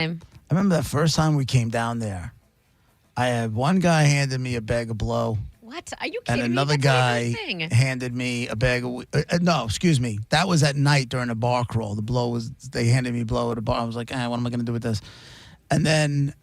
I remember the first time we came down there. I had one guy handed me a bag of blow. What? Are you kidding and another me? guy handed me a bag of no, excuse me. That was at night during a bar crawl. The blow was they handed me blow at a bar. I was like, what am I going to do with this? And then,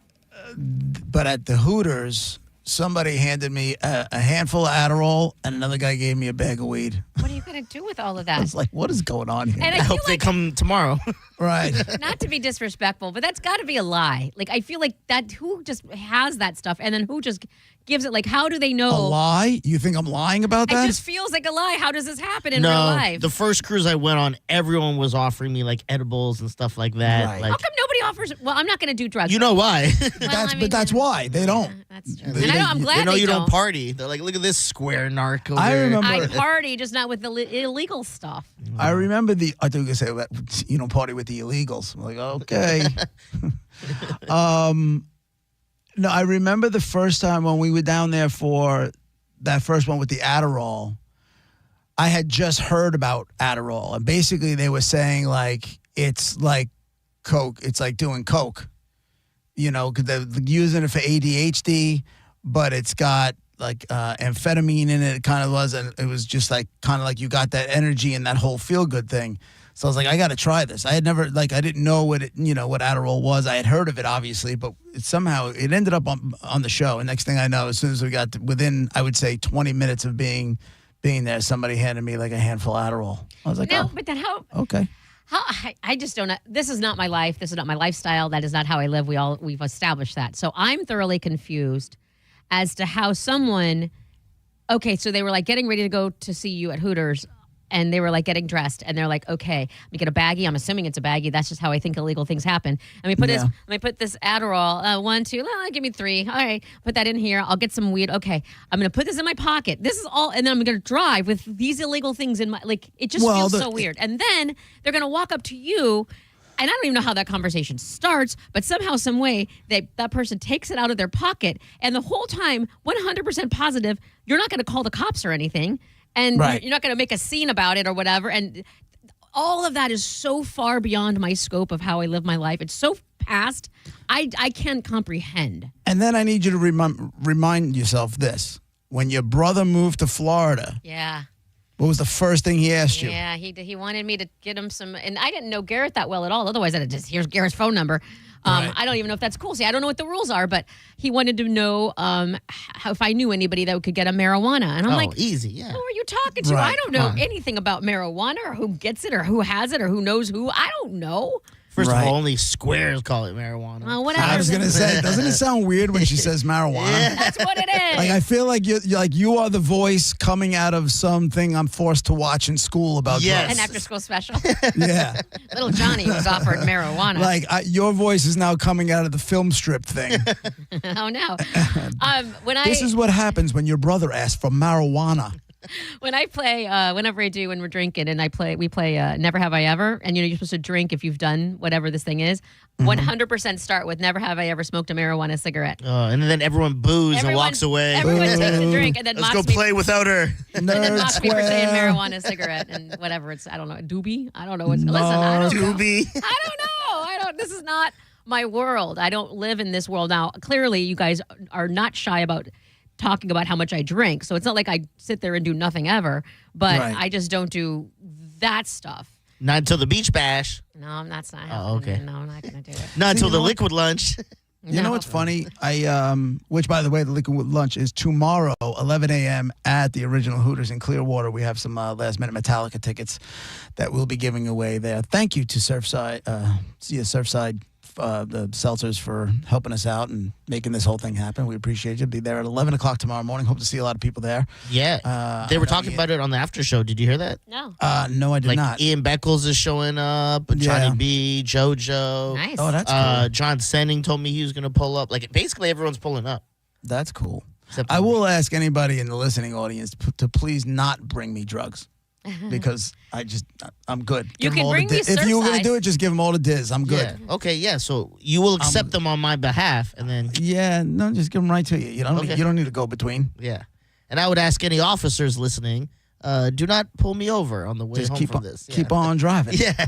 but at the Hooters, somebody handed me a handful of Adderall, and another guy gave me a bag of weed. What are you going to do with all of that? I was like, what is going on here? And I hope they come tomorrow. Right. Not to be disrespectful, but that's got to be a lie. Like, I feel like that, who just has that stuff, and then who just gives it? Like, how do they know? A lie? You think I'm lying about that? It just feels like a lie. How does this happen in real life? The first cruise I went on, everyone was offering me like edibles and stuff like that. Right. Like, How come nobody offers? Well, I'm not going to do drugs. you know why? But that's why they don't. That's true. They- And I'm glad they know they you don't. don't party. They're like, look at this square narc over I there. remember- I party, just not with the illegal stuff. I remember I think you say you don't party with the illegals. I'm like, okay. No, I remember the first time when we were down there for that first one with the Adderall. I had just heard about Adderall, and basically they were saying like it's like coke. It's like doing coke, because they're using it for ADHD, but it's got like amphetamine in it. It kind of was, and it was just like kind of like you got that energy and that whole feel good thing. So I was like, I got to try this. I had never I didn't know what what Adderall was. I had heard of it obviously, but somehow it ended up on the show. And next thing I know, as soon as we got within, I would say 20 minutes of being there, somebody handed me like a handful of Adderall. I was like, But then how? Okay. How I just don't. This is not my life. This is not my lifestyle. That is not how I live. We've established that. So I'm thoroughly confused as to how someone. Okay, so they were like getting ready to go to see you at Hooters. And they were like getting dressed, and they're like, "Okay, let me get a baggie." I'm assuming it's a baggie. That's just how I think illegal things happen. And we put this. Let me put this Adderall. 1, 2. Give me 3. All right, put that in here. I'll get some weed. Okay, I'm gonna put this in my pocket. This is all, and then I'm gonna drive with these illegal things in my. Like, it just feels so weird. And then they're gonna walk up to you. And I don't even know how that conversation starts, but somehow, some way, that person takes it out of their pocket, and the whole time, 100% positive, you're not going to call the cops or anything, and you're not going to make a scene about it or whatever. And all of that is so far beyond my scope of how I live my life. It's so past, I can't comprehend. And then I need you to remind yourself this: when your brother moved to Florida. Yeah. What was the first thing he asked you? Yeah, he wanted me to get him some, and I didn't know Garrett that well at all. Otherwise, I'd have just, here's Garrett's phone number. I don't even know if that's cool. See, I don't know what the rules are, but he wanted to know how, if I knew anybody that could get a marijuana. And I'm like, easy, yeah. Who are you talking to? I don't know anything about marijuana or who gets it or who has it or who knows who. I don't know. First of all, only squares call it marijuana. Well, whatever. I was gonna say, doesn't it sound weird when she says marijuana? Yeah. That's what it is. Like I feel like you are the voice coming out of something I'm forced to watch in school about drugs. An after-school special. Yeah. Little Johnny was offered marijuana. Like your voice is now coming out of the film strip thing. Oh no. This is what happens when your brother asks for marijuana. When I play, whenever I do when we're drinking, and we play Never Have I Ever, and you're supposed to drink if you've done whatever this thing is. 100% start with Never Have I Ever smoked a marijuana cigarette. And then everyone boos and walks away. Everyone takes a drink and then let's mocks go play without her. And then mocks me for saying marijuana cigarette and whatever it's. I don't know, doobie. I don't know what's. Listen, I don't know. Doobie. I don't know. This is not my world. I don't live in this world now. Clearly, you guys are not shy about talking about how much I drink. So it's not like I sit there and do nothing ever, but I just don't do that stuff. Not until the beach bash. No, that's not Oh, okay. No, I'm not going to do it. Not until the liquid lunch. You know what's funny? Which by the way, the liquid lunch is tomorrow, 11 a.m. at the original Hooters in Clearwater. We have some last minute Metallica tickets that we'll be giving away there. Thank you to Surfside, the Seltzers for helping us out and making this whole thing happen. We appreciate you. Be there at 11 o'clock tomorrow morning. Hope to see a lot of people there. Yeah. They were talking about it on the after show. Did you hear that? No. No, I did not. Ian Beckles is showing up, Johnny B, JoJo. Nice. Oh, that's cool. John Senning told me he was going to pull up. Like, basically everyone's pulling up. That's cool. I will ask anybody in the listening audience to please not bring me drugs. Because I'm good. You can bring me If you were going to do it, just give them all the Diz. I'm good. Yeah. Okay, yeah. So you will accept them on my behalf, and then no, just give them right to you. You don't need to go between. Yeah. And I would ask any officers listening, do not pull me over on the way home from this. Yeah. Keep on driving. Yeah.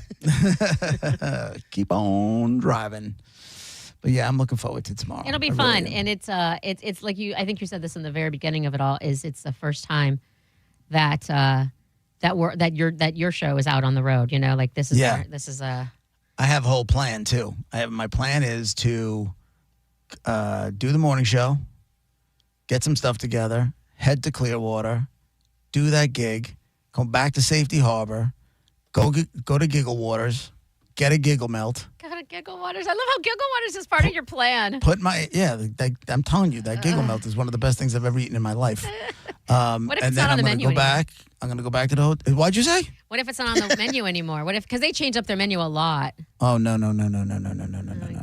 Keep on driving. But yeah, I'm looking forward to tomorrow. It'll be I really fun, am. and it's like you. I think you said this in the very beginning of it all. Is it's the first time that that your show is out on the road. You know, like this is I have a whole plan too. My plan is to do the morning show, get some stuff together, head to Clearwater, do that gig, come back to Safety Harbor, go to Giggle Waters, get a Giggle Melt. Go to Giggle Waters. I love how Giggle Waters is part of your plan. I'm telling you, that Giggle Melt is one of the best things I've ever eaten in my life. What if it's not on the menu anymore? I'm going to go back to the hotel. What'd you say? What if it's not on the menu anymore? What if, because they change up their menu a lot. Oh, no. You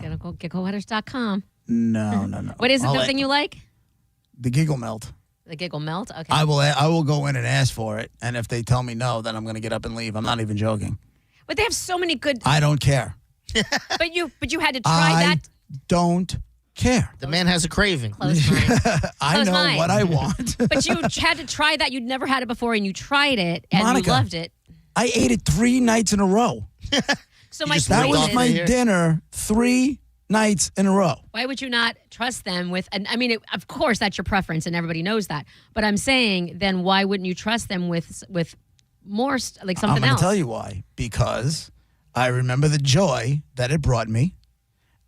gotta go gigglewaters.com. No. What is the thing you like? The Giggle Melt. The Giggle Melt? Okay. I will go in and ask for it, and if they tell me no, then I'm going to get up and leave. I'm not even joking. But they have so many good. I don't care. But you had to try that. I don't care. The man has a craving. Close mine. I know mine. what I want. But you had to try that. You'd never had it before, and you tried it, and Monica, you loved it. I ate it 3 nights in a row. So You my just That point was is, my dinner 3 nights in a row. why would you not trust them with? And I mean, of course, that's your preference, and everybody knows that. But I'm saying, then why wouldn't you trust them with more like something I'm going else? to tell you why. Because I remember the joy that it brought me.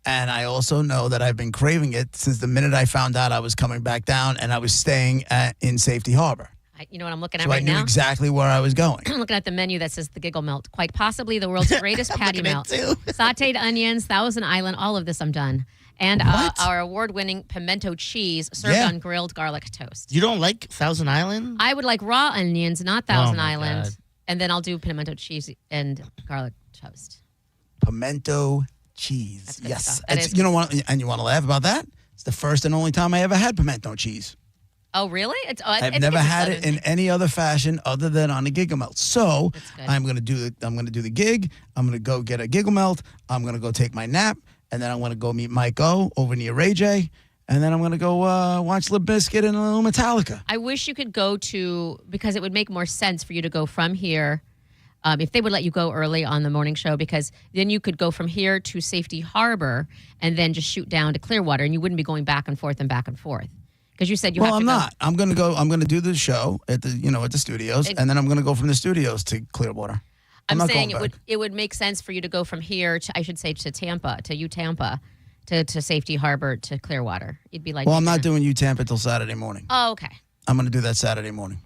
And I also know that I've been craving it since the minute I found out I was coming back down and I was staying in Safety Harbor. You know what I'm looking at So I right knew now? exactly where I was going. I'm looking at the menu that says the Giggle Melt. Quite possibly the world's greatest patty looking at melt. it too. Sauteed onions, Thousand Island, all of this I'm done. And What? our award-winning pimento cheese served Yeah. on grilled garlic toast. You don't like Thousand Island? I would like raw onions, not Thousand my Island. God. And then I'll do pimento cheese and garlic toast. Pimento cheese. That's good Yes. stuff. That is You know what? And you want to laugh about that? It's the first and only time I ever had pimento cheese. Oh, really? I I've think never it's a had it southern in any other fashion other than on a Giggle Melt. So That's good. I'm gonna do the gig. I'm gonna go get a Giggle Melt. I'm gonna go take my nap, and then I'm gonna go meet Mike O over near Ray J, and then I'm gonna go watch Limp Bizkit and a little Metallica. I wish you could go to, because it would make more sense for you to go from here. If they would let you go early on the morning show, because then you could go from here to Safety Harbor and then just shoot down to Clearwater, and you wouldn't be going back and forth. Because you said you Well, have I'm to go. not. I'm gonna go. I'm gonna do the show at the studios, and then I'm gonna go from the studios to Clearwater. I'm not saying going back. it would make sense for you to go from here to, I should say, to Tampa, to Safety Harbor to Clearwater. You'd be like, Well, I'm not doing U-Tampa till Saturday morning. Oh, okay. I'm gonna do that Saturday morning.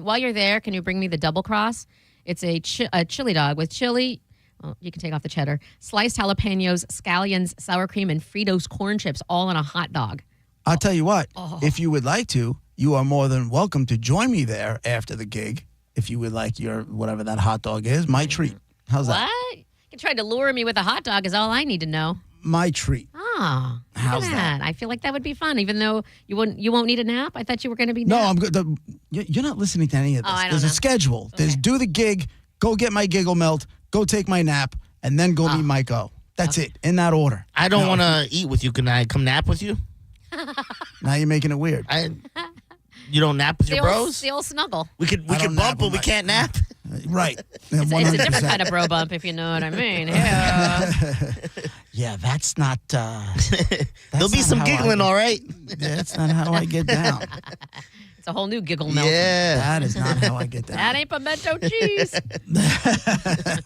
While you're there, can you bring me the double cross? It's a chili dog with chili. Well, you can take off the cheddar, sliced jalapenos, scallions, sour cream, and Fritos corn chips, all in a hot dog. I'll tell you what. Oh. If you would like to, you are more than welcome to join me there after the gig. If you would like your whatever that hot dog is, my treat. How's that? What? You tried to lure me with a hot dog is all I need to know. My treat. Oh, How's that? I feel like that would be fun, even though you won't need a nap. I thought you were going to be. No, nap. I'm good. You're not listening to any of this. Oh, I don't There's know. a schedule. There's do the gig, go get my Giggle Melt, go take my nap, and then go meet Mike O. That's it, in that order. I don't No. want to eat with you. Can I come nap with you? Now you're making it weird. You don't nap with your bros? The old snuggle. We could I don't bump, nap but with we my- can't nap. Right. It's a different kind of bro bump, if you know what I mean. Yeah. Yeah, that's not. There'll be not some how I giggling, get- all right? That's not how I get down. It's a whole new giggle melt. Yeah. That is not how I get down. That ain't pimento cheese.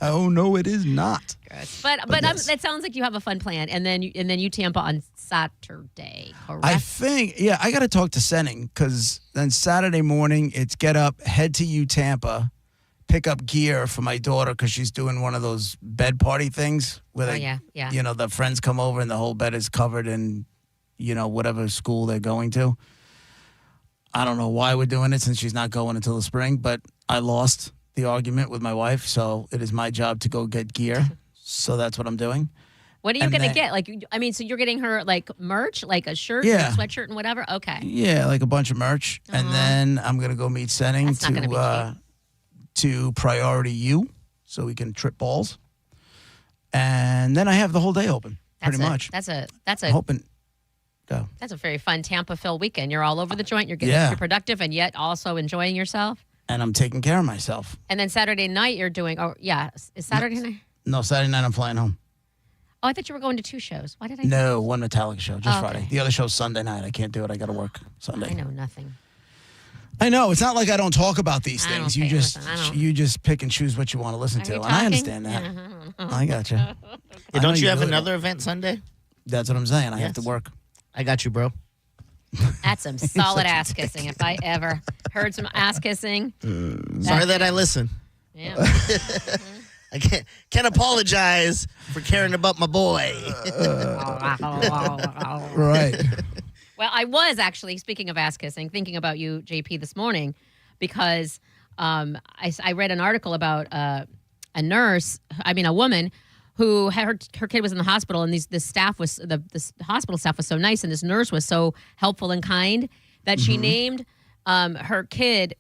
Oh no, it is not. But yes. that sounds like you have a fun plan, and then you Tampa on Saturday, correct? I think, yeah, I got to talk to Senning because then Saturday morning it's get up, head to Tampa, pick up gear for my daughter because she's doing one of those bed party things where they, yeah. the friends come over and the whole bed is covered in, whatever school they're going to. I don't know why we're doing it since she's not going until the spring, but I lost the argument with my wife, so it is my job to go get gear. So that's what I'm doing. What are you And going to then- get? So you're getting her like merch, like a shirt, Yeah. and a sweatshirt, and whatever. Okay. Yeah, like a bunch of merch, and then I'm gonna go meet Senning That's not gonna be to Priority U, so we can trip balls, and then I have the whole day open, pretty much. That's a I'm hoping. Go. That's a very fun Tampa Phil weekend. You're all over the joint. You're getting super productive, and yet also enjoying yourself. And I'm taking care of myself. And then Saturday night you're doing. Oh yeah, is Saturday night? No, Saturday night I'm flying home. Oh, I thought you were going to 2 shows. Why did I? No, one Metallica show, just Okay. Friday. The other show's Sunday night. I can't do it. I got to work Sunday. I know nothing. I know. It's not like I don't talk about these I don't things. You pay- just listen, I don't- you just pick and choose what you want to listen Are to, you and I talking? understand that. Yeah, I don't know. I got you. Hey, don't you have another event Sunday? That's what I'm saying. I have Yes. to work. I got you, bro. That's some solid ass kissing. If I ever heard some ass kissing. Sorry that I listen. Yeah. I can't apologize for caring about my boy. Right. Well, I was actually, speaking of ass kissing, thinking about you, JP, this morning because I read an article about a woman who had her kid was in the hospital, and this staff was the hospital staff was so nice, and this nurse was so helpful and kind that she named her kid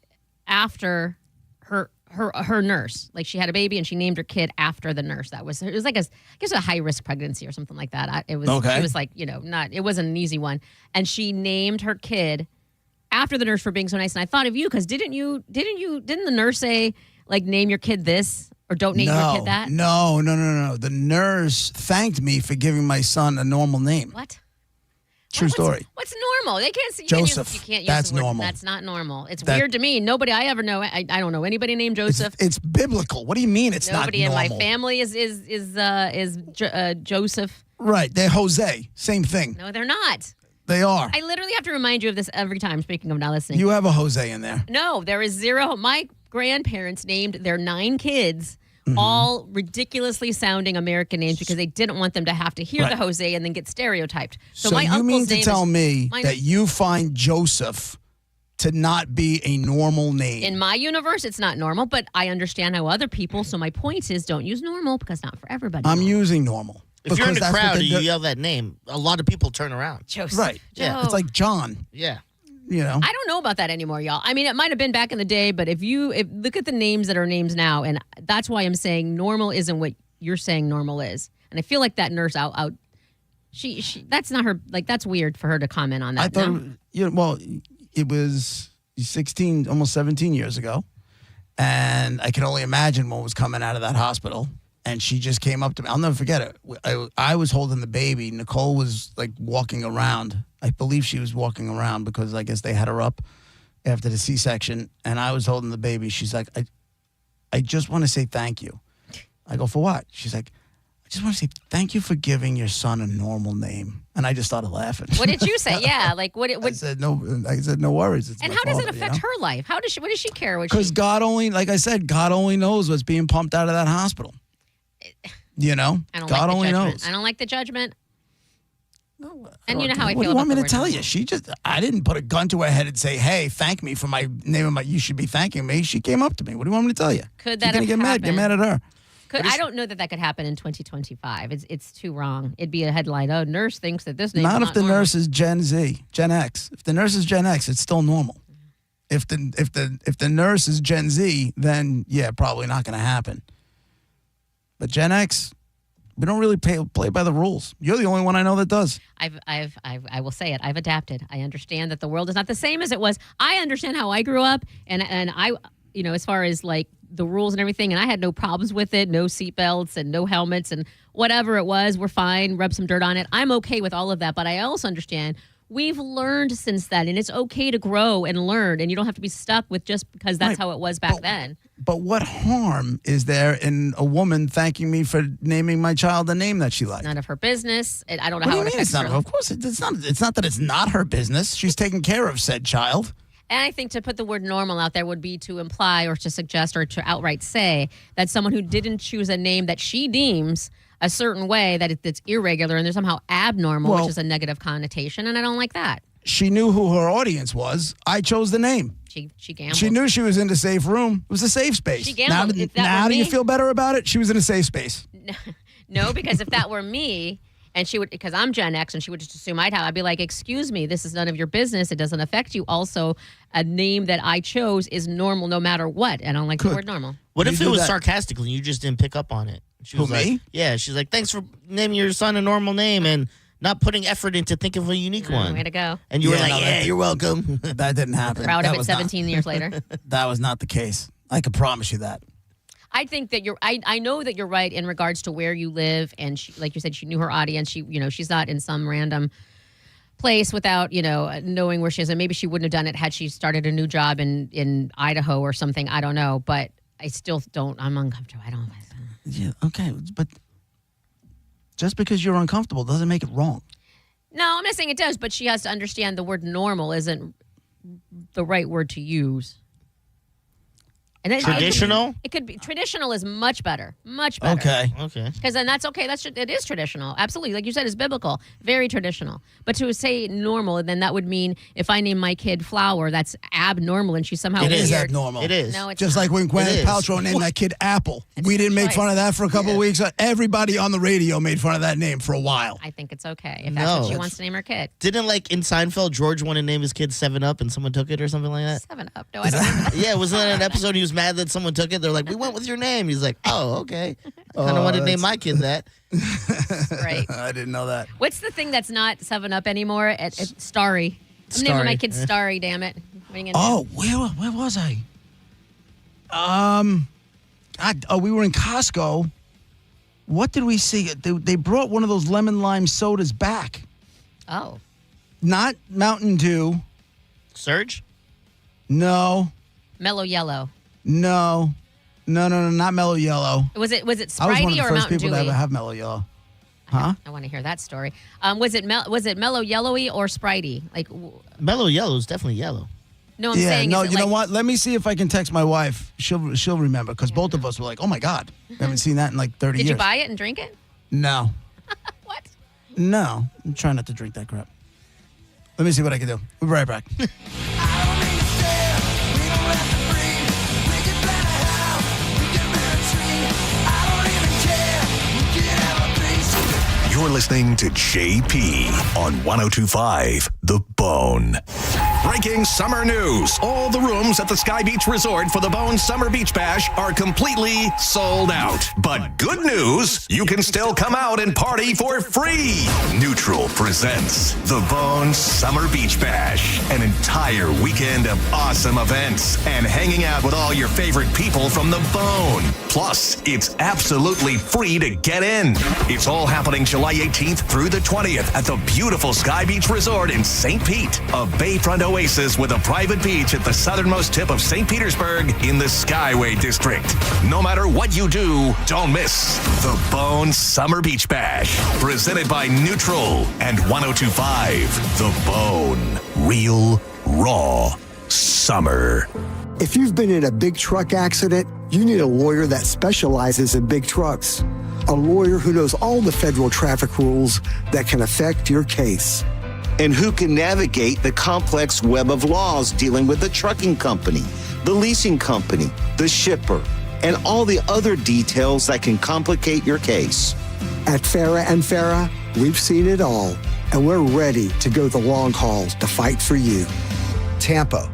after her nurse. Like, she had a baby and she named her kid after the nurse. It was like I guess a high risk pregnancy or something like that. It was like, it wasn't an easy one. And she named her kid after the nurse for being so nice. And I thought of you because didn't the nurse say, like, name your kid this or don't name your kid that? No. The nurse thanked me for giving my son a normal name. What? True story. What's normal? They can't say Joseph. You can't use That's the word. normal. That's not normal. It's weird to me. Nobody I ever know. I don't know anybody named Joseph. It's biblical. What do you mean it's Nobody not in normal? my family is Joseph. Right. They're Jose. Same thing. No, they're not. They are. I literally have to remind you of this every time. Speaking of not listening. You have a Jose in there. No, there is 0. My grandparents named their 9 kids all ridiculously sounding American names because they didn't want them to have to hear the Jose and then get stereotyped. So my you uncle's mean to name tell is, me that you find Joseph to not be a normal name? in my universe, it's not normal, but I understand how other people. So my point is, don't use normal because not for everybody. I'm using normal. If you're in the Because that's what crowd they and you do. yell that name, a lot of people turn around. Joseph. Right. Yeah. It's like John, Yeah. you know. I don't know about that anymore, y'all. I mean, it might have been back in the day, but if look at the names that are names now, and that's why I'm saying normal isn't what you're saying normal is. And I feel like that nurse out she that's not her, like, that's weird for her to comment on that. I thought, no? it was 16, almost 17 years ago. And I can only imagine what was coming out of that hospital. And she just came up to me. I'll never forget it. I was holding the baby. Nicole was, like, walking around. I believe she was walking around because I guess they had her up after the C-section. And I was holding the baby. She's like, I just want to say thank you. I go, for what? She's like, I just want to say thank you for giving your son a normal name. And I just started laughing. What did you say? Yeah, like what? I said no worries. It's And my how does it father, affect her life? What does she care? Because God only, like I said, God only knows what's being pumped out of that hospital. You know, I don't God like the only judgment. knows. I don't like the judgment. No, And you know how I what feel do you want about me the to word tell you? I didn't put a gun to her head and say, "Hey, thank me for my name of my. You should be thanking me." She came up to me. What do you want me to tell you? Could You're that gonna have get mad? Get happened? mad at her. I don't know that could happen in 2025. It's too wrong. It'd be a headline. Oh, nurse thinks that this name. Not is if the normal. nurse is Gen Z, Gen X. If the nurse is Gen X, it's still normal. If the nurse is Gen Z, then yeah, probably not going to happen. But Gen X, we don't really play by the rules. You're the only one I know that does. I will say it. I've adapted. I understand that the world is not the same as it was. I understand how I grew up, and I, as far as like the rules and everything, and I had no problems with it. No seatbelts and no helmets and whatever it was, we're fine. Rub some dirt on it. I'm okay with all of that, but I also understand we've learned since then, and it's okay to grow and learn, and you don't have to be stuck with just because that's how it was back then. But what harm is there in a woman thanking me for naming my child a name that she liked? None of her business. I don't know What how do you it mean affects it's not? her. Of course, it's not. It's not that it's not her business. She's taking care of said child. And I think to put the word normal out there would be to imply or to suggest or to outright say that someone who didn't choose a name that she deems a certain way, that it's irregular and they're somehow abnormal, Well- which is a negative connotation, and I don't like that. She knew who her audience was. I chose the name. She gambled. She knew she was in a safe room. It was a safe space. She gambled. If that Now were do you me- feel better about it? She was in a safe space. No, because if that were me, and she would, because I'm Gen X, and she would just assume I'd be like, excuse me, this is none of your business. It doesn't affect you. Also, a name that I chose is normal no matter what. And I don't like the word normal. What You if do it was that- sarcastically and you just didn't pick up on it? She Who, was like, me? yeah, she's like, thanks for naming your son a normal name and not putting effort into thinking of a unique one. Way to go. And you were Yeah, like, no, yeah, that- you're welcome. That didn't happen. Proud That of it was not- 17 years later. That was not the case. I can promise you that. I think that I know that you're right in regards to where you live, and she, like you said, she knew her audience. She's not in some random place without knowing where she is, and maybe she wouldn't have done it had she started a new job in Idaho or something. I don't know, but I still don't. I'm uncomfortable. I don't. Yeah. Okay, but just because you're uncomfortable doesn't make it wrong. No, I'm not saying it does, but she has to understand the word normal isn't the right word to use. And then traditional? It could be traditional is much better. Much better. Okay. Because then that's okay. It is traditional. Absolutely. Like you said, it's biblical. Very traditional. But to say normal, then that would mean if I name my kid Flower, that's abnormal and she's somehow It weird. is abnormal. It is. No, it's Just not. like when Gwyneth is. Paltrow named that kid Apple. It's We a didn't make choice. fun of that for a couple of weeks. Everybody on the radio made fun of that name for a while. I think it's okay if that's what she wants to name her kid. Didn't in Seinfeld, George wanted to name his kid 7-Up and someone took it or something like that? 7-Up. No, I don't remember. Yeah, wasn't that an episode he was mad that someone took it? They're like, we went with your name. He's like, oh, okay. I don't want to name my kid that. Right. I didn't know that. What's the thing that's not 7-Up anymore? It's Starry. I'm naming my kid Yeah. Starry, damn it. Oh, where was I? We were in Costco. What did we see? They brought one of those lemon lime sodas back. Oh. Not Mountain Dew. Surge? No. Mellow Yellow. No, not Mellow Yellow. Was it I was one Spritey of the or first Mountain people to Dewy? ever have Mellow Yellow. Huh? I want to hear that story. Was it Mellow Yellowy or Spritey? Mellow Yellow is definitely yellow. No, I'm saying. No, is it you know what? Let me see if I can text my wife. She'll remember because both of us were like, oh my God, we haven't seen that in like 30 Did years. you buy it and drink it? No. What? No. I'm trying not to drink that crap. Let me see what I can do. We'll be right back. You're listening to JP on 102.5 The Bone. Breaking summer news. All the rooms at the Sky Beach Resort for the Bone Summer Beach Bash are completely sold out. But good news, you can still come out and party for free. Neutral presents the Bone Summer Beach Bash, an entire weekend of awesome events and hanging out with all your favorite people from the Bone. Plus, it's absolutely free to get in. It's all happening July 18th through the 20th at the beautiful Sky Beach Resort in St. Pete, a bayfront oasis with a private beach at the southernmost tip of St. Petersburg in the Skyway District. No matter what you do, don't miss the Bone Summer Beach Bash, presented by Neutral and 102.5 The Bone. Real, raw summer. If you've been in a big truck accident, you need a lawyer that specializes in big trucks. A lawyer who knows all the federal traffic rules that can affect your case. And who can navigate the complex web of laws dealing with the trucking company, the leasing company, the shipper, and all the other details that can complicate your case. At Farah and Farah, we've seen it all, and we're ready to go the long haul to fight for you. Tampa.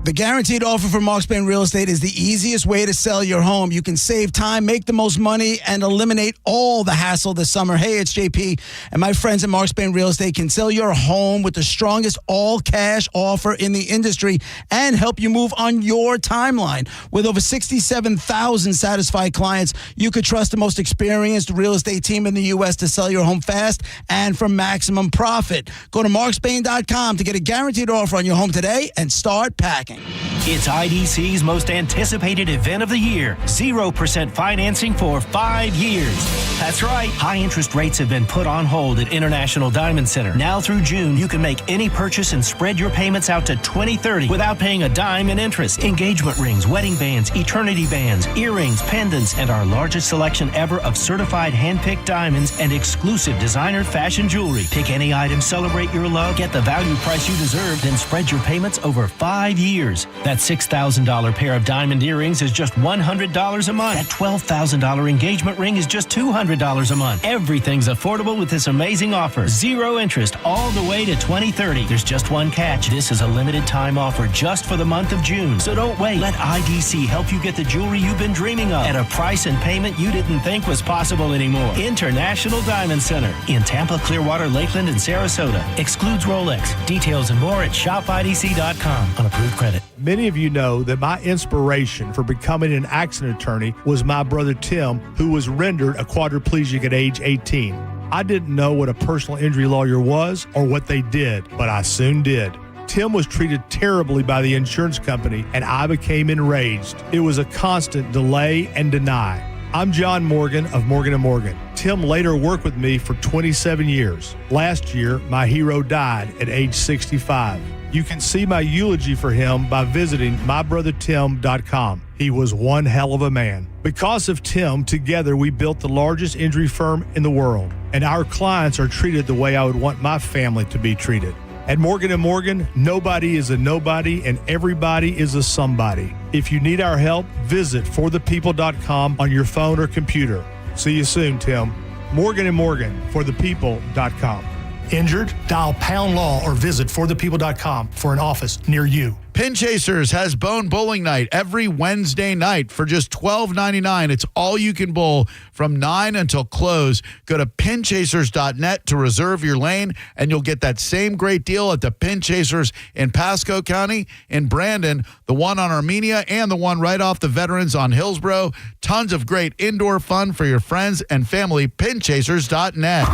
The guaranteed offer from Mark Spain Real Estate is the easiest way to sell your home. You can save time, make the most money, and eliminate all the hassle this summer. Hey, it's JP, and my friends at Mark Spain Real Estate can sell your home with the strongest all-cash offer in the industry and help you move on your timeline. With over 67,000 satisfied clients, you could trust the most experienced real estate team in the U.S. to sell your home fast and for maximum profit. Go to markspain.com to get a guaranteed offer on your home today and start packing. It's IDC's most anticipated event of the year. 0% financing for 5 years. That's right. High interest rates have been put on hold at International Diamond Center. Now through June, you can make any purchase and spread your payments out to 2030 without paying a dime in interest. Engagement rings, wedding bands, eternity bands, earrings, pendants, and our largest selection ever of certified hand-picked diamonds and exclusive designer fashion jewelry. Pick any item, celebrate your love, get the value price you deserve, then spread your payments over 5 years. That $6,000 pair of diamond earrings is just $100 a month. That $12,000 engagement ring is just $200 a month. Everything's affordable with this amazing offer. 0 interest all the way to 2030. There's just one catch. This is a limited time offer just for the month of June. So don't wait. Let IDC help you get the jewelry you've been dreaming of at a price and payment you didn't think was possible anymore. International Diamond Center in Tampa, Clearwater, Lakeland, and Sarasota. Excludes Rolex. Details and more at shopidc.com on approved credit. Many Many of you know that my inspiration for becoming an accident attorney was my brother Tim, who was rendered a quadriplegic at age 18. I didn't know what a personal injury lawyer was or what they did, but I soon did. Tim was treated terribly by the insurance company, and I became enraged. It was a constant delay and deny. I'm John Morgan of Morgan & Morgan. Tim later worked with me for 27 years. Last year, my hero died at age 65. You can see my eulogy for him by visiting mybrothertim.com. He was one hell of a man. Because of Tim, together we built the largest injury firm in the world, and our clients are treated the way I would want my family to be treated. At Morgan & Morgan, nobody is a nobody and everybody is a somebody. If you need our help, visit forthepeople.com on your phone or computer. See you soon, Tim. Morgan & Morgan, forthepeople.com. Injured? Dial pound law or visit forthepeople.com for an office near you. Pin Chasers has Bone Bowling Night every Wednesday night for just $12.99. It's all you can bowl from 9 until close. Go to pinchasers.net to reserve your lane, and you'll get that same great deal at the Pin Chasers in Pasco County, in Brandon, the one on Armenia, and the one right off the Veterans on Hillsborough. Tons of great indoor fun for your friends and family. Pinchasers.net.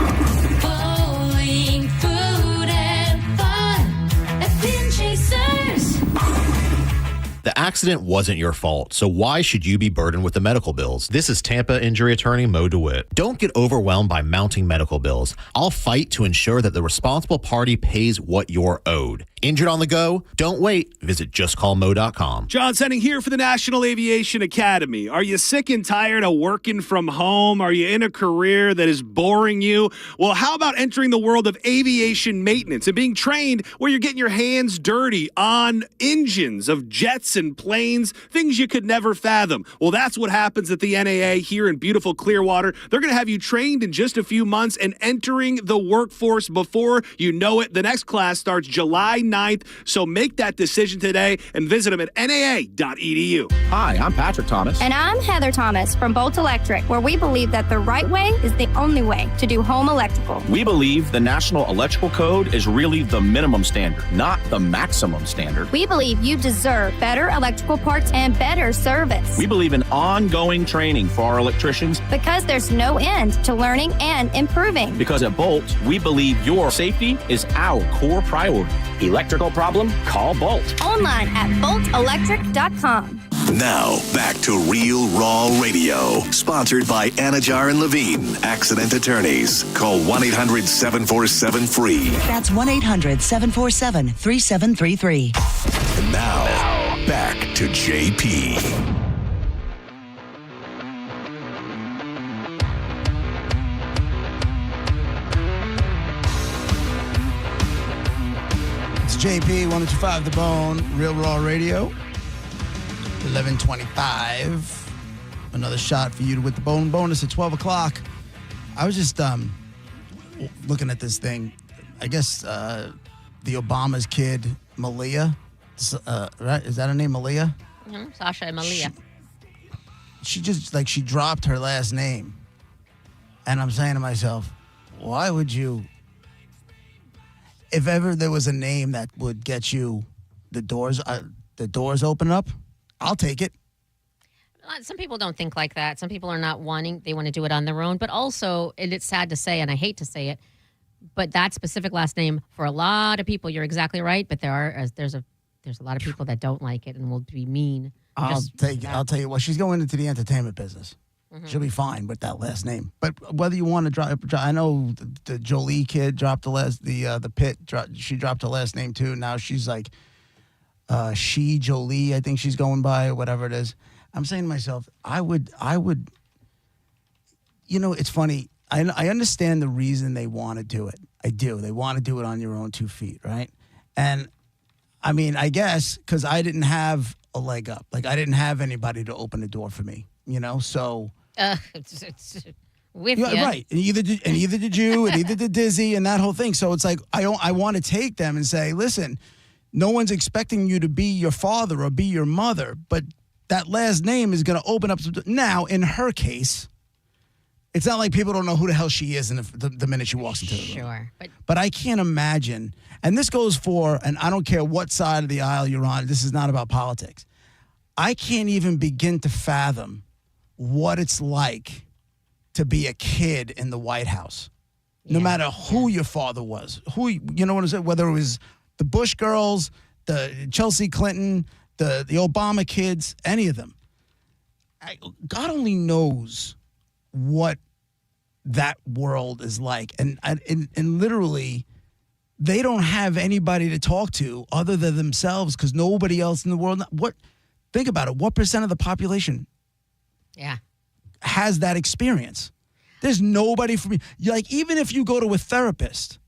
The accident wasn't your fault, so why should you be burdened with the medical bills? This is Tampa injury attorney Mo DeWitt. Don't get overwhelmed by mounting medical bills. I'll fight to ensure that the responsible party pays what you're owed. Injured on the go? Don't wait. Visit justcallmo.com. John Senning here for the National Aviation Academy. Are you sick and tired of working from home? Are you in a career that is boring you? Well, how about entering the world of aviation maintenance and being trained where you're getting your hands dirty on engines of jets and planes, things you could never fathom? Well, that's what happens at the NAA here in beautiful Clearwater. They're going to have you trained in just a few months and entering the workforce before you know it. The next class starts July 9th, so make that decision today and visit them at naa.edu. Hi, I'm Patrick Thomas. And I'm Heather Thomas from Bolt Electric, where we believe that the right way is the only way to do home electrical. We believe the National Electrical Code is really the minimum standard, not the maximum standard. We believe you deserve better electrical parts and better service. We believe in ongoing training for our electricians because there's no end to learning and improving. Because at Bolt, we believe your safety is our core priority. Electrical problem? Call Bolt. Online at boltelectric.com. Now, back to Real Raw Radio. Sponsored by Anajar and Levine, accident attorneys. Call 1-800-747-FREE. That's 1-800-747-3733. And now, back to JP. JP, 125 The Bone, Real Raw Radio, 11:25. Another shot for you with the Bone bonus at 12 o'clock. I was just looking at this thing. I guess the Obama's kid, Malia, right? Is that her name, Malia? Mm-hmm. Sasha and Malia. She just, she dropped her last name. And I'm saying to myself, why would you... If ever there was a name that would get you the doors open up, I'll take it. Some people don't think like that. Some people are not wanting, they want to do it on their own. But also, and it's sad to say, and I hate to say it, but that specific last name, for a lot of people, you're exactly right. But there's a lot of people that don't like it and will be mean. I'll tell you what, she's going into the entertainment business. Mm-hmm. She'll be fine with that last name. But whether you want to drop, I know the Jolie kid dropped the Pitt, she dropped her last name too. Now she's like, she Jolie, I think she's going by, or whatever it is. I'm saying to myself, I would, it's funny. I understand the reason they want to do it. I do. They want to do it on your own 2 feet, right? And I mean, I guess because I didn't have a leg up. I didn't have anybody to open the door for me, so. It's with you. Right. And either did you, and either did Dizzy, and that whole thing. So it's like, I want to take them and say, listen, no one's expecting you to be your father or be your mother, but that last name is going to open up some. Now, in her case, It's not like people don't know who the hell she is the minute she walks into the room. Sure. But I can't imagine, and this goes for, and I don't care what side of the aisle you're on, this is not about politics. I can't even begin to fathom what it's like to be a kid in the White House. No matter who your father was, you know what I'm saying? Whether it was the Bush girls, the Chelsea Clinton, the Obama kids, any of them. God only knows what that world is like. And literally, they don't have anybody to talk to other than themselves because nobody else in the world. Think about it. What percent of the population has that experience? There's nobody for me. Like, even if you go to a therapist,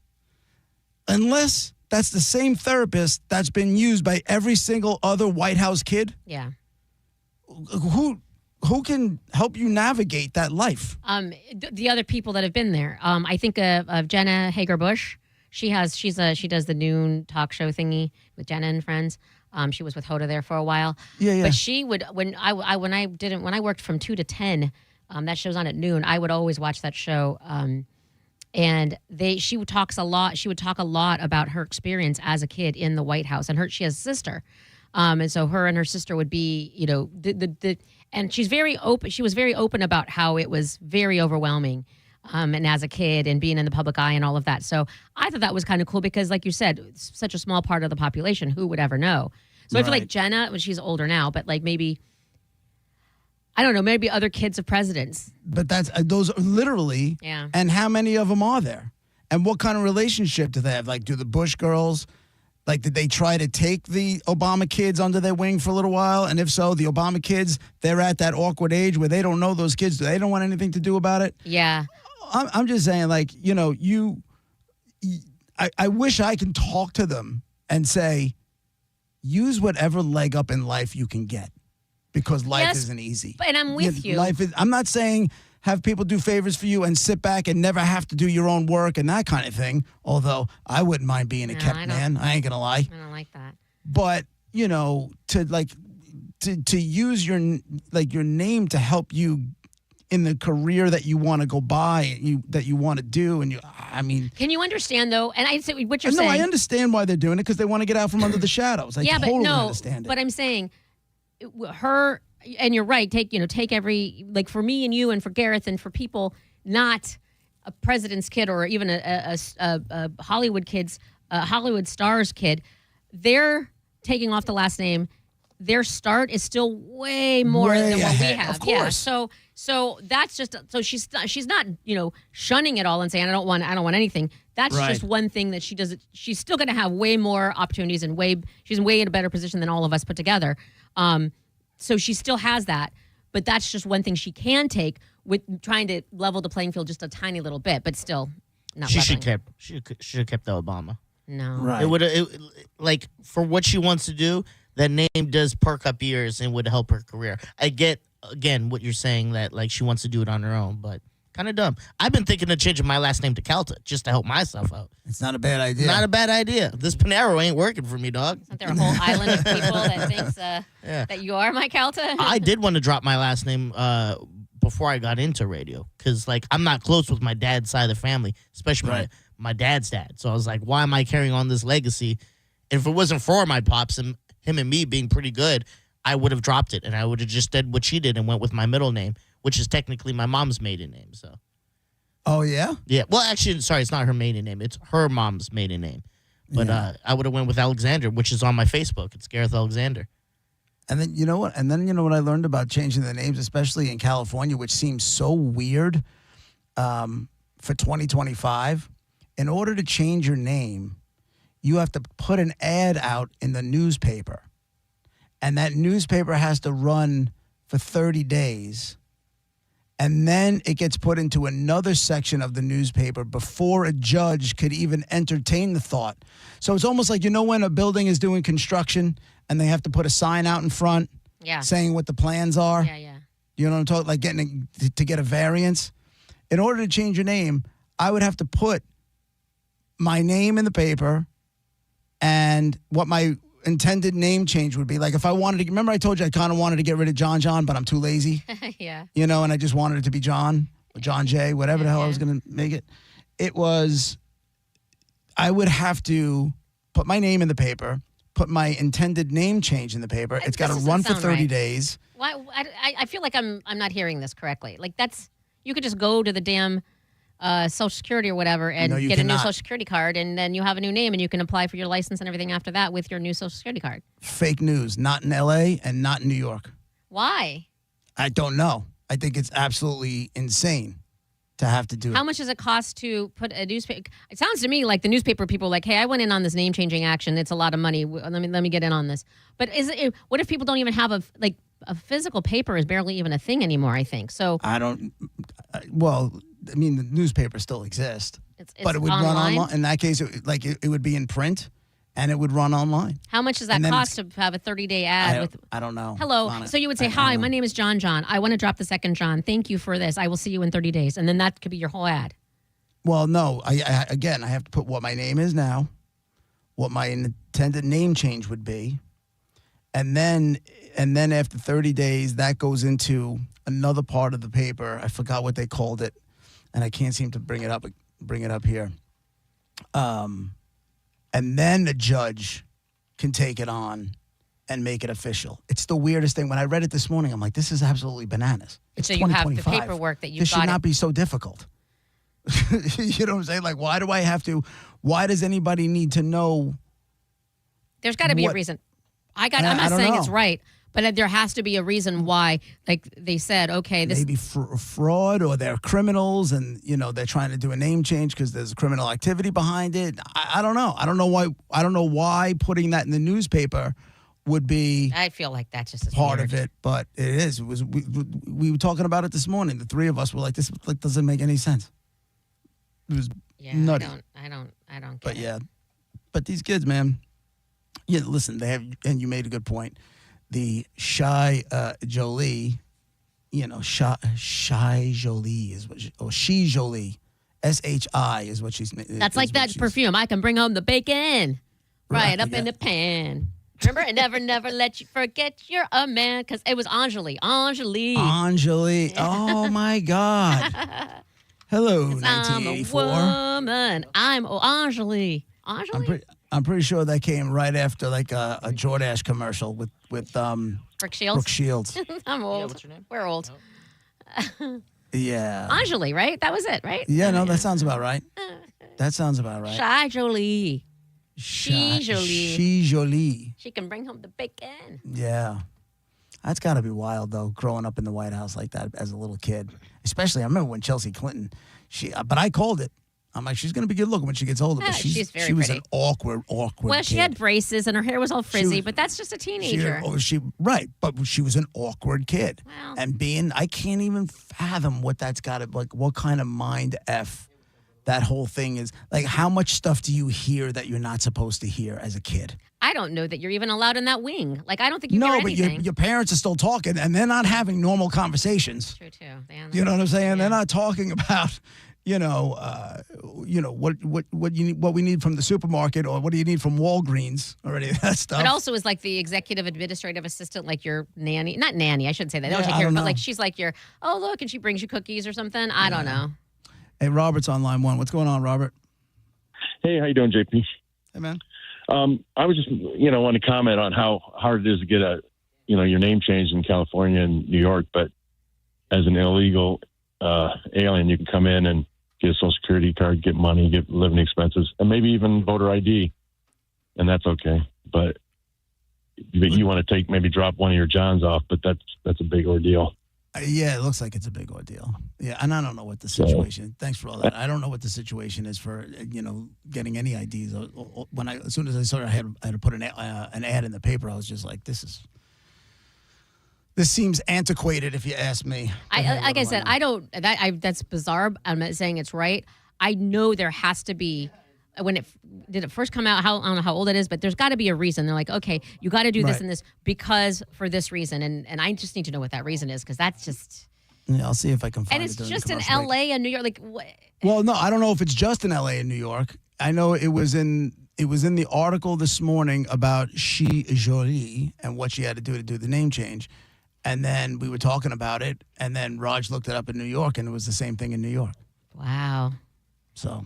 unless that's the same therapist that's been used by every single other White House kid. Yeah. Who can help you navigate that life? The other people that have been there. I think of Jenna Hager-Bush. She does the noon talk show thingy with Jenna and friends. She was with Hoda there for a while. Yeah. But she would when I worked from 2 to 10. That show's on at noon. I would always watch that show. And she would talk a lot about her experience as a kid in the White House. And she has a sister. And so her and her sister would be, and she's very open. She was very open about how it was very overwhelming. And as a kid and being in the public eye and all of that. So I thought that was kind of cool because, like you said, it's such a small part of the population. Who would ever know? So I feel like Jenna, well, she's older now, but like maybe, I don't know, maybe other kids of presidents. But those are literally. Yeah. And how many of them are there? And what kind of relationship do they have? Like, do the Bush girls, like, did they try to take the Obama kids under their wing for a little while? And if so, the Obama kids, they're at that awkward age where they don't know those kids. They don't want anything to do about it. Yeah. I'm just saying, like, I wish I can talk to them and say, use whatever leg up in life you can get. Because life isn't easy. And I'm with you. I'm not saying have people do favors for you and sit back and never have to do your own work and that kind of thing. Although I wouldn't mind being a kept man. I ain't going to lie. I don't like that. But, to use your name to help you in the career that you want to go by, that you want to do. And can you understand though? And I say what you're saying. No, I understand why they're doing it because they want to get out from under the shadows. I totally understand it. But I'm saying, her, and you're right, take every, like for me and you and for Gareth and for people not a president's kid or even a Hollywood Hollywood star's kid, they're taking off the last name. Their start is still way more than what we have. Of course. Yeah. So that's just she's not shunning it all and saying I don't want anything. That's just one thing that she does. She's still going to have way more opportunities and she's way in a better position than all of us put together. So she still has that, but that's just one thing she can take with trying to level the playing field just a tiny little bit, but still not. She should have kept the Obama. No, right? It would like for what she wants to do. That name does perk up ears and would help her career. I get again what you're saying that like she wants to do it on her own, but kind of dumb. I've been thinking of changing my last name to Calta just to help myself out. It's not a bad idea. Not a bad idea. This Panero ain't working for me, dog. Isn't there a whole island of people that thinks that you are my Calta? I did want to drop my last name before I got into radio because like I'm not close with my dad's side of the family, especially my dad's dad. So I was like, why am I carrying on this legacy? If it wasn't for my pops and him and me being pretty good, I would have dropped it and I would have just did what she did and went with my middle name, which is technically my mom's maiden name. So, oh yeah, yeah. Well, actually, sorry, it's not her maiden name; it's her mom's maiden name. But I would have went with Alexander, which is on my Facebook. It's Gareth Alexander. And then you know what? And then you know what I learned about changing the names, especially in California, which seems so weird for 2025. In order to change your name, you have to put an ad out in the newspaper. And that newspaper has to run for 30 days. And then it gets put into another section of the newspaper before a judge could even entertain the thought. So it's almost like, when a building is doing construction and they have to put a sign out in front saying what the plans are? Yeah. You know what I'm talking about? Like getting to get a variance. In order to change your name, I would have to put my name in the paper and what my intended name change would be. Like if I wanted to, remember I told you I kind of wanted to get rid of John, but I'm too lazy. Yeah. And I just wanted it to be John. or John Jay, whatever the hell I was going to make it. It was, I would have to put my name in the paper, put my intended name change in the paper. It's got to run for 30 days. Why? I feel like I'm not hearing this correctly. Like you could just go to the damn Social Security or whatever and get a new Social Security card, and then you have a new name and you can apply for your license and everything after that with your new Social Security card. Fake news. Not in L.A. and not in New York. Why? I don't know. I think it's absolutely insane to have to do it. How much does it cost to put a newspaper? It sounds to me like the newspaper people are like, hey, I went in on this name changing action. It's a lot of money. Let me get in on this. But what if people don't even have a physical paper is barely even a thing anymore, I think. So well, I mean, the newspaper still exists, but it would run online. In that case, it would be in print, and it would run online. How much does that cost to have a 30-day ad? I don't know. Hello. So you would say, hi, my name is John. I want to drop the second John. Thank you for this. I will see you in 30 days. And then that could be your whole ad. Well, no. I have to put what my name is now, what my intended name change would be, and then after 30 days, that goes into another part of the paper. I forgot what they called it, and I can't seem to bring it up here. And then the judge can take it on and make it official. It's the weirdest thing. When I read it this morning, I'm like, this is absolutely bananas. It's so you have the paperwork that you got. This should not be so difficult. You know what I'm saying? Like, why do I have to? Why does anybody need to know? There's got to be a reason. I'm not saying it's right, but there has to be a reason why. Like they said, okay, this maybe fraud, or they're criminals, and they're trying to do a name change because there's criminal activity behind it. I don't know. I don't know why. I don't know why putting that in the newspaper would be. I feel like that's just part of it, but it is. It was. We were talking about it this morning. The three of us were like, this doesn't make any sense. It was nutty. I don't. But yeah, but these kids, man. Yeah, listen. They have, and you made a good point. The Shy Jolie, Shy Jolie is what She Jolie, SHI is what she's. That's like that perfume. I can bring home the bacon, right up in the pan. Remember, I never let you forget you're a man, because it was Anjali. Oh my God. Hello, 1984. I'm a woman. I'm Anjali. I'm pretty sure that came right after like a Jordache commercial with Brooke Shields. Brooke Shields. I'm old. Yeah, what's your name? We're old. Yeah. Anjali, right? That was it, right? Yeah, no, that sounds about right. That sounds about right. Shy Jolie. She Jolie. She can bring home the bacon. Yeah. That's got to be wild, though, growing up in the White House like that as a little kid. Especially, I remember when Chelsea Clinton, but I called it. I'm like, she's going to be good looking when she gets older. But she's very she was pretty. an awkward Well, she kid. had braces and her hair was all frizzy, but that's just a teenager. But she was an awkward kid. Wow. And I can't even fathom what that's got to, like, what kind of mind F that whole thing is. Like, how much stuff do you hear that you're not supposed to hear as a kid? I don't know that you're even allowed in that wing. Like, I don't think you hear anything. No, but your parents are still talking, and they're not having normal conversations. True, too. You know what I'm saying? Yeah. They're not talking about, what we need from the supermarket, or what do you need from Walgreens, or any of that stuff. But also is like the executive administrative assistant, like your nanny. Not nanny, I shouldn't say that. They don't take I care don't of it, but know. like she's like your, oh, look, and she brings you cookies or something. I don't know. Hey, Robert's on line one. What's going on, Robert? Hey, how you doing, JP? Hey, man. I was just, want to comment on how hard it is to get your name changed in California and New York. But as an illegal alien, you can come in and get a Social Security card, get money, get living expenses, and maybe even voter ID, and that's okay. But you want to drop one of your Johns off, but that's a big ordeal. Yeah, it looks like it's a big ordeal. Yeah, and I don't know what the situation. Thanks for all that. I don't know what the situation is for getting any IDs. As soon as I saw I had to put an ad in the paper, I was just like, this seems antiquated, if you ask me. Like I said, that's bizarre. I'm not saying it's right. I know there has to be. When did it first come out? I don't know how old it is, but there's got to be a reason. They're like, okay, you got to do this and this because for this reason, and I just need to know what that reason is, because that's just. Yeah, I'll see if I can find it. And it's just in L.A. and New York, like what? Well, no, I don't know if it's just in L.A. and New York. I know it was in the article this morning about She Jolie and what she had to do the name change. And then we were talking about it, and then Raj looked it up in New York, and it was the same thing in New York. Wow. So,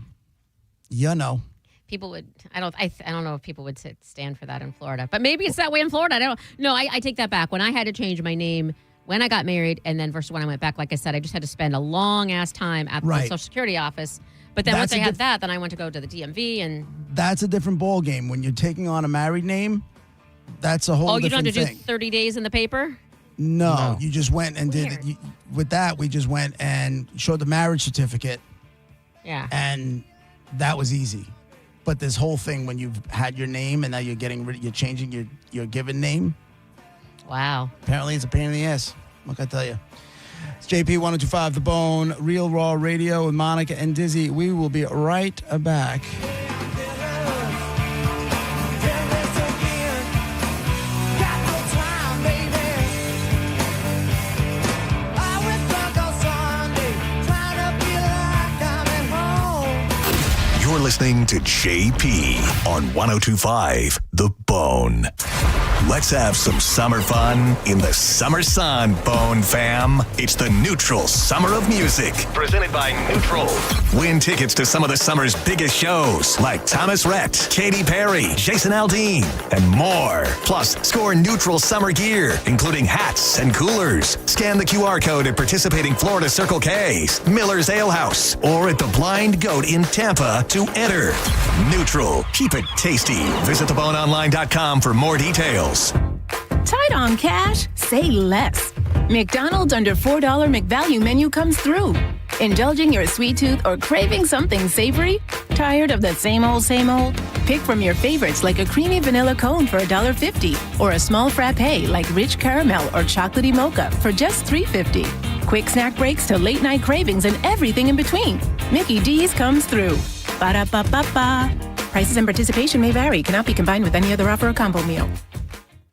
people would. I don't know if people would stand for that in Florida, but maybe it's that way in Florida. I don't. No, I take that back. When I had to change my name when I got married, and then versus when I went back, like I said, I just had to spend a long ass time at the Social Security office. But then once I had that, then I went to go to the DMV, and that's a different ball game. When you're taking on a married name, that's a whole. You don't different have to thing. do 30 days in the paper. No, you just went and did it. With that, we just went and showed the marriage certificate. Yeah. And that was easy. But this whole thing when you've had your name and now you're you're changing your given name. Wow. Apparently it's a pain in the ass. What can I tell you? It's JP 1025 The Bone, Real Raw Radio with Monica and Dizzy. We will be right back. You're listening to JP on 1025 The Bone. Let's have some summer fun in the summer sun, Bone fam. It's the Neutral Summer of Music, presented by Neutral. Win tickets to some of the summer's biggest shows, like Thomas Rhett, Katy Perry, Jason Aldean, and more. Plus, score Neutral summer gear, including hats and coolers. Scan the QR code at participating Florida Circle K's, Miller's Ale House, or at the Blind Goat in Tampa to enter. Neutral. Keep it tasty. Visit theboneonline.com for more details. Tight on cash? Say less. McDonald's under $4 McValue menu comes through. Indulging your sweet tooth or craving something savory? Tired of the same old, same old? Pick from your favorites like a creamy vanilla cone for $1.50 or a small frappe like rich caramel or chocolatey mocha for just $3.50. Quick snack breaks to late night cravings and everything in between. Mickey D's comes through. Ba-da-ba-ba-ba. Prices and participation may vary. Cannot be combined with any other offer or combo meal.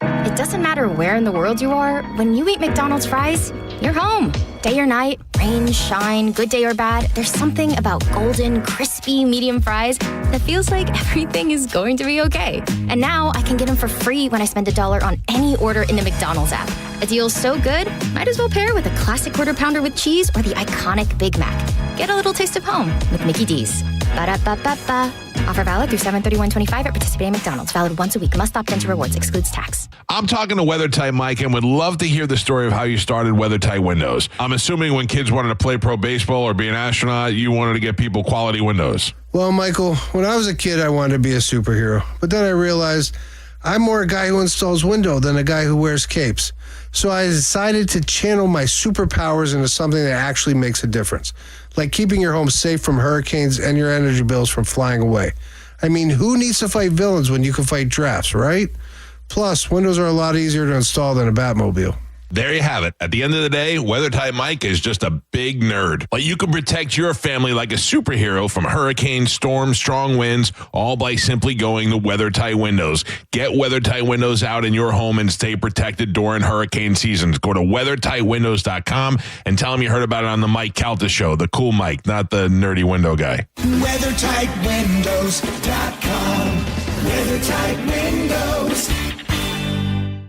It doesn't matter where in the world you are, when you eat McDonald's fries, you're home. Day or night, rain, shine, good day or bad, there's something about golden, crispy, medium fries that feels like everything is going to be okay. And now I can get them for free when I spend $1 on any order in the McDonald's app. A deal so good, might as well pair with a classic Quarter Pounder with cheese or the iconic Big Mac. Get a little taste of home with Mickey D's. Ba-da-ba-ba-ba. Offer valid through 7/31/25 at participating McDonald's. Valid once a week. Must opt into rewards. Excludes tax. I'm talking to WeatherTight Mike and would love to hear the story of how you started WeatherTight Windows. I'm assuming when kids wanted to play pro baseball or be an astronaut, you wanted to get people quality windows. Well, Michael, when I was a kid, I wanted to be a superhero. But then I realized I'm more a guy who installs windows than a guy who wears capes. So I decided to channel my superpowers into something that actually makes a difference, like keeping your home safe from hurricanes and your energy bills from flying away. I mean, who needs to fight villains when you can fight drafts, right? Plus, windows are a lot easier to install than a Batmobile. There you have it. At the end of the day, WeatherTight Mike is just a big nerd. But you can protect your family like a superhero from hurricanes, storms, strong winds, all by simply going to WeatherTight Windows. Get WeatherTight Windows out in your home and stay protected during hurricane seasons. Go to WeatherTightWindows.com and tell them you heard about it on the Mike Calta show, the cool Mike, not the nerdy window guy. WeatherTightWindows.com. WeatherTight Windows.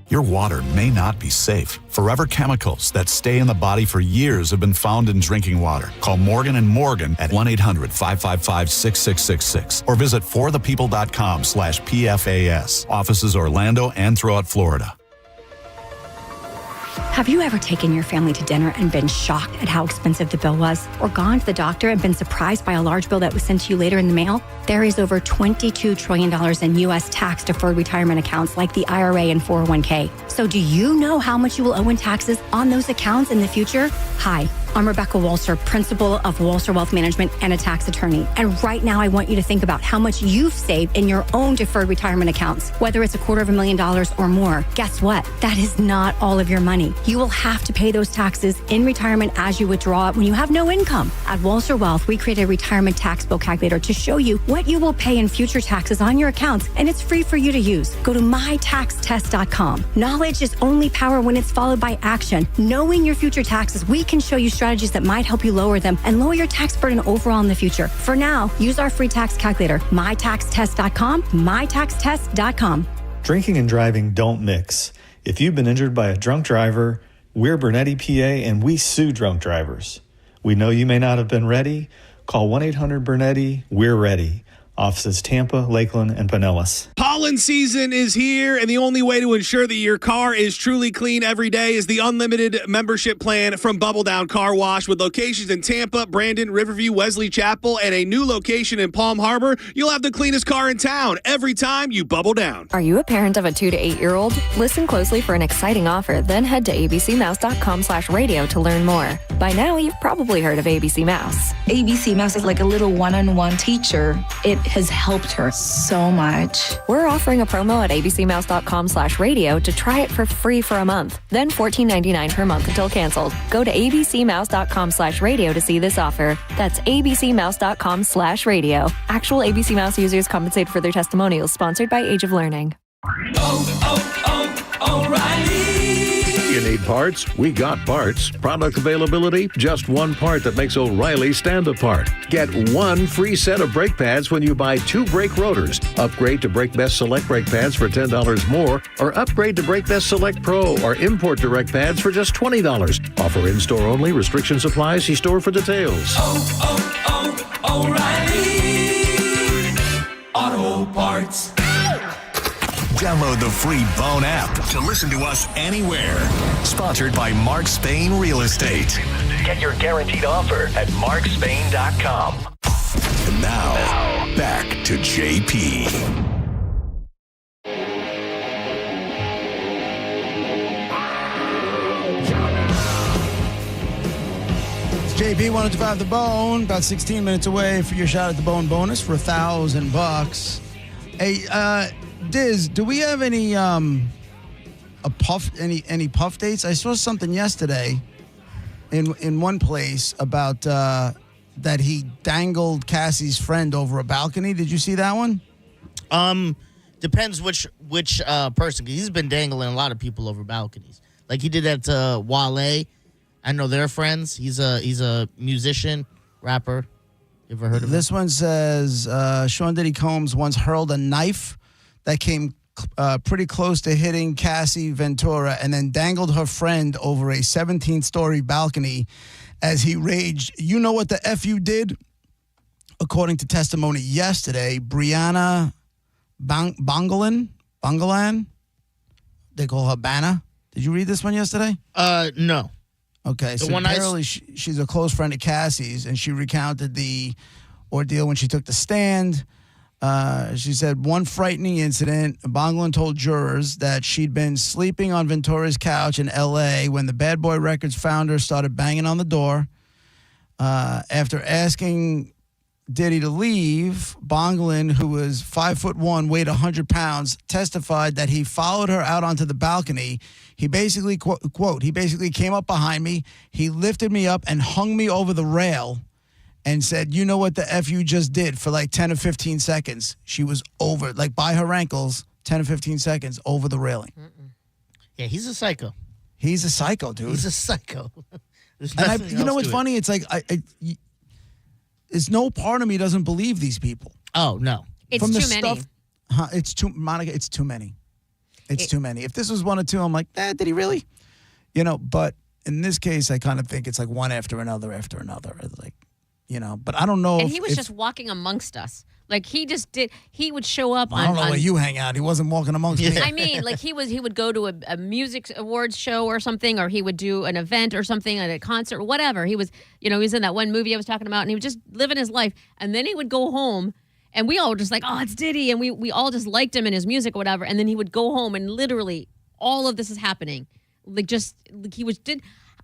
Your water may not be safe. Forever chemicals that stay in the body for years have been found in drinking water. Call Morgan & Morgan at 1-800-555-6666 or visit forthepeople.com/PFAS. Offices Orlando and throughout Florida. Have you ever taken your family to dinner and been shocked at how expensive the bill was? Or gone to the doctor and been surprised by a large bill that was sent to you later in the mail? There is over $22 trillion in U.S. tax-deferred retirement accounts like the IRA and 401k. So do you know how much you will owe in taxes on those accounts in the future? Hi, I'm Rebecca Walser, principal of Walser Wealth Management and a tax attorney. And right now I want you to think about how much you've saved in your own deferred retirement accounts, whether it's $250,000 or more. Guess what? That is not all of your money. You will have to pay those taxes in retirement as you withdraw it when you have no income. At Walser Wealth, we created a retirement tax bill calculator to show you what you will pay in future taxes on your accounts, and it's free for you to use. Go to mytaxtest.com. Knowledge is only power when it's followed by action. Knowing your future taxes, we can show you strategies that might help you lower them and lower your tax burden overall in the future. For now, use our free tax calculator, mytaxtest.com, mytaxtest.com. Drinking and driving don't mix. If you've been injured by a drunk driver, We're Bernetti, PA, and we sue drunk drivers. We know you may not have been ready. Call 1-800-BERNETTI. We're ready. Offices Tampa, Lakeland, and Pinellas. Pollen season is here, and the only way to ensure that your car is truly clean every day is the unlimited membership plan from Bubble Down Car Wash. With locations in Tampa, Brandon, Riverview, Wesley Chapel, and a new location in Palm Harbor, you'll have the cleanest car in town every time you bubble down. Are you a parent of a 2 to 8 year old? Listen closely for an exciting offer, then head to abcmouse.com/radio to learn more. By now, you've probably heard of ABC Mouse. ABC Mouse is like a little one-on-one teacher. It has helped her so much. We're offering a promo at abcmouse.com/radio to try it for free for a month, then $14.99 per month until canceled. Go to abcmouse.com/radio to see this offer. That's abcmouse.com/radio. Actual ABC Mouse users compensated for their testimonials, sponsored by Age of Learning. O'Reilly. You need parts? We got parts. Product availability? Just one part that makes O'Reilly stand apart. Get one free set of brake pads when you buy 2 brake rotors. Upgrade to Brake Best Select brake pads for $10 more, or upgrade to Brake Best Select Pro or Import Direct pads for just $20. Offer in-store only. Restrictions apply. See store for details. O'Reilly Auto Parts. Download the free Bone app to listen to us anywhere. Sponsored by Mark Spain Real Estate. Get your guaranteed offer at markspain.com. And now, back to JP. It's JP 105 The Bone. About 16 minutes away for your shot at the Bone bonus for $1,000. Hey, Diz, do we have any any puff dates? I saw something yesterday in one place about that he dangled Cassie's friend over a balcony. Did you see that one? Depends which person. 'Cause he's been dangling a lot of people over balconies. Like he did that to Wale. I know they're friends. He's a musician, rapper. You ever heard of this one says Sean Diddy Combs once hurled a knife that came pretty close to hitting Cassie Ventura and then dangled her friend over a 17-story balcony as he raged. You know what the F you did? According to testimony yesterday, Brianna Bongolan, they call her Banna. Did you read this one yesterday? No. Okay, so apparently she's a close friend of Cassie's, and she recounted the ordeal when she took the stand. She said one frightening incident. Bongolan told jurors that she'd been sleeping on Ventura's couch in L.A. when the Bad Boy Records founder started banging on the door. After asking Diddy to leave, Bongolan, who was 5'1", weighed 100 pounds, testified that he followed her out onto the balcony. He basically, quote, he basically came up behind me, he lifted me up and hung me over the rail and said, you know what the F you just did, for like 10 or 15 seconds. She was over, like by her ankles, 10 or 15 seconds over the railing. Yeah, he's a psycho. He's a psycho, dude. He's a psycho. And you know what's funny? It's like, there's no part of me doesn't believe these people. Oh, no. It's too many. Monica, it's too many. It's too many. If this was one or two, I'm like, did he really? You know, but in this case, I kind of think it's like one after another. It's like, you know, but I don't know. And he was just walking amongst us. Like he just did. He would show up. I don't know where you hang out. He wasn't walking amongst me. I mean, like he would go to a music awards show or something, or he would do an event or something at a concert or whatever. He was in that one movie I was talking about, and he was just living his life. And then he would go home, and we all were just like, oh, it's Diddy, and we all just liked him and his music or whatever. And then he would go home, and literally all of this is happening.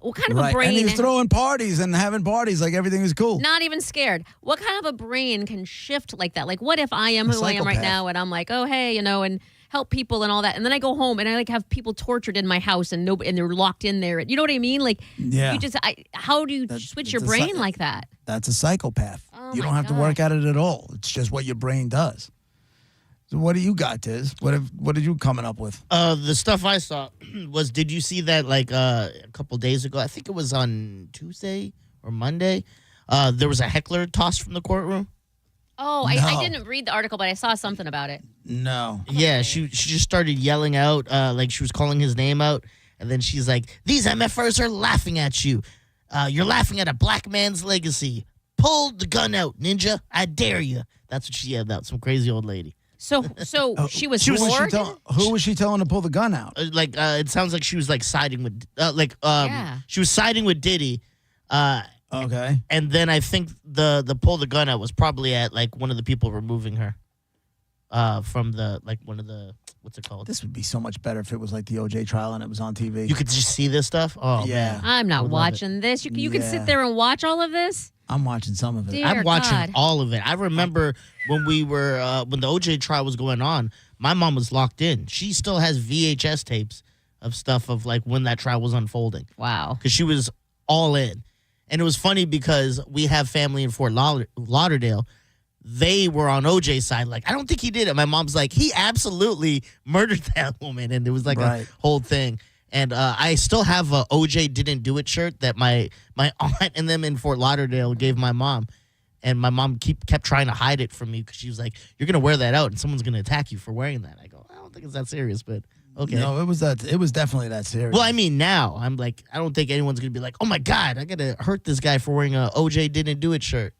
What kind of a brain? And he was throwing parties and having parties like everything was cool. Not even scared. What kind of a brain can shift like that? Like, what if I am who I am right now, and I'm like, oh, hey, and help people and all that, and then I go home and I like have people tortured in my house and they're locked in there. You know what I mean? Like, you just, how do you switch your brain like that? That's a psychopath. You don't have to work at it at all. It's just what your brain does. So what do you got, Tiz? What did you coming up with? The stuff I saw was, did you see that like a couple days ago? I think it was on Tuesday or Monday. There was a heckler tossed from the courtroom. Oh, no. I didn't read the article, but I saw something about it. No. Yeah, she just started yelling out, like she was calling his name out, And then she's like, these MFers are laughing at you. You're laughing at a black man's legacy. Pull the gun out, ninja. I dare you. That's what she yelled out. Some crazy old lady. So she was floored? Who was she telling to pull the gun out? It sounds like she was like siding with, she was siding with Diddy. Okay. And then I think the pull the gun out was probably at like one of the people removing her from the like one of the what's it called? This would be so much better if it was like the OJ trial and it was on TV. You could just see this stuff. Oh yeah, man. I'm not watching this. You can sit there and watch all of this. I'm watching some of it. Dear I'm watching God. all of it. I remember when we were when the OJ trial was going on, my mom was locked in. She still has VHS tapes of stuff of like when that trial was unfolding. Wow. Because she was all in. And it was funny because we have family in Fort Lauderdale. They were on OJ's side. Like, I don't think he did it. My mom's like, he absolutely murdered that woman. And it was like a whole thing. And I still have a OJ didn't do it shirt that my aunt and them in Fort Lauderdale gave my mom. And my mom kept trying to hide it from me because she was like, you're going to wear that out and someone's going to attack you for wearing that. I go, I don't think it's that serious, but okay. No, it was definitely that serious. Well, I mean, now I'm like, I don't think anyone's going to be like, oh my God, I got to hurt this guy for wearing a OJ didn't do it shirt.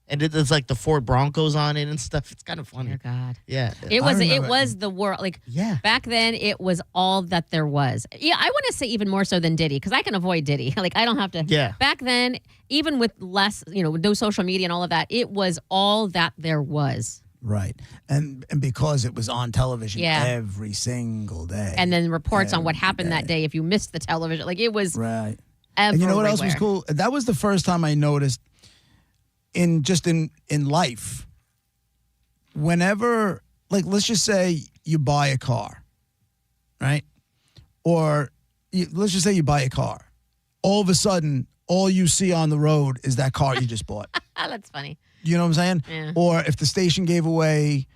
And it's like the Ford Broncos on it and stuff. It's kind of funny. Dear God. Yeah. It was the world. Like, back then, it was all that there was. Yeah, I want to say even more so than Diddy, because I can avoid Diddy. Like, I don't have to. Yeah. Back then, even with less, with no social media and all of that, it was all that there was. Right. And because it was on television every single day. And then reports on what happened that day if you missed the television. Like, it was. Right. And you know what else was cool? That was the first time I noticed in life, whenever, like, let's just say you buy a car, right? Or let's just say you buy a car. All of a sudden, all you see on the road is that car you just bought. That's funny. You know what I'm saying? Yeah. Or if the station gave away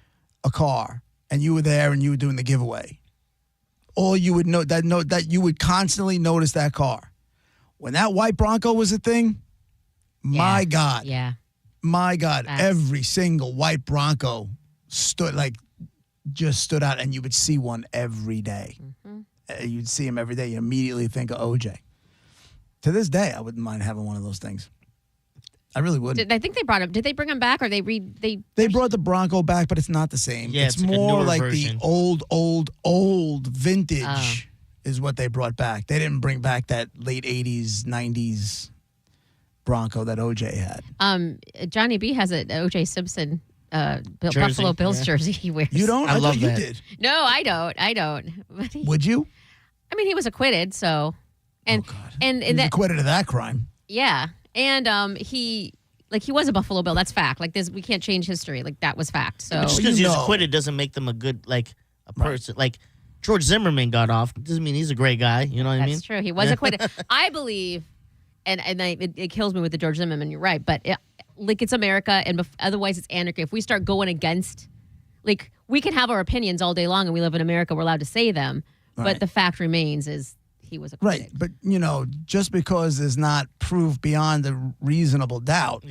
a car and you were there and you were doing the giveaway, all you would know that you would constantly notice that car. When that white Bronco was a thing, my God. Yeah. My God, every single white Bronco stood out, and you would see one every day. Mm-hmm. You'd see him every day. You immediately think of OJ. To this day, I wouldn't mind having one of those things. I really wouldn't. I think they brought him. Did they bring him back, or they brought the Bronco back, but it's not the same. Yeah, it's like more like version. the old vintage is what they brought back. They didn't bring back that late 80s, 90s Bronco that OJ had. Johnny B has an OJ Simpson Buffalo Bills jersey he wears. You don't? I love thought you that. did. No, I don't. But Would you? I mean, he was acquitted, so and oh God. and He was that acquitted of that crime. yeah, and he was a Buffalo Bill. That's fact. Like this, we can't change history. Like that was fact. So Just because he was acquitted doesn't make them a good a person. Like George Zimmerman got off doesn't mean he's a great guy. You know what I mean? That's true. He was acquitted. I believe. And it kills me with the George Zimmerman. You're right, but it's America, and otherwise it's anarchy. If we start going against, we can have our opinions all day long, and we live in America. We're allowed to say them, but the fact remains is he was acquitted. Right, but just because there's not proof beyond a reasonable doubt,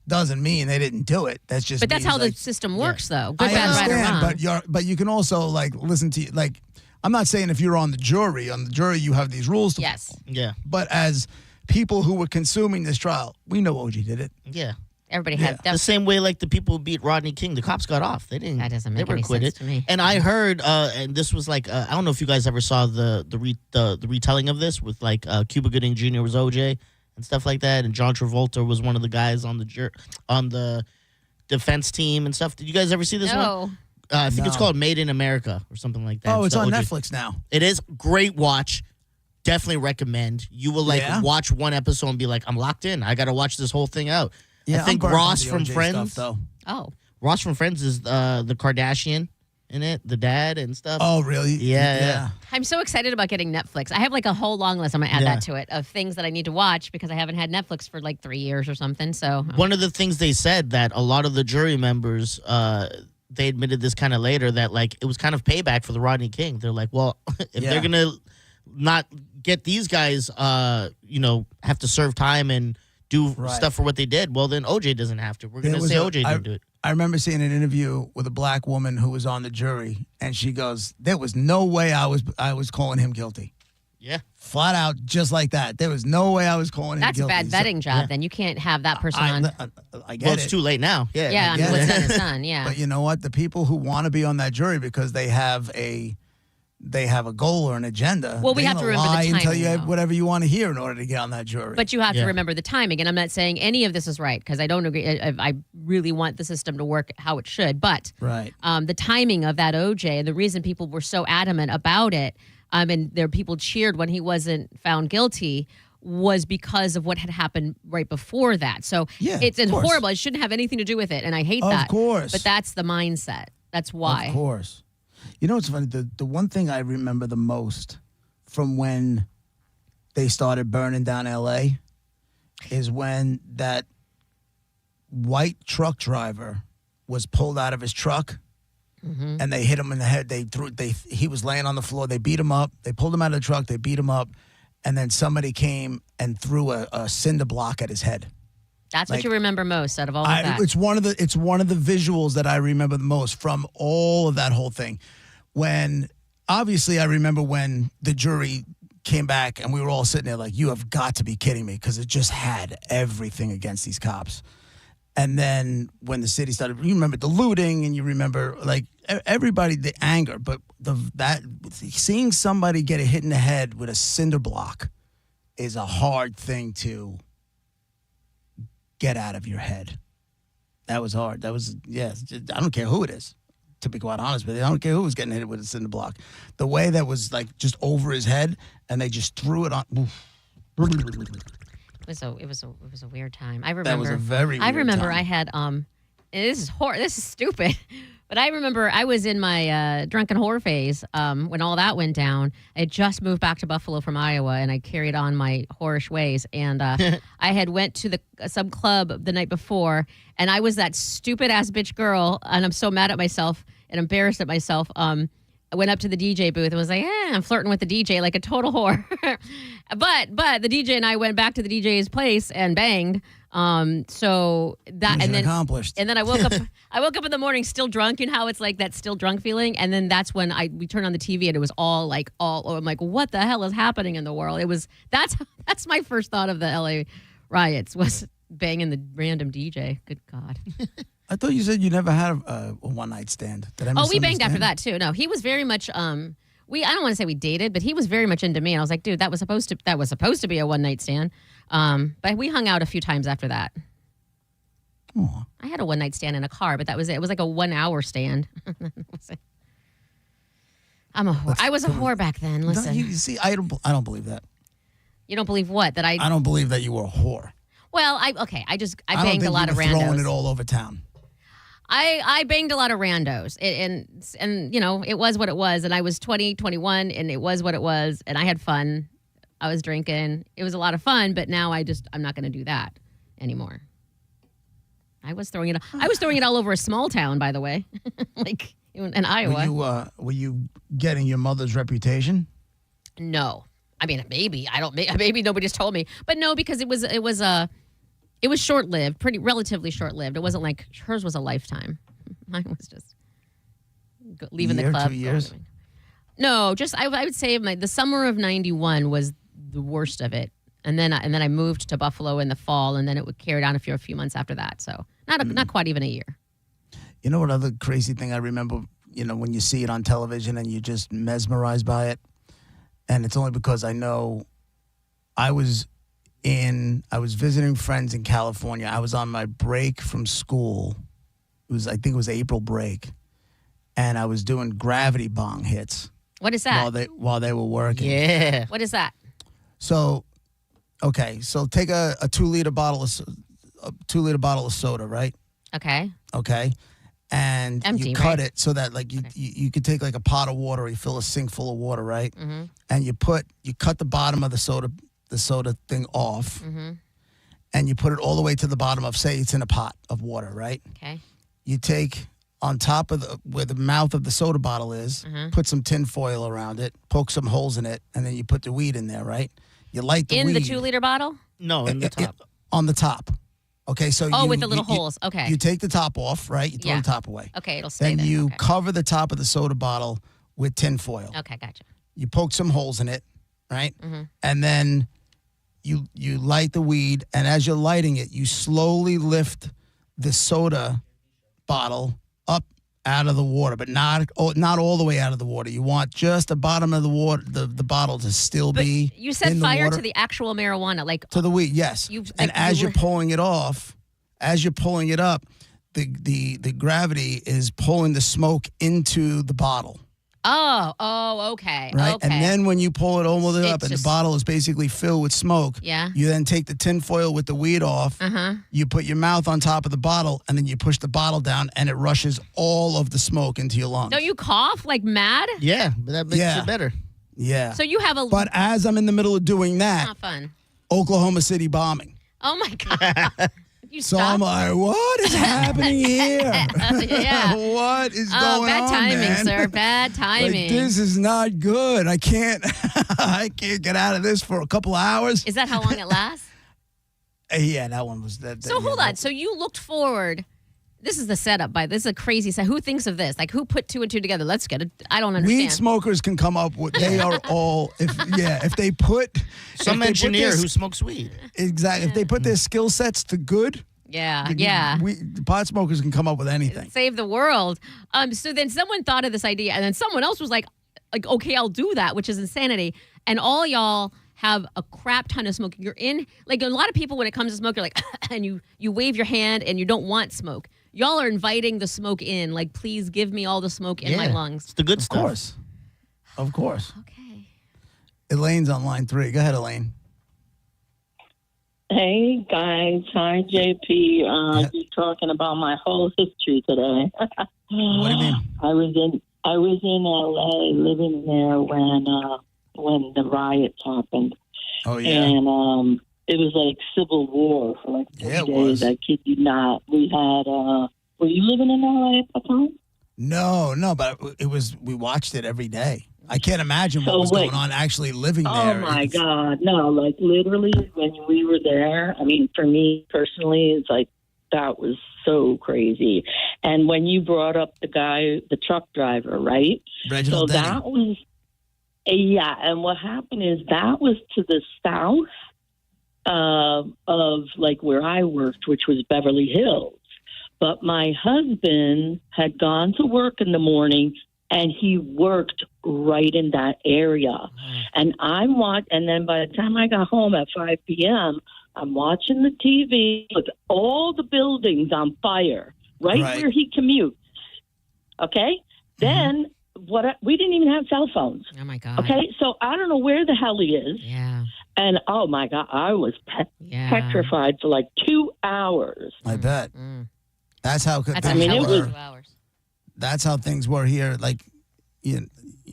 doesn't mean they didn't do it. That's just. But that's how the system works, though. Good, I bad, right, or wrong. but you can also listen to I'm not saying if you're on the jury you have these rules to follow. Yeah. But as people who were consuming this trial, we know OJ did it. Yeah. Everybody had the same way the people who beat Rodney King, the cops got off. They didn't. That doesn't make they were any acquitted. sense to me. And I heard, and this was I don't know if you guys ever saw the retelling of this with Cuba Gooding Jr. was OJ and stuff like that, and John Travolta was one of the guys on the defense team and stuff. Did you guys ever see this one? I think it's called Made in America or something like that. Oh, it's on OJ. Netflix now. It is. Great watch. Definitely recommend. You will watch one episode and be like, I'm locked in. I got to watch this whole thing out. Yeah, I think Ross from Friends. Stuff, Ross from Friends is the Kardashian in it, the dad and stuff. Oh, really? Yeah. I'm so excited about getting Netflix. I have a whole long list. I'm going to add that to it of things that I need to watch because I haven't had Netflix for 3 years or something. So one of the things they said that a lot of the jury members, they admitted this kind of later that it was kind of payback for the Rodney King. They're like, well, if they're going to not get these guys, have to serve time and do stuff for what they did, well, then OJ doesn't have to. We're going to say OJ didn't do it. I remember seeing an interview with a black woman who was on the jury, and she goes, there was no way I was calling him guilty. Yeah. Flat out, just like that. There was no way I was calling him That's a guilty. bad vetting job. Then you can't have that person on. I get Well, it. it's too late now. Yeah. Yeah, I mean, what's done is done. Yeah. But you know what? The people who want to be on that jury because they have a goal or an agenda. Well, we they're have to gonna remember the lie and tell timing, you though. whatever you want to hear in order to get on that jury. But you have to remember the timing. And I'm not saying any of this is right because I don't agree. I really want the system to work how it should. But right. The timing of that OJ and the reason people were so adamant about it, and there people cheered when he wasn't found guilty, was because of what had happened right before that. So it's horrible. It shouldn't have anything to do with it. And I hate that. Of course. But that's the mindset. That's why. Of course. You know what's funny? The one thing I remember the most from when they started burning down L.A. is when that white truck driver was pulled out of his truck and they hit him in the head. He was laying on the floor. They beat him up. They pulled him out of the truck. They beat him up. And then somebody came and threw a cinder block at his head. That's what you remember most out of all of that. It's one of the visuals that I remember the most from all of that whole thing. When obviously I remember when the jury came back and we were all sitting there like, you have got to be kidding me, because it just had everything against these cops. And then when the city started, you remember the looting and you remember like everybody, the anger, but seeing somebody get hit in the head with a cinder block is a hard thing to get out of your head. That was hard. That was, I don't care who it is, to be quite honest with you. I don't care who was getting hit with a cinder block. The way that was like just over his head and they just threw it on. It was a weird time. I remember. That was a very weird time. I had this is stupid. But I remember I was in my drunken whore phase when all that went down. I had just moved back to Buffalo from Iowa, and I carried on my whorish ways. And I had went to some club the night before, and I was that stupid-ass bitch girl, and I'm so mad at myself and embarrassed at myself. I went up to the DJ booth and was like, I'm flirting with the DJ like a total whore. but the DJ and I went back to the DJ's place and banged. So that and then accomplished. And then I woke up. I woke up in the morning still drunk. You know how it's like that still drunk feeling. And then that's when we turned on the TV and it was all. I'm like, what the hell is happening in the world? That's my first thought of the LA riots was banging the random DJ. Good God. I thought you said you never had a one-night stand. Did I we banged after that too. No, he was very much. I don't want to say we dated, but he was very much into me. And I was like, dude, that was supposed to be a one-night stand. But we hung out a few times after that. Aww. I had a one-night stand in a car, but that was it. It was like a 1 hour stand. I'm a whore. I was a whore back then. Listen, no, you see, I don't believe that. You don't believe what? That I don't believe that you were a whore. Well, I banged a lot of randos. Throwing it all over town. I banged a lot of randos, and you know, it was what it was, and I was 20, 21, and it was what it was, and I had fun. I was drinking. It was a lot of fun, but now I'm not going to do that anymore. I was throwing it all over a small town, by the way, like in Iowa. Were you getting your mother's reputation? No, I mean maybe maybe nobody just told me, but no, because it was short-lived, relatively short-lived. It wasn't like hers was a lifetime. Mine was just leaving the club. 2 years? No, just I would say the summer of '91 was the worst of it, and then I moved to Buffalo in the fall, and then it would carry on for a few months after that. So not quite even a year. You know what other crazy thing I remember? You know, when you see it on television and you're just mesmerized by it, and it's only because I know I was visiting friends in California. I was on my break from school. I think it was April break. And I was doing gravity bong hits. What is that? While they were working. Yeah. What is that? So, okay. So take a 2-liter bottle of soda, right? Okay. Okay. And empty, you cut right? it so that like you could take like a pot of water, you fill a sink full of water, right? Mm-hmm. And you cut the bottom of the soda thing off, mm-hmm. and you put it all the way to the bottom of, say it's in a pot of water, right? Okay. You take on top of where the mouth of the soda bottle is, Mm-hmm. put some tin foil around it, poke some holes in it, and then you put the weed in there, right? You light the in weed. the 2-liter bottle? No, in the top. On the top. Okay, so with the little holes. Okay. You take the top off, right? You throw the top away. Okay, it'll stay Then you okay. cover the top of the soda bottle with tin foil. Okay, gotcha. You poke some holes in it, right? And then you light the weed, and as you're lighting it, you slowly lift the soda bottle up out of the water, but not all the way out of the water. You want just the bottom of the water, the bottle to still be. You set in the fire water. to the actual marijuana, like To the weed, yes. And as you're pulling it off, as you're pulling it up, the gravity is pulling the smoke into the bottle. okay. Right? Okay. And then when you pull it all the way up and the just- bottle is basically filled with smoke, Yeah. you then take the tin foil with the weed off, you put your mouth on top of the bottle, and then you push the bottle down, and it rushes all of the smoke into your lungs. Don't you cough like mad? Yeah, but that makes it better. Yeah. So you have a. But as I'm in the middle of doing that, Not fun. Oklahoma City bombing. Oh my god. You So stop? I'm like, what is happening here? Yeah. What is Oh, going bad on, timing, man? sir. Bad timing. Like, this is not good. I can't I can't get out of this for a couple hours. Is that how long it lasts? Yeah, that one was that. So hold on. So you looked forward. This is the setup. This is a crazy set. Who thinks of this? Like, who put two and two together? Let's get it. I don't understand. Weed smokers can come up with. They are all. If they put Some if they put engineer this- who smokes weed. Exactly. If they put their skill sets to good, Yeah. pot smokers can come up with anything. Save the world. So then someone thought of this idea, and then someone else was like, okay, I'll do that, which is insanity. And all y'all have a crap ton of smoke. You're in, like a lot of people when it comes to smoke, you're like, and you wave your hand and you don't want smoke. Y'all are inviting the smoke in. Like, please give me all the smoke in my lungs. It's the good stuff. Of course. Okay. Elaine's on line 3. Go ahead, Elaine. Hey guys, hi JP. You're talking about my whole history today. What do you mean? I was in LA, living there when the riots happened. Oh yeah. And it was like civil war for like 3 days. I kid you not. We had. Were you living in LA at the time? No, but it was. We watched it every day. I can't imagine what was going on actually living there. Oh my God. No, like literally when we were there, I mean, for me personally, it's like that was so crazy. And when you brought up the truck driver, right? Reginald so Denny. that was, yeah. And what happened is that was to the south of like where I worked, which was Beverly Hills. But my husband had gone to work in the morning and he worked right in that area. And and then by the time I got home at 5 p.m., I'm watching the TV with all the buildings on fire, right. where he commutes. Okay? Then we didn't even have cell phones. Oh my God. Okay? So I don't know where the hell he is. Yeah. And oh my God, I was petrified for like 2 hours. I bet. That's how. That's things a were. 2 hours. That's how things were here. Like,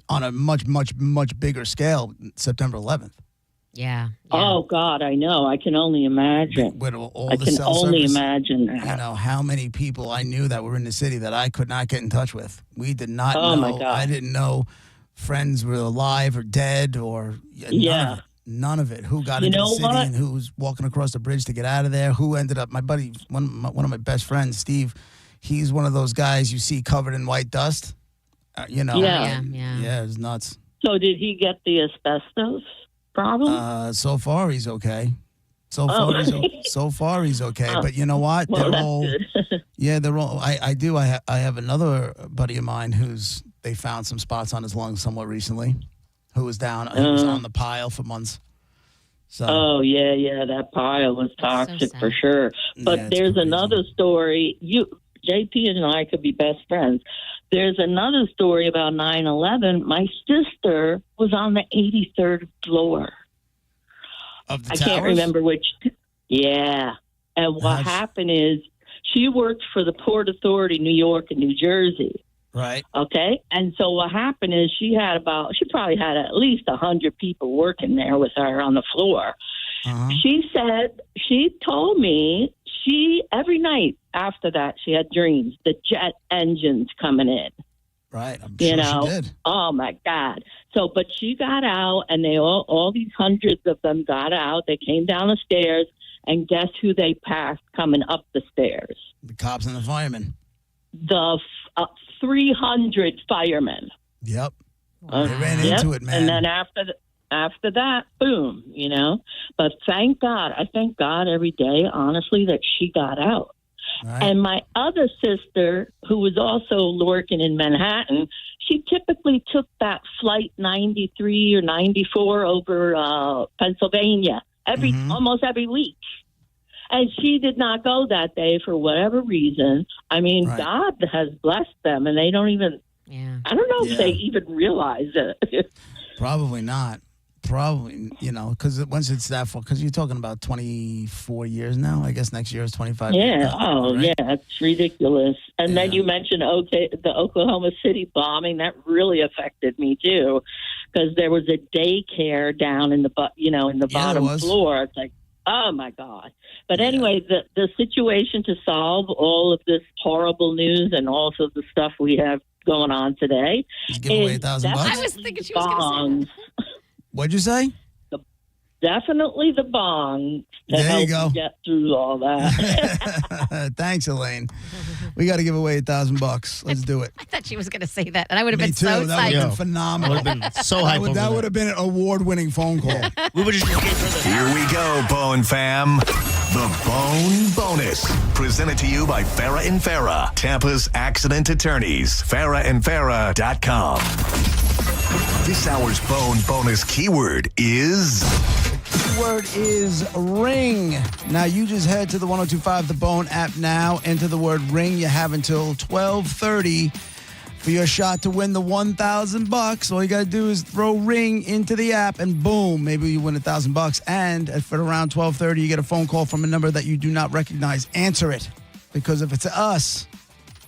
on a much, much, much bigger scale. September 11th. Yeah. Oh God, I know. I can only imagine. With all I the can cell only service, imagine that. You know how many people I knew that were in the city that I could not get in touch with. We did not Oh, know. my God. I didn't know friends were alive or dead or none of it. Who got You into the know city what? and who was walking across the bridge to get out of there. Who ended up? My buddy, one of my best friends, Steve. He's one of those guys you see covered in white dust. Yeah. Yeah, it's nuts. So did he get the asbestos problem? So far he's okay. So far he's okay. But you know what? Well, they're that's all good. yeah. They're all. I have another buddy of mine who's they found some spots on his lungs somewhat recently. Who was down? He was on the pile for months. So Oh yeah, that pile was toxic for sure. But Yeah, it's there's another story. JP and I could be best friends. There's another story about 9/11. My sister was on the 83rd floor. Of the I can't towers? remember which. Yeah. And what happened is she worked for the Port Authority, New York and New Jersey. Right. Okay. And so what happened is she probably had at least 100 people working there with her on the floor. She told me every night after that she had dreams, the jet engines coming in. Right. I'm sure she did. Oh my God. So, but she got out and they all these hundreds of them got out. They came down the stairs and guess who they passed coming up the stairs? The cops and the firemen. The 300 firemen. Yep. They ran into it, man. And then after after that, boom, But thank God, I thank God every day, honestly, that she got out. Right. And my other sister, who was also working in Manhattan, she typically took that flight 93 or 94 over Pennsylvania almost every week. And she did not go that day for whatever reason. I mean, right. God has blessed them, and they don't even, I don't know if they even realize it. Probably not. Probably, because once it's that far, because you're talking about 24 years now. I guess next year is 25 years. Yeah. Oh, right? Yeah. It's ridiculous. And then you mentioned the Oklahoma City bombing. That really affected me, too, because there was a daycare down in the bottom floor. It's like, oh, my God. But anyway, the situation to solve all of this horrible news and also the stuff we have going on today give away $1,000. I was thinking she was going to say that. What'd you say? Definitely the bong to help you get through all that. Thanks, Elaine. We got to give away $1,000. Let's do it. I thought she was going to say that, and I would have been too. so That would have been phenomenal. Would have been so hype. That would have been an award-winning phone call. We would just Here we go, Bone Fam. The Bone Bonus, presented to you by Farah and Farah, Tampa's accident attorneys. FarahandFarah.com. This hour's Bone Bonus keyword is... Word is ring. Now, you just head to the 1025 The Bone app now. Enter the word ring. You have until 12:30 for your shot to win the $1,000. All you got to do is throw ring into the app, and boom, maybe you win $1,000. And for around 12:30, you get a phone call from a number that you do not recognize. Answer it, because if it's us,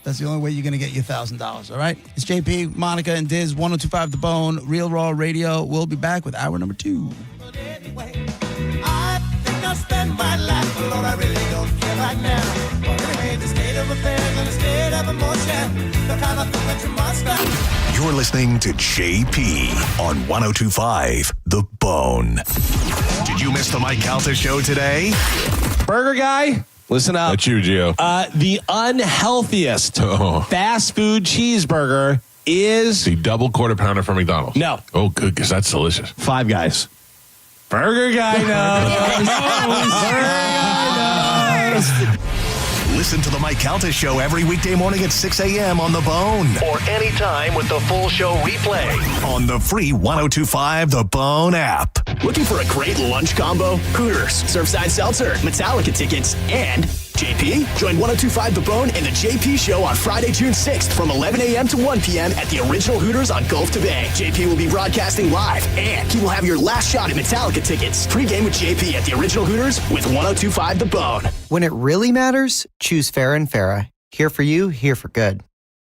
that's the only way you're going to get your $1,000. All right? It's JP, Monica, and Diz. 1025 The Bone, Real Raw Radio. We'll be back with hour number 2. I think I'll spend my life, but Lord, I really don't care right now. But anyway, the state of affairs and the state of emotion, the kind of thing that you must have. You're listening to JP on 1025 The Bone. Did you miss the Mike Calta show today? Burger guy, listen up. That's you, Gio. The unhealthiest fast food cheeseburger is the double quarter pounder from McDonald's. No. Oh, good, because that's delicious. Five Guys. Burger guy knows. Burger guy knows. Listen to the Mike Calta show every weekday morning at 6 a.m. on The Bone. Or anytime with the full show replay on the free 1025 The Bone app. Looking for a great lunch combo? Hooters, Surfside Seltzer, Metallica tickets, and JP? Join 1025 The Bone and the JP Show on Friday, June 6th from 11 a.m. to 1 p.m. at the original Hooters on Gulf to Bay. JP will be broadcasting live, and he will have your last shot at Metallica tickets. Pre-game with JP at the original Hooters with 1025 The Bone. When it really matters, choose Farah and Farah. Here for you, here for good.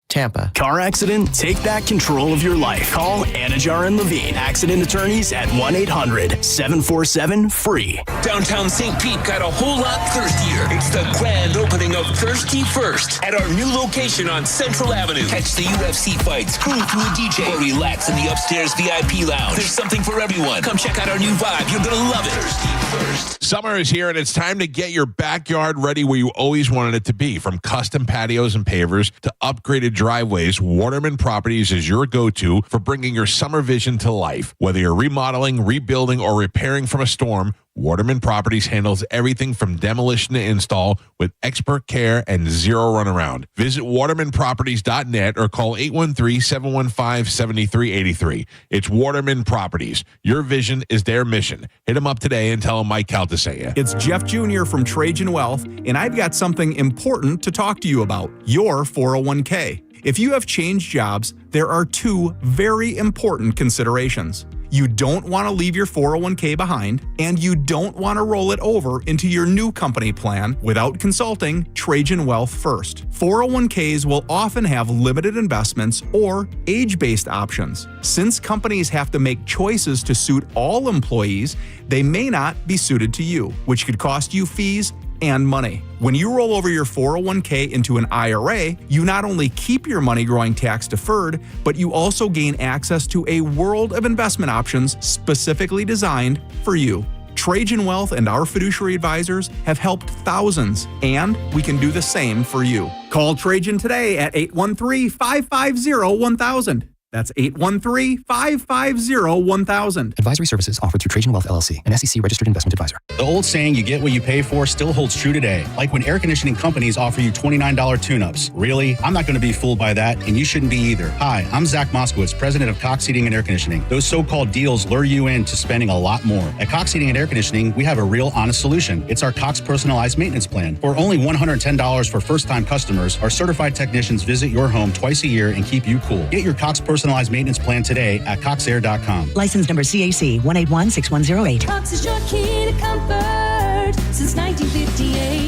Tampa. Car accident? Take back control of your life. Call Anajar and Levine, accident attorneys at 1-800-747-FREE. Downtown St. Pete got a whole lot thirstier. It's the grand opening of Thirsty First at our new location on Central Avenue. Catch the UFC fights, cruise to a DJ, or relax in the upstairs VIP lounge. There's something for everyone. Come check out our new vibe. You're going to love it. Thirsty First. Summer is here, and it's time to get your backyard ready where you always wanted it to be. From custom patios and pavers to upgraded driveways, Waterman Properties is your go-to for bringing your summer vision to life. Whether you're remodeling, rebuilding, or repairing from a storm, Waterman Properties handles everything from demolition to install with expert care and zero runaround. Visit watermanproperties.net or call 813-715-7383. It's Waterman Properties. Your vision is their mission. Hit them up today and tell them Mike Calta sent you. It's Jeff Jr. from Trajan Wealth, and I've got something important to talk to you about, your 401k. If you have changed jobs, there are two very important considerations. You don't want to leave your 401k behind, and you don't want to roll it over into your new company plan without consulting Trajan Wealth first. 401ks will often have limited investments or age-based options. Since companies have to make choices to suit all employees, they may not be suited to you, which could cost you fees and money. When you roll over your 401k into an IRA, you not only keep your money growing tax deferred, but you also gain access to a world of investment options specifically designed for you. Trajan Wealth and our fiduciary advisors have helped thousands, and we can do the same for you. Call Trajan today at 813-550-1000. That's 813-550-1000. Advisory services offered through Trajan Wealth LLC, an SEC registered investment advisor. The old saying, you get what you pay for, still holds true today. Like when air conditioning companies offer you $29 tune-ups. Really? I'm not going to be fooled by that, and you shouldn't be either. Hi, I'm Zach Moskowitz, president of Cox Heating and Air Conditioning. Those so-called deals lure you into spending a lot more. At Cox Heating and Air Conditioning, we have a real honest solution. It's our Cox Personalized Maintenance Plan. For only $110 for first-time customers, our certified technicians visit your home twice a year and keep you cool. Get your Cox Personalized Maintenance Plan today at coxair.com. License number CAC 1816108. Cox is your key to comfort since 1958.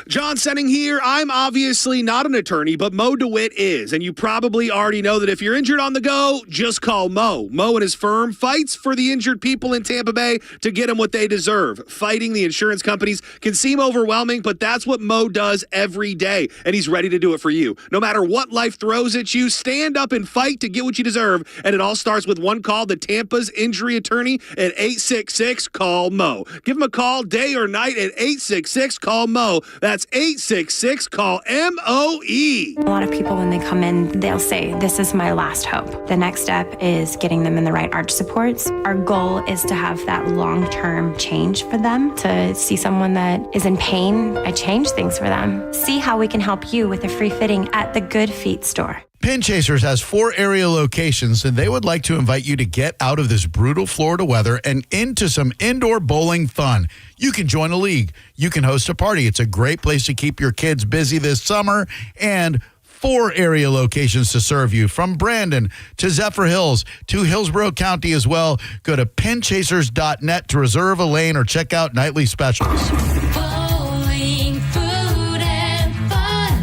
John Senning here. I'm obviously not an attorney, but Mo DeWitt is. And you probably already know that if you're injured on the go, just call Mo. Mo and his firm fights for the injured people in Tampa Bay to get them what they deserve. Fighting the insurance companies can seem overwhelming, but that's what Mo does every day. And he's ready to do it for you. No matter what life throws at you, stand up and fight to get what you deserve. And it all starts with one call to Tampa's injury attorney at 866-CALL-MO. Give him a call day or night at 866-CALL-MO. That's 866-CALL-MOE. A lot of people, when they come in, they'll say, this is my last hope. The next step is getting them in the right arch supports. Our goal is to have that long-term change for them, to see someone that is in pain. I change things for them. See how we can help you with a free fitting at the Good Feet store. Pin Chasers has 4 area locations, and they would like to invite you to get out of this brutal Florida weather and into some indoor bowling fun. You can join a league. You can host a party. It's a great place to keep your kids busy this summer, and 4 area locations to serve you, from Brandon to Zephyr Hills to Hillsborough County as well. Go to pinchasers.net to reserve a lane or check out nightly specials. Bowling, food, and fun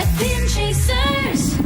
at Pin Chasers.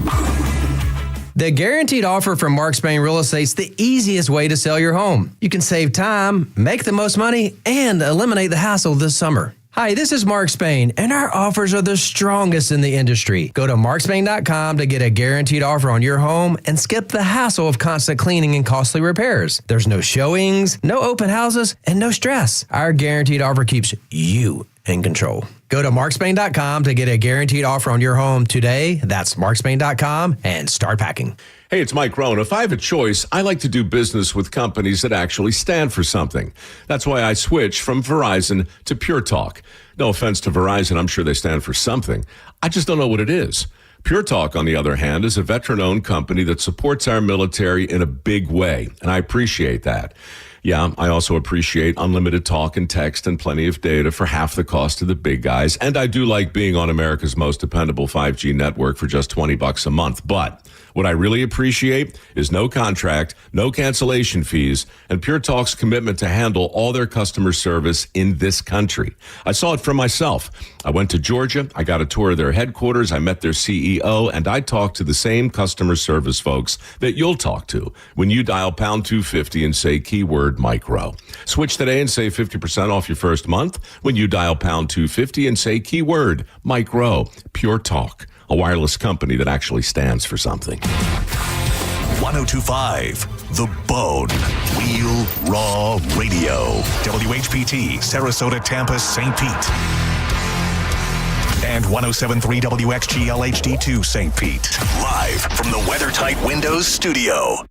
The guaranteed offer from Mark Spain Real Estate's the easiest way to sell your home. You can save time, make the most money, and eliminate the hassle this summer. Hi, this is Mark Spain, and our offers are the strongest in the industry. Go to markspain.com to get a guaranteed offer on your home and skip the hassle of constant cleaning and costly repairs. There's no showings, no open houses, and no stress. Our guaranteed offer keeps you in control. Go to markspain.com to get a guaranteed offer on your home today. That's markspain.com and start packing. Hey, it's Mike Rohn. If I have a choice, I like to do business with companies that actually stand for something. That's why I switched from Verizon to Pure Talk. No offense to Verizon, I'm sure they stand for something. I just don't know what it is. Pure Talk, on the other hand, is a veteran-owned company that supports our military in a big way, and I appreciate that. Yeah, I also appreciate unlimited talk and text and plenty of data for half the cost of the big guys. And I do like being on America's most dependable 5G network for just $20 a month. But what I really appreciate is no contract, no cancellation fees, and Pure Talk's commitment to handle all their customer service in this country. I saw it for myself. I went to Georgia, I got a tour of their headquarters, I met their CEO, and I talked to the same customer service folks that you'll talk to when you dial pound 250 and say keyword micro. Switch today and save 50% off your first month when you dial pound 250 and say keyword micro. Pure Talk, a wireless company that actually stands for something. 1025 The Bone. Real Raw Radio. WHPT, Sarasota, Tampa, St. Pete. And 1073 WXGL HD2 St. Pete. Live from the WeatherTight Windows studio.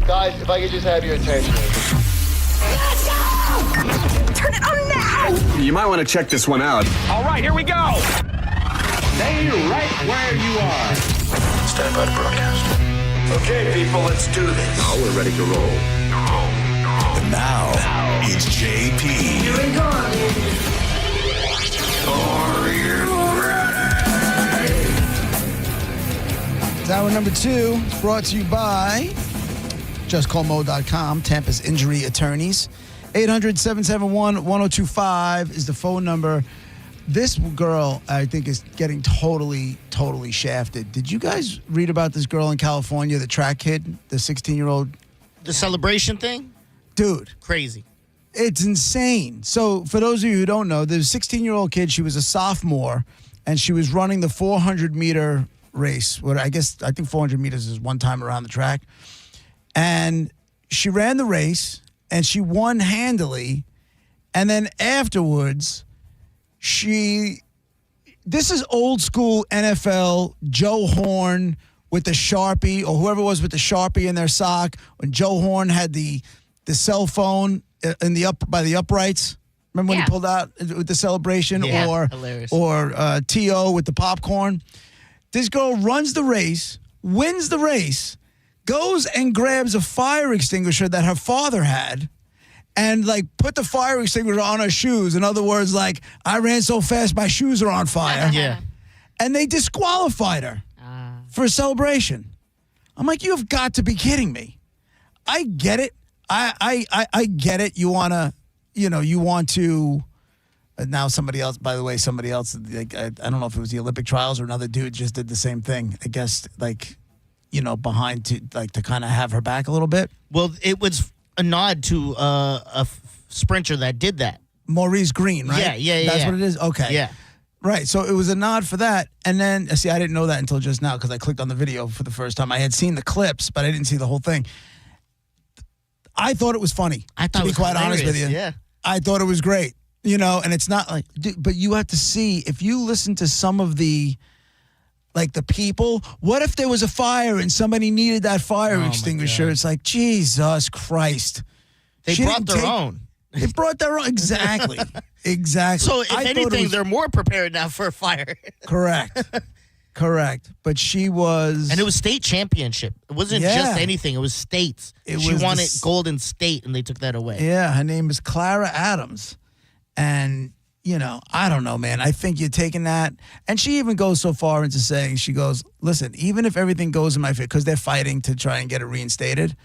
Guys, if I could just have your attention. Let's go! Turn it on now! You might want to check this one out. All right, here we go. Stay right where you are. Stand by to broadcast. Okay, people, let's do this. Now we're ready to roll. And now, it's JP. Here we go. Are you ready? It's hour number 2, brought to you by JustCallMo.com, Tampa's injury attorneys. 800-771-1025 is the phone number. This girl, I think, is getting totally shafted. Did you guys read about this girl in California, the track kid, the 16-year-old? The celebration thing? Dude. Crazy. It's insane. So for those of you who don't know, there's a 16-year-old kid. She was a sophomore, and she was running the 400-meter race. I think 400 meters is one time around the track. And she ran the race, and she won handily. And then afterwards, this is old school NFL, Joe Horn with the Sharpie, or whoever it was with the Sharpie in their sock, when Joe Horn had the cell phone in by the uprights. Remember when he pulled out with the celebration? Yeah, hilarious. Or T.O. with the popcorn. This girl runs the race, wins the race, goes and grabs a fire extinguisher that her father had, and like put the fire extinguisher on her shoes. In other words, like, I ran so fast my shoes are on fire. Yeah. And they disqualified her for a celebration. I'm like, you've got to be kidding me. I get it. I get it. You want to. Now somebody else, like, I don't know if it was the Olympic trials or another dude just did the same thing. I guess, like, behind to kind of have her back a little bit. Well, it was a nod to a sprinter that did that. Maurice Green, right? Yeah. That's what it is? Okay. Yeah. Right. So it was a nod for that. And then, see, I didn't know that until just now because I clicked on the video for the first time. I had seen the clips, but I didn't see the whole thing. I thought it was funny. I thought to be it was quite honest with you. Yeah. I thought it was great. And it's not like, dude, but you have to see, if you listen to some of the people, what if there was a fire and somebody needed that fire extinguisher? It's like, Jesus Christ. They brought their own. They brought their own. Exactly. Exactly. So, if anything, they're more prepared now for a fire. Correct. But she was. And it was state championship. It wasn't just anything. It was states. She won it Golden State, and they took that away. Yeah. Her name is Clara Adams. And, I don't know, man. I think you're taking that. And she even goes so far into saying, she goes, listen, even if everything goes in my favor, because they're fighting to try and get it reinstated,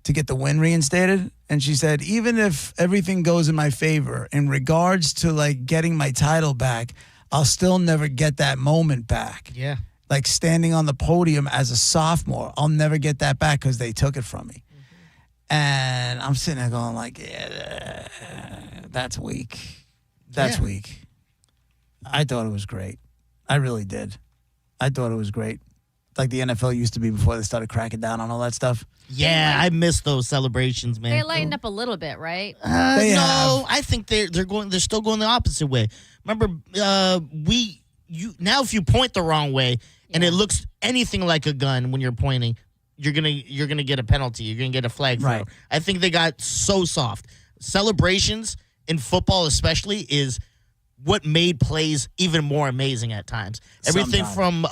to get the win reinstated. And she said, even if everything goes in my favor in regards to, like, getting my title back, I'll still never get that moment back. Yeah. Like standing on the podium as a sophomore, I'll never get that back because they took it from me. And I'm sitting there going like, yeah, that's weak. That's weak. I thought it was great. I really did. I thought it was great. Like the NFL used to be before they started cracking down on all that stuff. Yeah, I miss those celebrations, man. They lightened up a little bit, right? No, I think they're still going the opposite way. Remember, now if you point the wrong way and it looks anything like a gun when you're pointing, you're gonna get a penalty. You're gonna get a flag throw. Right. I think they got so soft. Celebrations in football, especially, is what made plays even more amazing at times. Everything from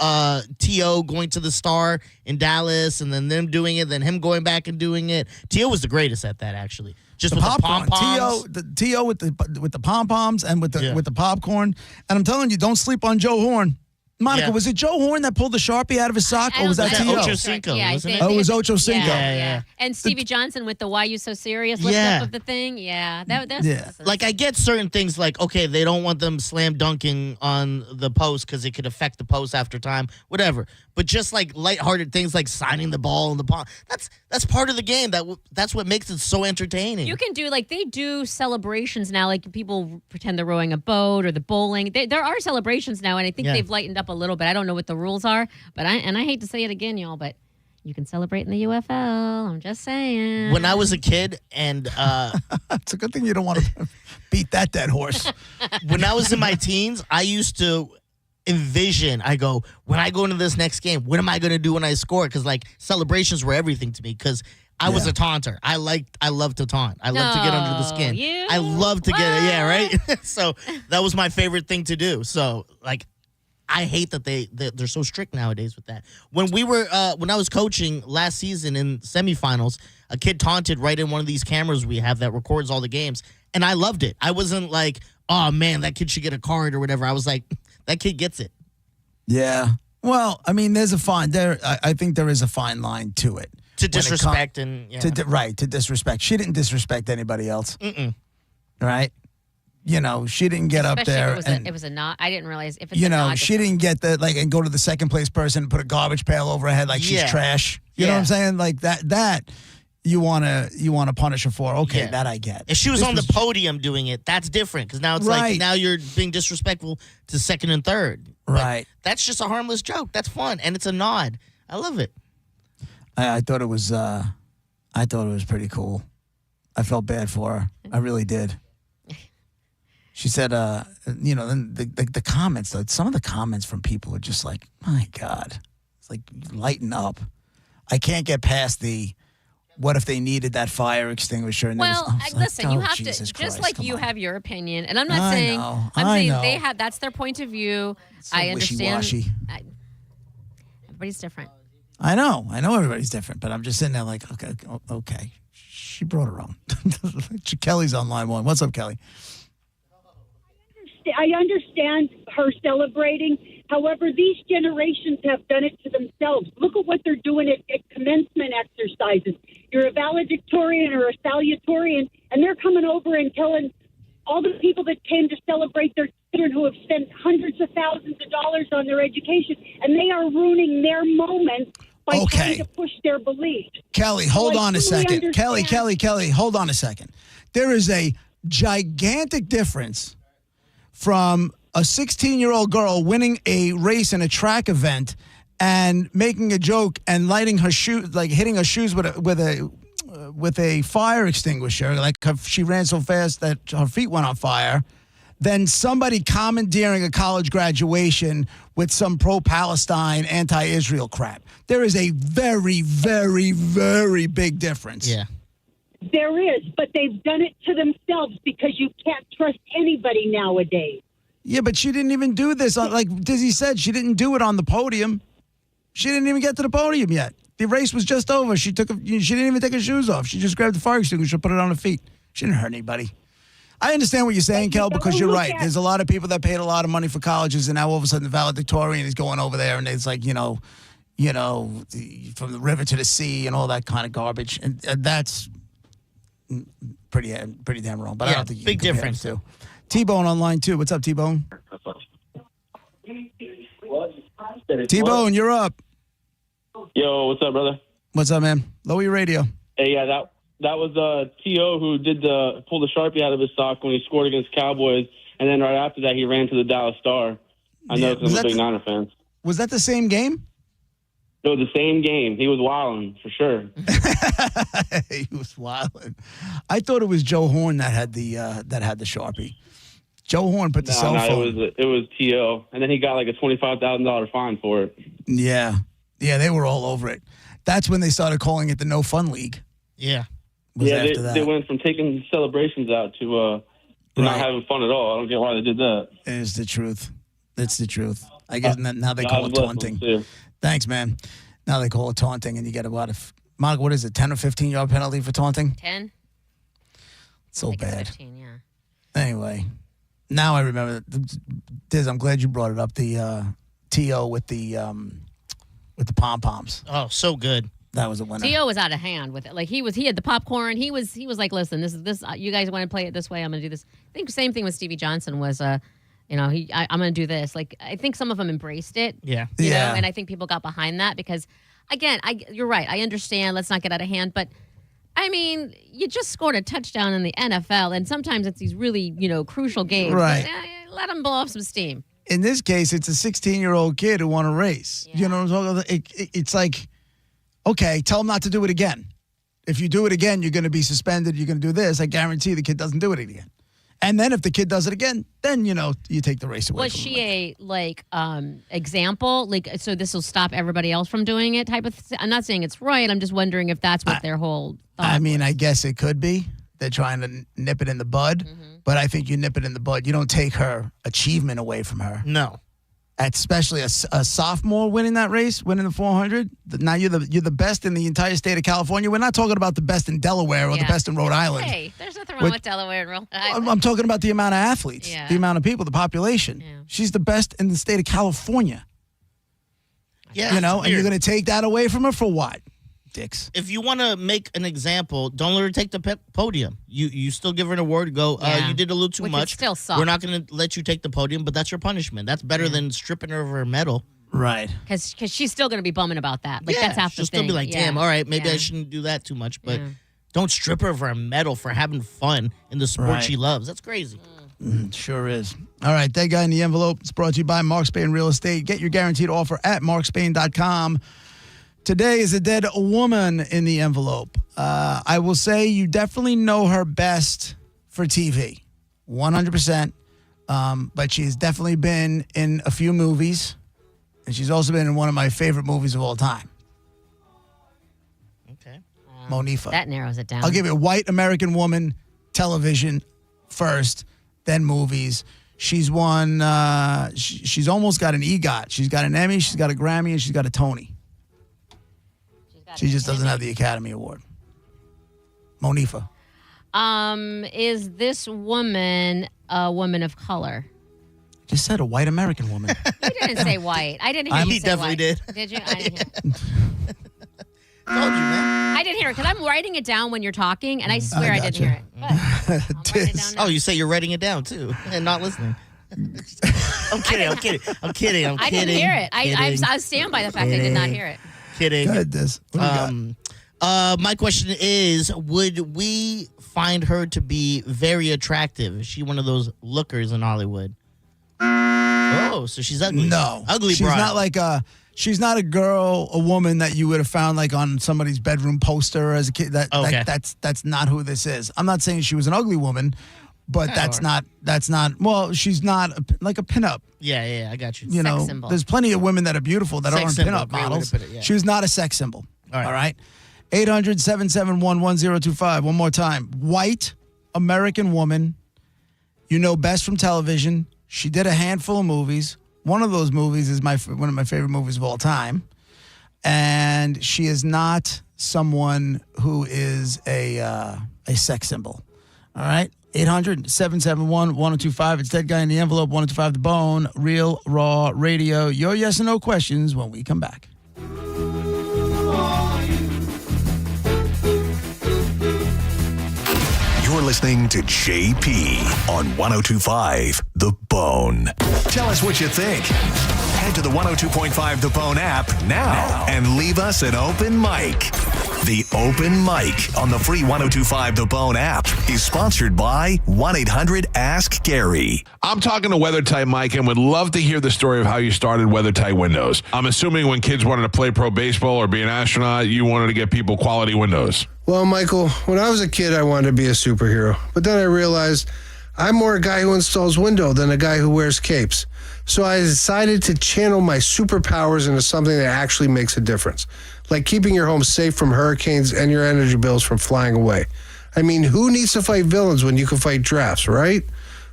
T.O. going to the Star in Dallas, and then them doing it, then him going back and doing it. T.O. was the greatest at that, actually. Just with the pom-poms. T.O. with the pom-poms and with the popcorn. And I'm telling you, don't sleep on Joe Horn. Monica, was it Joe Horn that pulled the Sharpie out of his sock, or was that T.O.? Ocho Cinco, wasn't it? Oh, it was Ocho Cinco. Yeah. And Stevie Johnson with the "Why You So Serious" lift up of the thing. Yeah, that's like, I get certain things like, okay, they don't want them slam dunking on the post because it could affect the post after time, whatever. But just like lighthearted things like signing the ball in the palm, that's part of the game. That's what makes it so entertaining. You can do, like, they do celebrations now, like people pretend they're rowing a boat or the bowling. There are celebrations now, and I think they've lightened up a little bit. I don't know what the rules are, but I hate to say it again, y'all, but you can celebrate in the UFL. I'm just saying. When I was a kid, and it's a good thing you don't want to beat that dead horse. When I was in my teens, I used to envision, I go, when I go into this next game, what am I going to do when I score? Because, like, celebrations were everything to me, because I was a taunter. I love to taunt. I love to get under the skin. I love to get right? So that was my favorite thing to do. So, like, I hate that they're so strict nowadays with that. When I was coaching last season in semifinals, a kid taunted right in one of these cameras we have that records all the games, and I loved it. I wasn't like, oh man, that kid should get a card or whatever. I was like, that kid gets it. Yeah. Well, I mean, there's a fine there. I think there is a fine line to it. To disrespect to disrespect. She didn't disrespect anybody else. Mm-mm. Right? She didn't get up there. It was a nod. I didn't realize if it's a nod. She didn't get and go to the second place person and put a garbage pail over her head like she's trash. You know what I'm saying? Like that you want to punish her for. Okay, that I get. If she was on the podium doing it, that's different, because now it's like, now you're being disrespectful to second and third. Right. But that's just a harmless joke. That's fun, and it's a nod. I love it. I thought it was pretty cool. I felt bad for her. I really did. She said, then the comments, though, some of the comments from people are just like, my God. It's like, lighten up. I can't get past the, what if they needed that fire extinguisher? And Listen, you have Jesus to, Christ, just like come you on. have your opinion, and I'm not I saying, know, I'm I saying know. they have, that's their point of view. So I understand. wishy-washy. Everybody's different. I know everybody's different, but I'm just sitting there like, okay. She brought her own. Kelly's on line one. What's up, Kelly? I understand her celebrating. However, these generations have done it to themselves. Look at what they're doing at commencement exercises. You're a valedictorian or a salutatorian, and they're coming over and telling all the people that came to celebrate their children who have spent hundreds of thousands of dollars on their education, and they are ruining their moment by trying to push their beliefs. Kelly, hold on a second. Kelly, hold on a second. There is a gigantic difference from a 16-year-old girl winning a race in a track event and making a joke and lighting her shoes, like hitting her shoes with a fire extinguisher, like she ran so fast that her feet went on fire, than somebody commandeering a college graduation with some pro-Palestine, anti-Israel crap. There is a very, very, very big difference. Yeah. There is, but they've done it to themselves because you can't trust anybody nowadays. Yeah, but she didn't even do this. Like Dizzy said, she didn't do it on the podium. She didn't even get to the podium yet. The race was just over. She didn't even take her shoes off. She just grabbed the fire extinguisher, put it on her feet. She didn't hurt anybody. I understand what you're saying, Kel, because you're right. There's a lot of people that paid a lot of money for colleges, and now all of a sudden the valedictorian is going over there, and it's like, from the river to the sea and all that kind of garbage. And that's pretty damn wrong. But I don't think you big can compare difference the two. T-Bone on line 2. What's up, T-Bone? T-Bone, you're up. Yo, what's up, brother? What's up, man? Lower your radio. Hey, yeah, that was T.O. who pulled the Sharpie out of his sock when he scored against Cowboys, and then right after that he ran to the Dallas Star. I know because I'm a big Niner fan. Was that the same game? It was the same game. He was wilding, for sure. He was wilding. I thought it was Joe Horn that had the Sharpie. Joe Horn put the cell phone. It was T.O. And then he got like a $25,000 fine for it. Yeah, they were all over it. That's when they started calling it the No Fun League. Yeah. They went from taking celebrations out to not having fun at all. I don't get why they did that. It's the truth. It's the truth. I guess now they call it taunting. Thanks, man. Now they call it taunting, and you get Monica, what is it, 10 or 15-yard penalty for taunting? 10. So bad. 15, yeah. Anyway, now I remember. Diz, I'm glad you brought it up. The T.O. with the pom-poms. Oh, so good. That was a winner. T.O. was out of hand with it. Like he had the popcorn. He was like, listen, this. You guys want to play it this way? I'm going to do this. I think the same thing with Stevie Johnson was, I'm going to do this. Like I think some of them embraced it. Yeah. You know, and I think people got behind that because, again, you're right. I understand. Let's not get out of hand, but. I mean, you just scored a touchdown in the NFL, and sometimes it's these really, crucial games. Right. But, let them blow off some steam. In this case, it's a 16-year-old kid who won a race. Yeah. You know what I'm talking about? It's like, okay, tell him not to do it again. If you do it again, you're going to be suspended. You're going to do this. I guarantee the kid doesn't do it again. And then if the kid does it again, then, you take the race away. Was she a, example? So this will stop everybody else from doing it type of thing? I'm not saying it's right. I'm just wondering if that's what their whole thought was. I guess it could be. They're trying to nip it in the bud. Mm-hmm. But I think you nip it in the bud. You don't take her achievement away from her. No. Especially a sophomore winning that race, winning the 400. Now you're the best in the entire state of California. We're not talking about the best in Delaware or the best in Rhode Island. Hey, there's nothing wrong with Delaware and Rhode Island. I'm talking about the amount of athletes, the amount of people, the population. Yeah. She's the best in the state of California. Yeah, and you're going to take that away from her for what? Dicks. If you want to make an example, don't let her take the podium. You still give her an award. Go, you did a little too much. Still suck. We're not going to let you take the podium, but that's your punishment. That's better than stripping her of her medal. Right. Because she's still going to be bumming about that. Like, that's half the she'll thing. still be like, damn, all right, maybe I shouldn't do that too much. But don't strip her of her medal for having fun in the sport she loves. That's crazy. Sure is. All right, that guy in the envelope. It's brought to you by Mark Spain Real Estate. Get your guaranteed offer at markspain.com. Today is a dead woman in the envelope. I will say you definitely know her best for TV, 100%. But she's definitely been in a few movies. And she's also been in one of my favorite movies of all time. Okay. Monifa. That narrows it down. I'll give you a white American woman, television first, then movies. She's won, she's almost got an EGOT. She's got an Emmy, she's got a Grammy, and she's got a Tony. She just doesn't have the Academy Award. Monifa. Is this woman a woman of color? Just said a white American woman. You didn't say white. I didn't hear you He say definitely white. did. Did you? I didn't hear it. Told you, man. I didn't hear it because I'm writing it down when you're talking, and I swear I didn't hear it. But I'll write it down now. Oh, you say you're writing it down too and not listening. I'm kidding. I didn't hear it. I stand by the fact I did not hear it. Kidding. Go ahead, Des. What do you got? My question is, would we find her to be very attractive? Is she one of those lookers in Hollywood? Oh, so she's ugly. No. Ugly She's bride. not like she's not a woman that you would have found like on somebody's bedroom poster as a kid. That's not who this is. I'm not saying she was an ugly woman, but that's not, well, she's not like a pinup. Yeah, I got you. You know, symbol. there's plenty of women that are beautiful that Sex aren't symbol, pinup great way to models. put it, yeah. She was not a sex symbol. All right. 800-771-1025. One more time. White American woman. You know best from television. She did a handful of movies. One of those movies is one of my favorite movies of all time. And she is not someone who is a sex symbol. All right? 800-771-1025. It's Dead Guy in the Envelope, 1025 The Bone, Real Raw Radio. Your yes or no questions when we come back. You're listening to JP on 1025 The Bone. Tell us what you think. Head to the 102.5 The Bone app now and leave us an open mic. The open mic on the free 1025 The Bone app is sponsored by 1-800-ASK-GARY. I'm talking to WeatherTight Mike and would love to hear the story of how you started WeatherTight Windows. I'm assuming when kids wanted to play pro baseball or be an astronaut, you wanted to get people quality windows. Well, Michael, when I was a kid, I wanted to be a superhero. But then I realized I'm more a guy who installs window than a guy who wears capes. So I decided to channel my superpowers into something that actually makes a difference, like keeping your home safe from hurricanes and your energy bills from flying away. I mean, who needs to fight villains when you can fight drafts, right?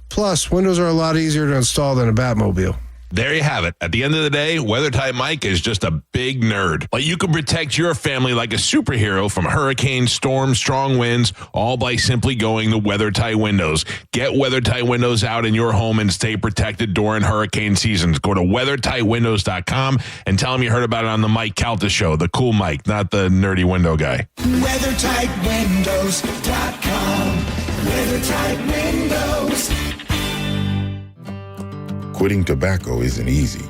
Plus, windows are a lot easier to install than a Batmobile. There you have it. At the end of the day, WeatherTight Mike is just a big nerd. But you can protect your family like a superhero from hurricanes, storms, strong winds, all by simply going to WeatherTight Windows. Get WeatherTight Windows out in your home and stay protected during hurricane seasons. Go to WeatherTightWindows.com and tell them you heard about it on the Mike Calta show, the cool Mike, not the nerdy window guy. WeatherTightWindows.com. WeatherTight Windows. Quitting tobacco isn't easy.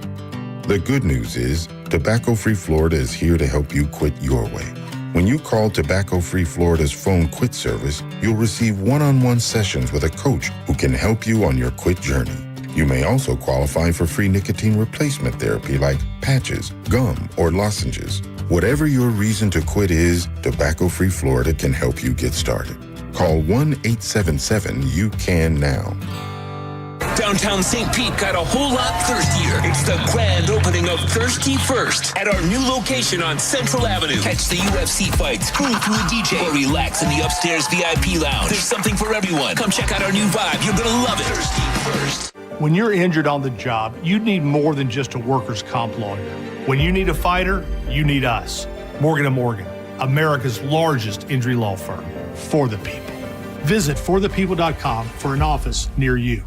The good news is, Tobacco Free Florida is here to help you quit your way. When you call Tobacco Free Florida's phone quit service, you'll receive one-on-one sessions with a coach who can help you on your quit journey. You may also qualify for free nicotine replacement therapy like patches, gum, or lozenges. Whatever your reason to quit is, Tobacco Free Florida can help you get started. Call 1-877-YOU-CAN-NOW. Downtown St. Pete got a whole lot thirstier. It's the grand opening of Thirsty First at our new location on Central Avenue. Catch the UFC fights, cruise through a DJ, or relax in the upstairs VIP lounge. There's something for everyone. Come check out our new vibe. You're gonna love it. Thirsty First. When you're injured on the job, you need more than just a workers' comp lawyer. When you need a fighter, you need us. Morgan & Morgan, America's largest injury law firm. For the people. Visit forthepeople.com for an office near you.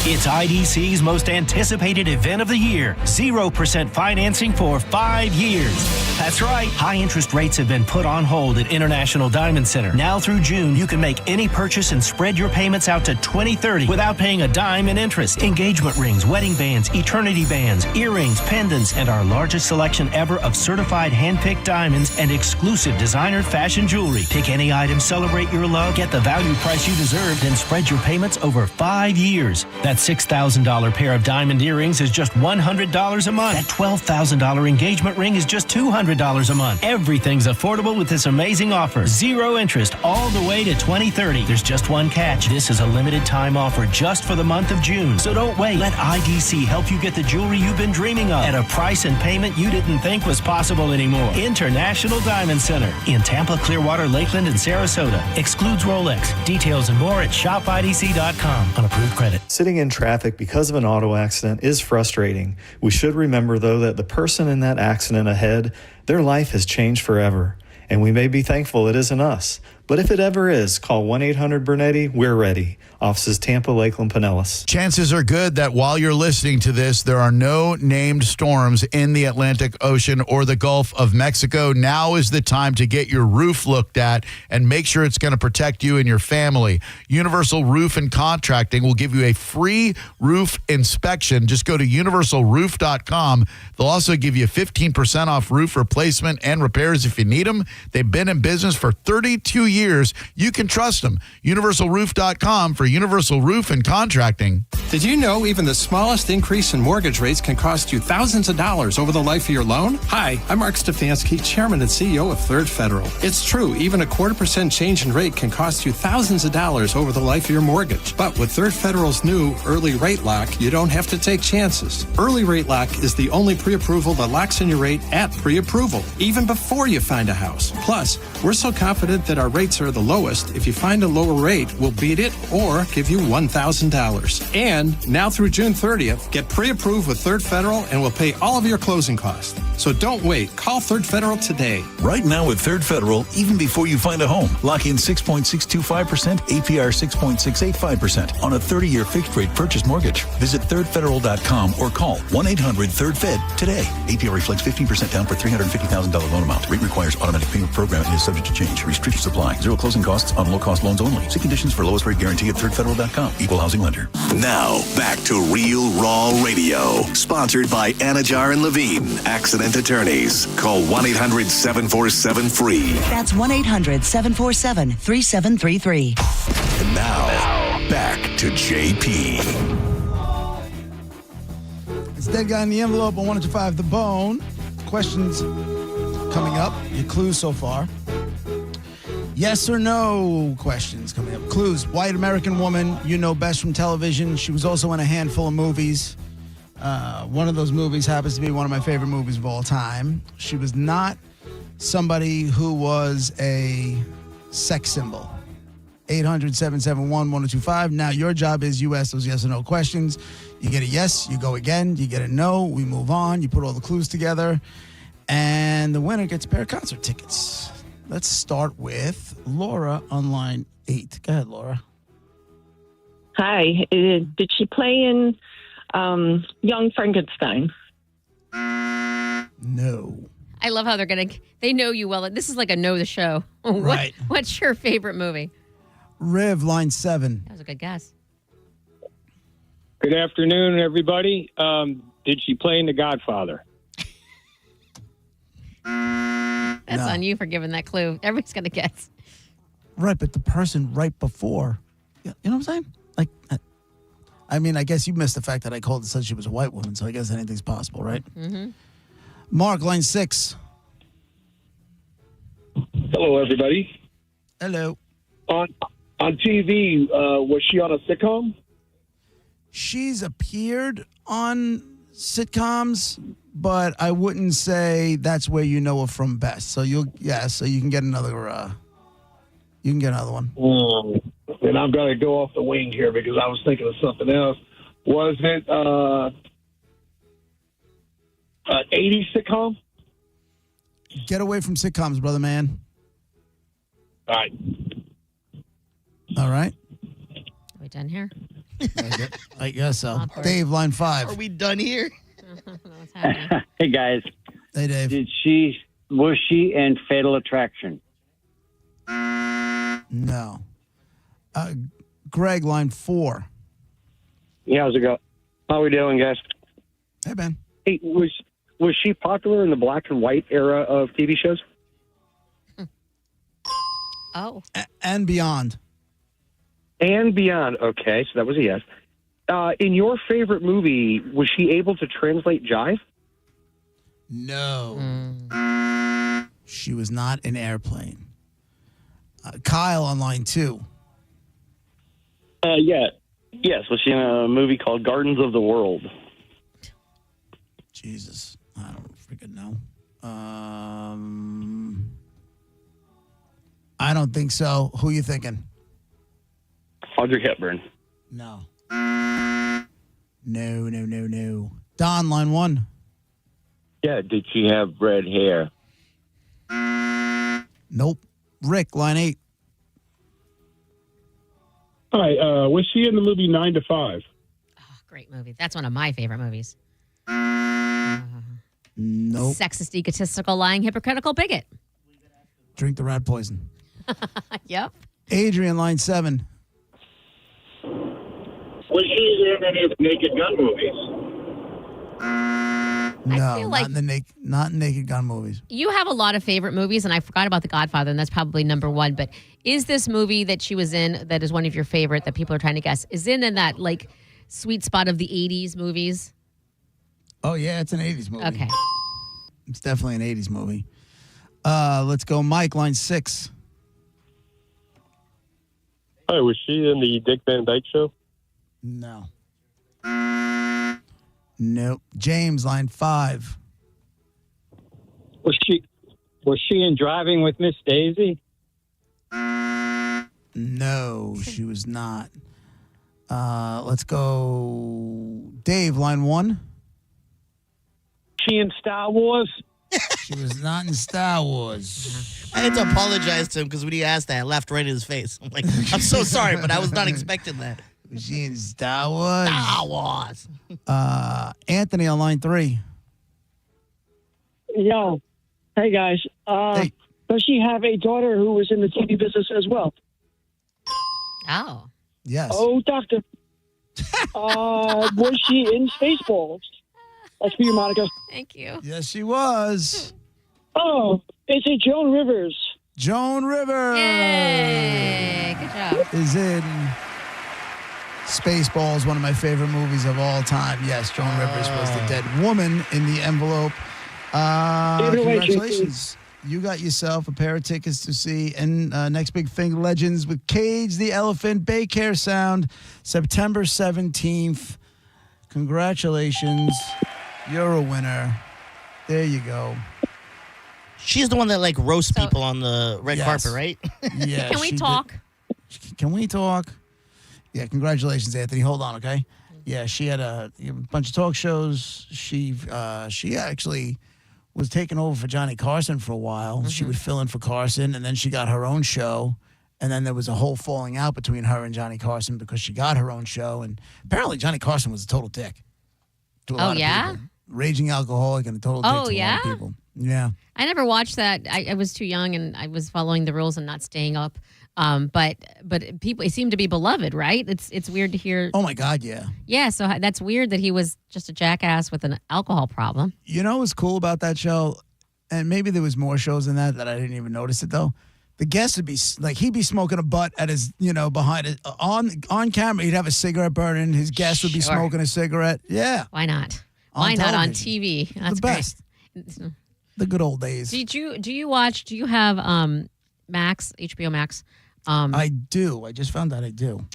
It's IDC's most anticipated event of the year. 0% financing for 5 years. That's right. High interest rates have been put on hold at International Diamond Center. Now through June, you can make any purchase and spread your payments out to 2030 without paying a dime in interest. Engagement rings, wedding bands, eternity bands, earrings, pendants, and our largest selection ever of certified hand-picked diamonds and exclusive designer fashion jewelry. Pick any item, celebrate your love, get the value price you deserve, then spread your payments over 5 years. That $6,000 pair of diamond earrings is just $100 a month. That $12,000 engagement ring is just $200 $100 a month. Everything's affordable with this amazing offer. 0 interest all the way to 2030. There's just one catch. This is a limited time offer just for the month of June. So don't wait. Let IDC help you get the jewelry you've been dreaming of at a price and payment you didn't think was possible anymore. International Diamond Center in Tampa, Clearwater, Lakeland, and Sarasota. Excludes Rolex. Details and more at shopidc.com on approved credit. Sitting in traffic because of an auto accident is frustrating. We should remember, though, that the person in that accident ahead, their life has changed forever. And we may be thankful it isn't us. But if it ever is, call 1-800-BURNETTI. We're ready. Offices Tampa, Lakeland, Pinellas. Chances are good that while you're listening to this, there are no named storms in the Atlantic Ocean or the Gulf of Mexico. Now is the time to get your roof looked at and make sure it's going to protect you and your family. Universal Roof and Contracting will give you a free roof inspection. Just go to universalroof.com. They'll also give you 15% off roof replacement and repairs if you need them. They've been in business for 32 years. You can trust them. Universalroof.com for Universal Roof and Contracting. Did you know even the smallest increase in mortgage rates can cost you thousands of dollars over the life of your loan? Hi, I'm Mark Stefanski, Chairman and CEO of Third Federal. It's true, even a 0.25% change in rate can cost you thousands of dollars over the life of your mortgage. But with Third Federal's new Early Rate Lock, you don't have to take chances. Early Rate Lock is the only pre-approval that locks in your rate at pre-approval, even before you find a house. Plus, we're so confident that our rates are the lowest, if you find a lower rate, we'll beat it or give you $1,000. And now through June 30th, get pre-approved with Third Federal and we'll pay all of your closing costs. So don't wait. Call Third Federal today. Right now with Third Federal, even before you find a home, lock in 6.625%, APR 6.685% on a 30-year fixed-rate purchase mortgage. Visit thirdfederal.com or call 1-800-3RD-FED today. APR reflects 15% down for $350,000 loan amount. Rate requires automatic payment program and is subject to change. Restrictions apply. Zero closing costs on low-cost loans only. See conditions for lowest rate guarantee at thirdfederal.com. Equal housing lender. Now, back to Real Raw Radio. Sponsored by Anajar and Levine, Accident Attorneys. Call 1-800-747-FREE. That's 1-800-747-3733. And now, back to JP. It's Dead Guy in the Envelope on 105 The Bone. Questions coming up. Your clues so far. Yes or no questions coming up. Clues. White American woman you know best from television. She was also in a handful of movies. One of those movies happens to be one of my favorite movies of all time. She was not somebody who was a sex symbol. 800-771-1025. Now your job is you ask those yes or no questions. You get a yes, you go again. You get a no, we move on. You put all the clues together. And the winner gets a pair of concert tickets. Let's start with Laura on line 8. Go ahead, Laura. Hi. Did she play in Young Frankenstein? No. I love how they know you well. This is like a know the show. Right. What's your favorite movie? Riv, line 7. That was a good guess. Good afternoon, everybody. Did she play in The Godfather? That's on you for giving that clue. Everybody's going to guess. Right, but the person right before, you know what I'm saying? Like, I mean, I guess you missed the fact that I called and said she was a white woman, so I guess anything's possible, right? Mm-hmm. Mark, line 6. Hello, everybody. Hello. On TV, was she on a sitcom? She's appeared on sitcoms, but I wouldn't say that's where you know her from best. So you can get another. You can get another one. And I'm gonna go off the wing here because I was thinking of something else. Was it 80s sitcom? Get away from sitcoms, brother man. All right. All right. Are we done here? I guess so. Awkward. Dave, line 5. Are we done here? What's happening? Hey, guys. Hey, Dave. Was she in Fatal Attraction? No. Greg, line 4. Yeah, how's it go? How we doing, guys? Hey, Ben. Hey, was she popular in the black and white era of TV shows? Oh. And beyond. And beyond. Okay, so that was a yes. In your favorite movie, was she able to translate jive? No. She was not in Airplane. Kyle on line 2. Yeah. Yes, was she in a movie called Gardens of the World? Jesus. I don't freaking know. I don't think so. Who you thinking? Audrey Hepburn. No. No. Don, line 1. Yeah, did she have red hair? Nope. Rick, line 8. Hi, was she in the movie 9 to 5? Oh, great movie. That's one of my favorite movies. Nope. Sexist, egotistical, lying, hypocritical bigot. Drink the rat poison. Yep. Adrian, line 7. Was she in any of the Naked Gun movies? No, feel not in Naked Gun movies. You have a lot of favorite movies, and I forgot about The Godfather, and that's probably number 1. But is this movie that she was in that is one of your favorite that people are trying to guess, is in that, like, sweet spot of the 80s movies? Oh, yeah, it's an 80s movie. Okay. It's definitely an 80s movie. Let's go, Mike, line 6. Hi, was she in the Dick Van Dyke Show? No. Nope. James, line 5. Was she in Driving with Miss Daisy? No, she was not. Let's go, Dave, line 1. She in Star Wars? She was not in Star Wars. I had to apologize to him because when he asked that, I laughed right in his face. I'm like, I'm so sorry, but I was not expecting that. Was she in Star Wars? Star Wars. Anthony on line 3. Yo. Hey, guys. Hey. Does she have a daughter who was in the TV business as well? Oh. Yes. Oh, doctor. Was she in Spaceballs? That's for you, Monica. Thank you. Yes, she was. Oh, is it Joan Rivers? Joan Rivers. Yay. Good job. Is in Spaceballs, one of my favorite movies of all time. Yes, Joan Rivers was the dead woman in the envelope. Congratulations. You got yourself a pair of tickets to see Next Big Thing Legends with Cage the Elephant, Bay Care Sound, September 17th. Congratulations. You're a winner. There you go. She's the one that like roasts people on the red carpet, right? Yeah. Can we talk? Can we talk? Yeah, congratulations, Anthony. Hold on, okay? Yeah, she had a bunch of talk shows. She actually was taking over for Johnny Carson for a while. She would fill in for Carson, and then she got her own show. And then there was a whole falling out between her and Johnny Carson because she got her own show. And apparently Johnny Carson was a total dick to a lot of people. Raging alcoholic and a total dick to a lot of people. Yeah. I never watched that. I was too young, and I was following the rules and not staying up. But people, it seemed to be beloved, right? It's weird to hear. Oh my God, yeah. Yeah, so that's weird that he was just a jackass with an alcohol problem. You know what's cool about that show? And maybe there was more shows than that I didn't even notice it though. The guest would be like, he'd be smoking a butt at his, behind it on camera. He'd have a cigarette burning. His guest would be smoking a cigarette. Yeah. Why not? Why not on TV? That's the best. Great. The good old days. Do you have Max, HBO Max? I do. I just found out I do.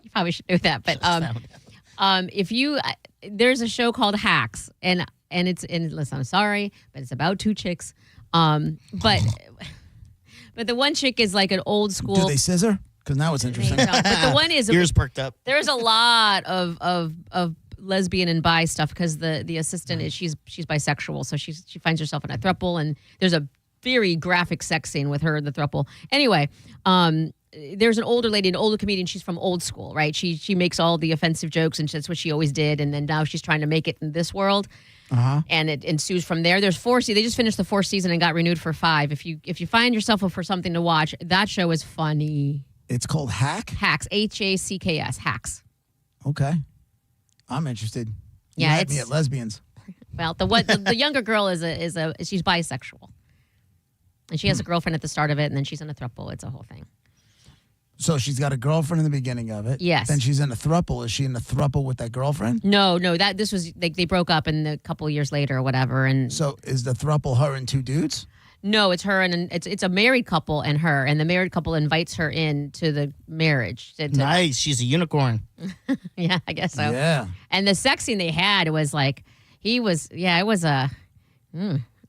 You probably should do that. But if you, there's a show called Hacks, and listen, I'm sorry, but it's about two chicks. But the one chick is like an old school. Do they scissor? Because now it's interesting. But the one is ears perked up. There's a lot of lesbian and bi stuff because the assistant is she's bisexual, so she finds herself in a throuple, and there's a very graphic sex scene with her in the throuple. Anyway, there's an older lady, an older comedian. She's from old school, right? She makes all the offensive jokes, and that's what she always did. And then now she's trying to make it in this world. And it ensues from there. There's 4 seasons. They just finished the 4th season and got renewed for 5. If you find yourself up for something to watch, that show is funny. It's called Hacks. Hacks. Hacks. Okay, I'm interested. You Yeah, had me at lesbians. Well, the younger girl she's bisexual, and she has a girlfriend at the start of it, and then she's in a throuple. It's a whole thing. So she's got a girlfriend in the beginning of it. Yes. Then she's in a throuple. Is she in a throuple with that girlfriend? No. This was like they broke up, and a couple of years later or whatever. And so is the throuple her and 2 dudes? No, it's her and it's a married couple and her, and the married couple invites her into the marriage. Nice. She's a unicorn. Yeah, I guess so. Yeah. And the sex scene they had was like, it was a.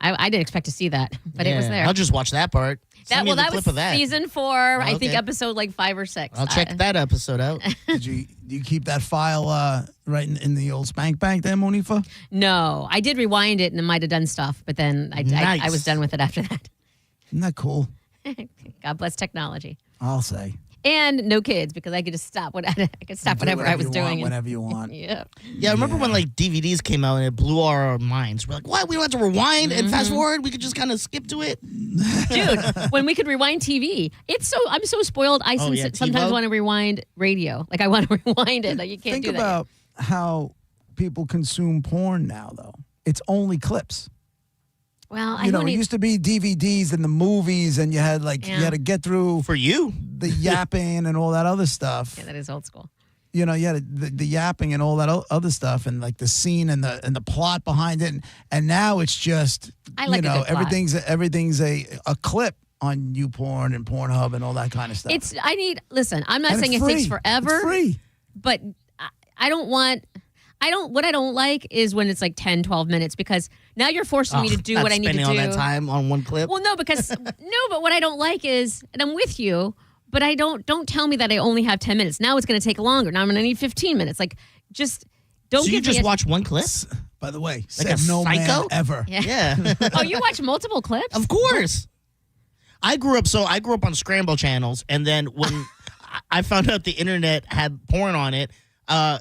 I didn't expect to see that, but it was there. I'll just watch that part. Send me the that clip was of that. season 4. I think episode like 5 or 6. I'll check that episode out. Do you keep that file right in the old spank bank there, Monifa? No, I did rewind it and it might have done stuff, but then I was done with it after that. Isn't that cool? God bless technology. I'll say. And no kids, because I could just stop whatever I was doing. Whenever you want. Yeah. Yeah, I remember when like DVDs came out and it blew our minds. We're like, what? We don't have to rewind and fast forward? We could just kind of skip to it? Dude, when we could rewind TV, I'm so spoiled. I sometimes want to rewind radio. Like I want to rewind it. Like you can't do that. Think about how people consume porn now, though. It's only clips. Well, it used to be DVDs and the movies, and you had you had to get through for you the yapping and all that other stuff. Yeah, that is old school. You had the yapping and all that other stuff, and like the scene and the plot behind it, and now it's just I like a good plot. everything's a clip on YouPorn and Pornhub and all that kind of stuff. Listen, I'm not saying it takes forever. It's free. But what I don't like is when it's like 10, 12 minutes, because now you're forcing me to do what I need to do. Spending all that time on one clip? Well, no, but what I don't like is, and I'm with you, but don't tell me that I only have 10 minutes. Now it's going to take longer. Now I'm going to need 15 minutes. Like, just don't give me. So you just watch one clip? By the way, like a no psycho? man ever. Yeah. Oh, you watch multiple clips? Of course. I grew up on scramble channels, and then when I found out the internet had porn on it,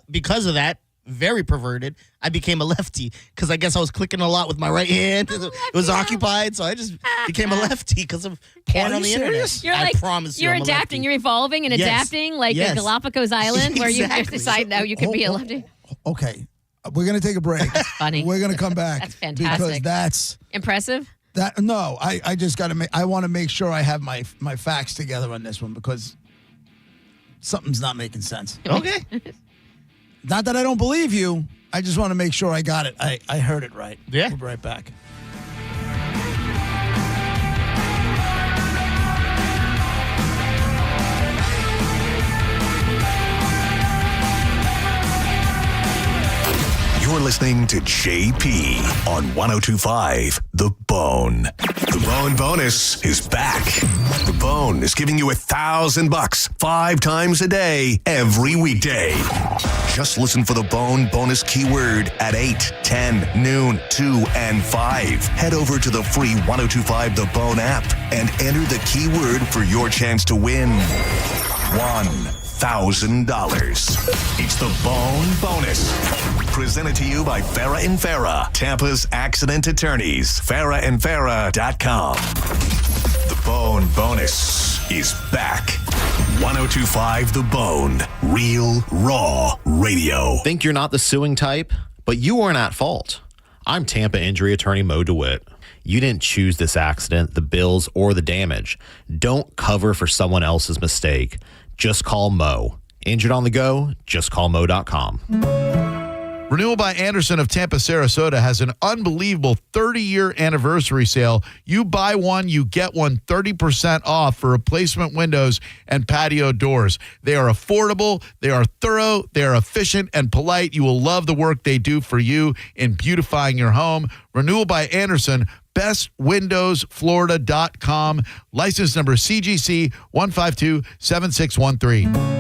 because of that, very perverted, I became a lefty because I guess I was clicking a lot with my right hand. It was occupied, so I just became a lefty because of porn on the internet. I promise you, you're I'm adapting, you're evolving and adapting like a Galapagos Island where you decide now you can be a lefty. Okay, we're gonna take a break. That's funny. We're gonna come back. That's fantastic. Because that's impressive. I just gotta I want to make sure I have my facts together on this one because something's not making sense. Okay. Not that I don't believe you. I just want to make sure I got it. I heard it right. Yeah. We'll be right back. You're listening to JP on 102.5 The Bone. The Bone Bonus is back. The Bone is giving you $1,000 5 times a day, every weekday. Just listen for the Bone Bonus keyword at 8, 10, noon, 2, and 5. Head over to the free 102.5 The Bone app and enter the keyword for your chance to win $1,000. It's the Bone Bonus. Presented to you by Farah and Farah, Tampa's accident attorneys. FarahandFarah.com. The Bone Bonus is back. 102.5 The Bone. Real, raw radio. Think you're not the suing type, but you weren't at fault. I'm Tampa injury attorney Mo DeWitt. You didn't choose this accident, the bills, or the damage. Don't cover for someone else's mistake. Just call Mo. Injured on the go? Just call Mo.com. Renewal by Anderson of Tampa, Sarasota has an unbelievable 30-year anniversary sale. You buy one, you get one 30% off for replacement windows and patio doors. They are affordable, they are thorough, they are efficient and polite. You will love the work they do for you in beautifying your home. Renewal by Anderson, bestwindowsflorida.com. License number CGC 1527613.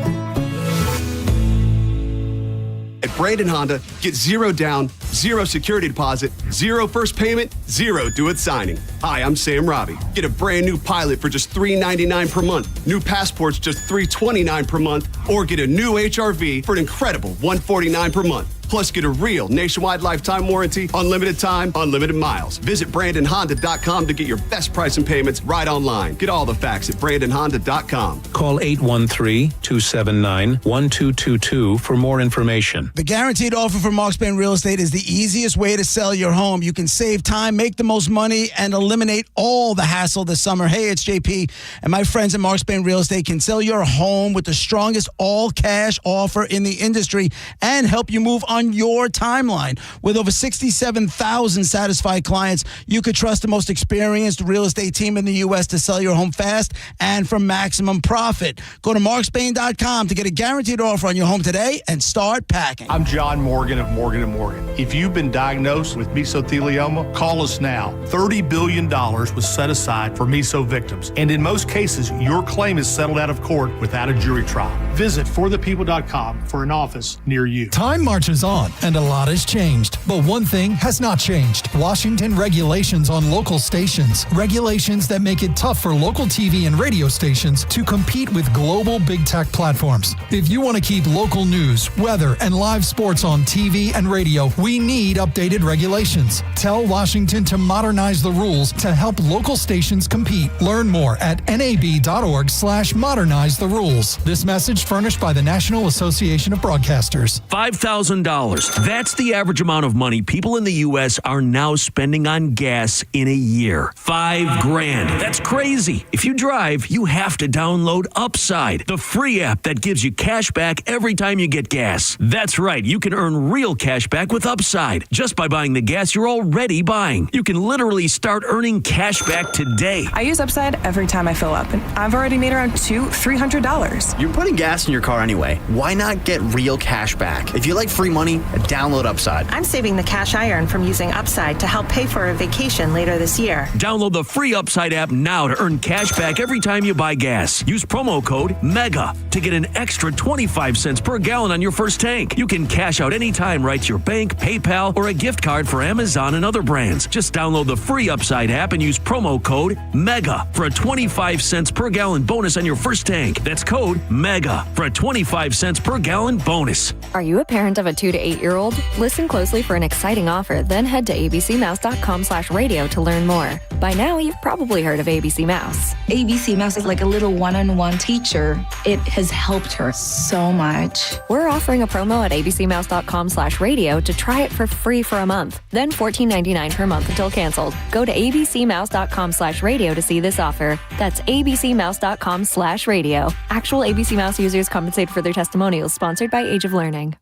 At Brandon Honda, get 0 down, 0 security deposit, 0 first payment, 0 do it signing. Hi, I'm Sam Robbie. Get a brand new Pilot for just $399 per month, new Passports just $329 per month, or get a new HRV for an incredible $149 per month. Plus, get a real nationwide lifetime warranty, unlimited time, unlimited miles. Visit BrandonHonda.com to get your best price and payments right online. Get all the facts at BrandonHonda.com. Call 813-279-1222 for more information. The guaranteed offer from Mark Spain Real Estate is the easiest way to sell your home. You can save time, make the most money, and eliminate all the hassle this summer. Hey, it's JP, and my friends at Mark Spain Real Estate can sell your home with the strongest all-cash offer in the industry and help you move on on your timeline. With over 67,000 satisfied clients, you could trust the most experienced real estate team in the U.S. to sell your home fast and for maximum profit. Go to markspain.com to get a guaranteed offer on your home today and start packing. I'm John Morgan of Morgan & Morgan. If you've been diagnosed with mesothelioma, call us now. $30 billion was set aside for meso victims, and in most cases, your claim is settled out of court without a jury trial. Visit forthepeople.com for an office near you. Time marches on, and a lot has changed. But one thing has not changed. Washington regulations on local stations. Regulations that make it tough for local TV and radio stations to compete with global big tech platforms. If you want to keep local news, weather, and live sports on TV and radio, we need updated regulations. Tell Washington to modernize the rules to help local stations compete. Learn more at nab.org/modernize the rules. This message furnished by the National Association of Broadcasters. $5,000. That's the average amount of money people in the U.S. are now spending on gas in a year. $5,000. That's crazy. If you drive, you have to download Upside, the free app that gives you cash back every time you get gas. That's right. You can earn real cash back with Upside just by buying the gas you're already buying. You can literally start earning cash back today. I use Upside every time I fill up, and I've already made around $200-$300. You're putting gas in your car anyway. Why not get real cash back? If you like free money, download Upside. I'm saving the cash I earn from using Upside to help pay for a vacation later this year. Download the free Upside app now to earn cash back every time you buy gas. Use promo code MEGA to get an extra 25 cents per gallon on your first tank. You can cash out anytime right to your bank, PayPal, or a gift card for Amazon and other brands. Just download the free Upside app and use promo code MEGA for a 25 cents per gallon bonus on your first tank. That's code MEGA for a 25 cents per gallon bonus. Are you a parent of a 2 to 8 year old? Listen closely for an exciting offer, then head to abcmouse.com/radio to learn more. By now, you've probably heard of ABC Mouse. ABC Mouse is like a little one-on-one teacher. It has helped her so much. We're offering a promo at abcmouse.com/radio to try it for free for a month, then $14.99 per month until canceled. Go to abcmouse.com/radio to see this offer. That's abcmouse.com/radio. Actual ABC Mouse users compensate for their testimonials, sponsored by Age of Learning.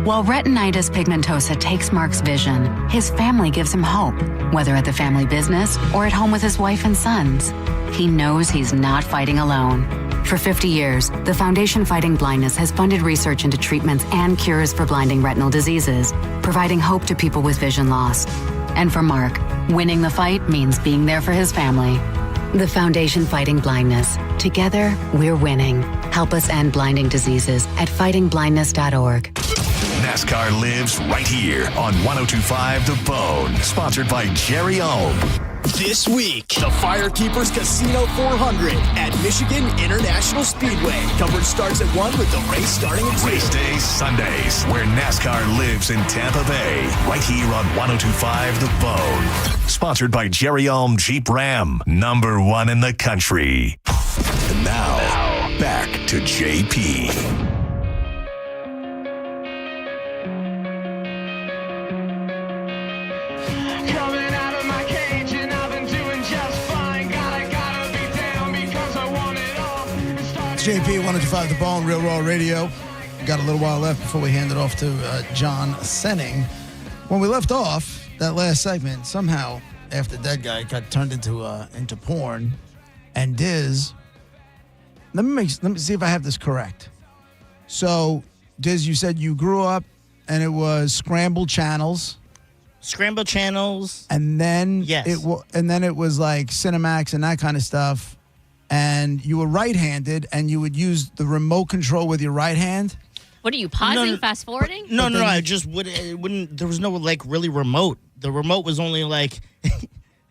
While retinitis pigmentosa takes Mark's vision, his family gives him hope, whether at the family business or at home with his wife and sons. He knows he's not fighting alone. For 50 years, the Foundation Fighting Blindness has funded research into treatments and cures for blinding retinal diseases, providing hope to people with vision loss. And for Mark, winning the fight means being there for his family. The Foundation Fighting Blindness. Together, we're winning. Help us end blinding diseases at fightingblindness.org. NASCAR lives right here on 102.5 The Bone. Sponsored by Jerry Ohm. This week, the Firekeepers Casino 400 at Michigan International Speedway. Coverage starts at 1 with the race starting at 2. Race days Sundays, where NASCAR lives in Tampa Bay. Right here on 102.5 The Bone. Sponsored by Jerry Ohm Jeep Ram. #1 in the country. And now, back to JP. JP 102.5 The Bone, Real Raw Radio. Got a little while left before we hand it off to John Senning. When we left off, that last segment, somehow, after that guy got turned into porn, and Diz, let me see if I have this correct. So, Diz, you said you grew up and it was scrambled channels. Scrambled channels. And then yes. it was like Cinemax and that kind of stuff. And you were right-handed, and you would use the remote control with your right hand. What are you pausing, fast forwarding? No. I just wouldn't. There was no like really remote. The remote was only like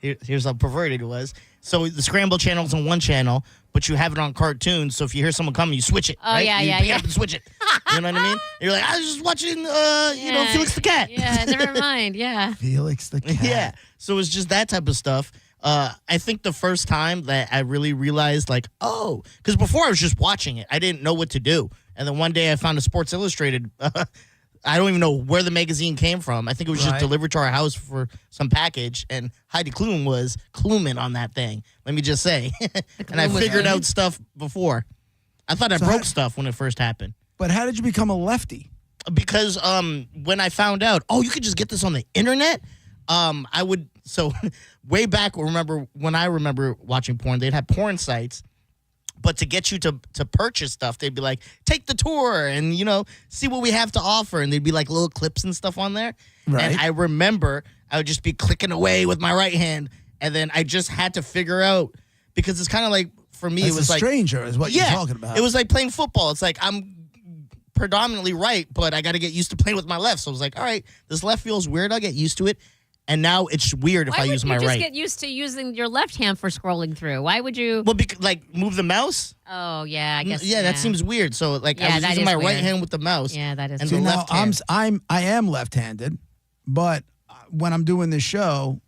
here's how perverted it was. So the scramble channel's on one channel, but you have it on cartoons. So if you hear someone coming, you switch it. Oh right? yeah, you yeah, pick yeah. it up and switch it. You know what I mean? You're like, I was just watching, Felix the Cat. Yeah, never mind. Yeah. Felix the Cat. Yeah. So it was just that type of stuff. I think the first time that I really realized, like, oh, because before I was just watching it. I didn't know what to do. And then one day I found a Sports Illustrated. I don't even know where the magazine came from. I think it was just delivered to our house for some package. And Heidi Klum was Kluman on that thing. Let me just say. And I figured out stuff before. I thought I broke stuff when it first happened. But how did you become a lefty? because when I found out, you could just get this on the internet, I would. So way back, when I remember watching porn, they'd have porn sites. But to get you to purchase stuff, they'd be like, take the tour and, see what we have to offer. And they'd be like little clips and stuff on there. Right. And I remember I would just be clicking away with my right hand. And then I just had to figure out, because it's kind of like, for me, As it was a like. stranger is what you're talking about. It was like playing football. It's like I'm predominantly right, but I got to get used to playing with my left. So I was like, all right, this left feels weird. I'll get used to it. And now it's weird if I use my right. Why would you just get used to using your left hand for scrolling through? Why would you? Well, move the mouse? Oh, yeah, I guess. Yeah, that seems weird. So, I was using my right hand with the mouse. Yeah, that is and weird. the left hand. I am left-handed, but when I'm doing this show,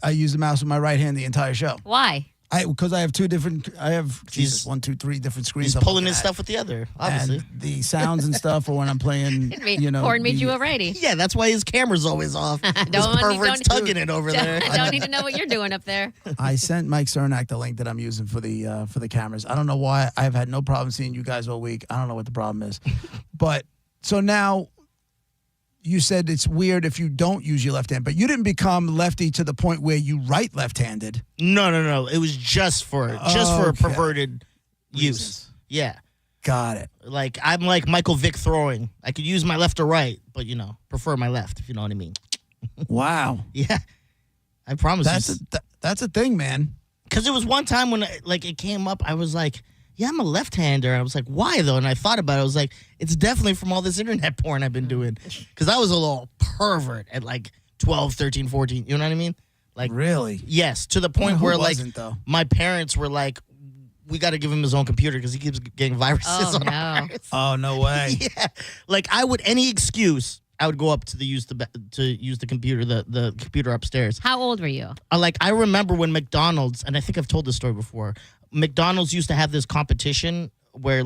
I use the mouse with my right hand the entire show. Why? Because I have two different. I have 1, 2, 3 different screens. He's pulling his stuff with the other, obviously. And the sounds and stuff, or when I'm playing, Porn made you a righty. Yeah, that's why his camera's always off. This pervert's tugging it over there. I don't need to know what you're doing up there. I sent Mike Cernak the link that I'm using for the cameras. I don't know why. I've had no problem seeing you guys all week. I don't know what the problem is, but so now. You said it's weird if you don't use your left hand, but you didn't become lefty to the point where you write left-handed. No. It was just for a perverted use. Yeah. Got it. Like, I'm like Michael Vick throwing. I could use my left or right, but, prefer my left, if you know what I mean. Wow. Yeah. I promise that's a thing, man. Because it was one time when, it came up, I was like, yeah, I'm a left-hander. I was like, why, though? And I thought about it. I was like, it's definitely from all this internet porn I've been doing. Because I was a little pervert at, 12, 13, 14. You know what I mean? Really? Yes, to the point where, though? my parents were like, we got to give him his own computer because he keeps getting viruses on ours. Oh, no way. Yeah. Any excuse, I would go up to use the computer, the computer upstairs. How old were you? I remember when McDonald's, and I think I've told this story before, McDonald's used to have this competition where